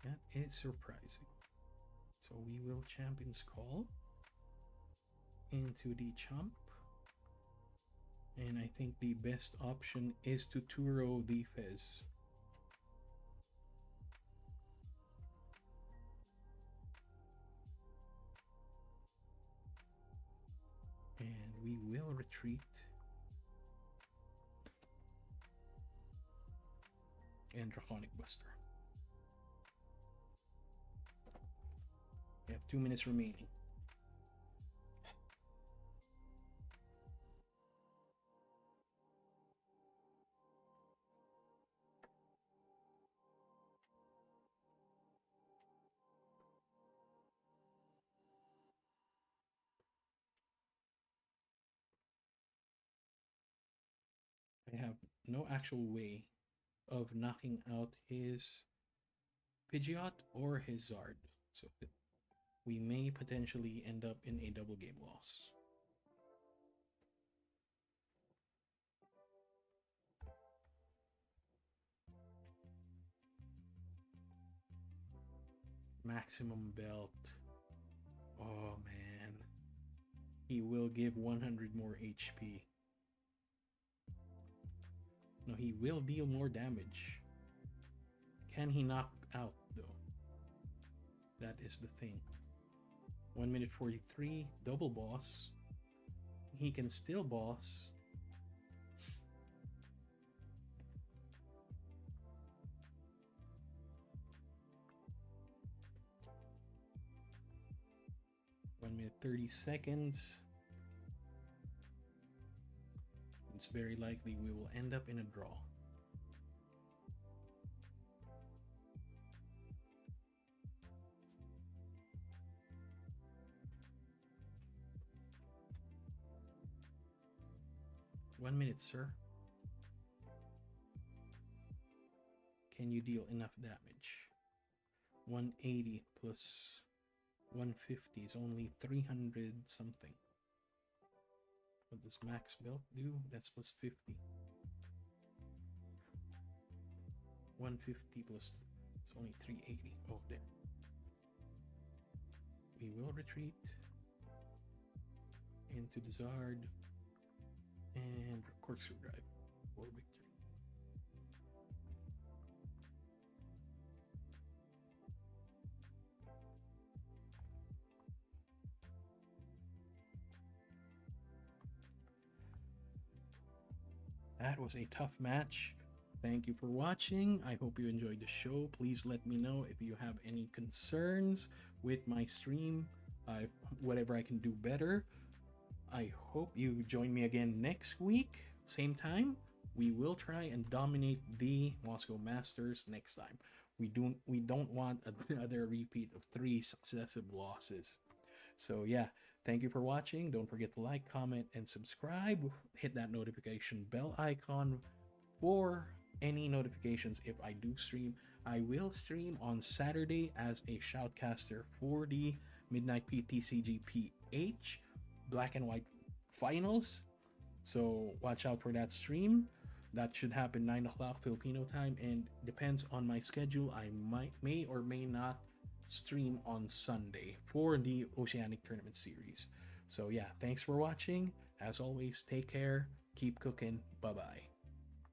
That is surprising. So we will Champion's Call into the Chomp. And I think the best option is to Turo the Fizz. And we will retreat and Draconic Buster. We have 2 minutes remaining. I have no actual way of knocking out his Pidgeot or his Zard. So we may potentially end up in a double game loss. Maximum belt. Oh man. He will give 100 more HP. No, he will deal more damage. Can he knock out though? That is the thing. 1 minute 43, double boss. He can still boss. One minute 30 seconds. It's very likely we will end up in a draw. One minute, sir. Can you deal enough damage? 180 plus 150 is only 300 something. What does max belt do? That's plus 50. 150 plus, it's only 380. Oh, there. We will retreat into the Zard and corkscrew drive for victory. That was a tough match. Thank you for watching. I hope you enjoyed the show. Please let me know if you have any concerns with my stream, whatever I can do better. I hope you join me again next week, same time. We will try and dominate the MOSCO Masters next time. We don't want another repeat of 3 successive losses. So yeah, thank you for watching. Don't forget to like, comment, and subscribe. Hit that notification bell icon for any notifications if I do stream. I will stream on Saturday as a shoutcaster for the Midnight PTCG PH Black and White Finals. So watch out for that stream. That should happen 9 o'clock Filipino time, and depends on my schedule. I may or may not stream on Sunday for the Oceanic Tournament Series. So yeah, thanks for watching. As always, take care, keep cooking, bye-bye.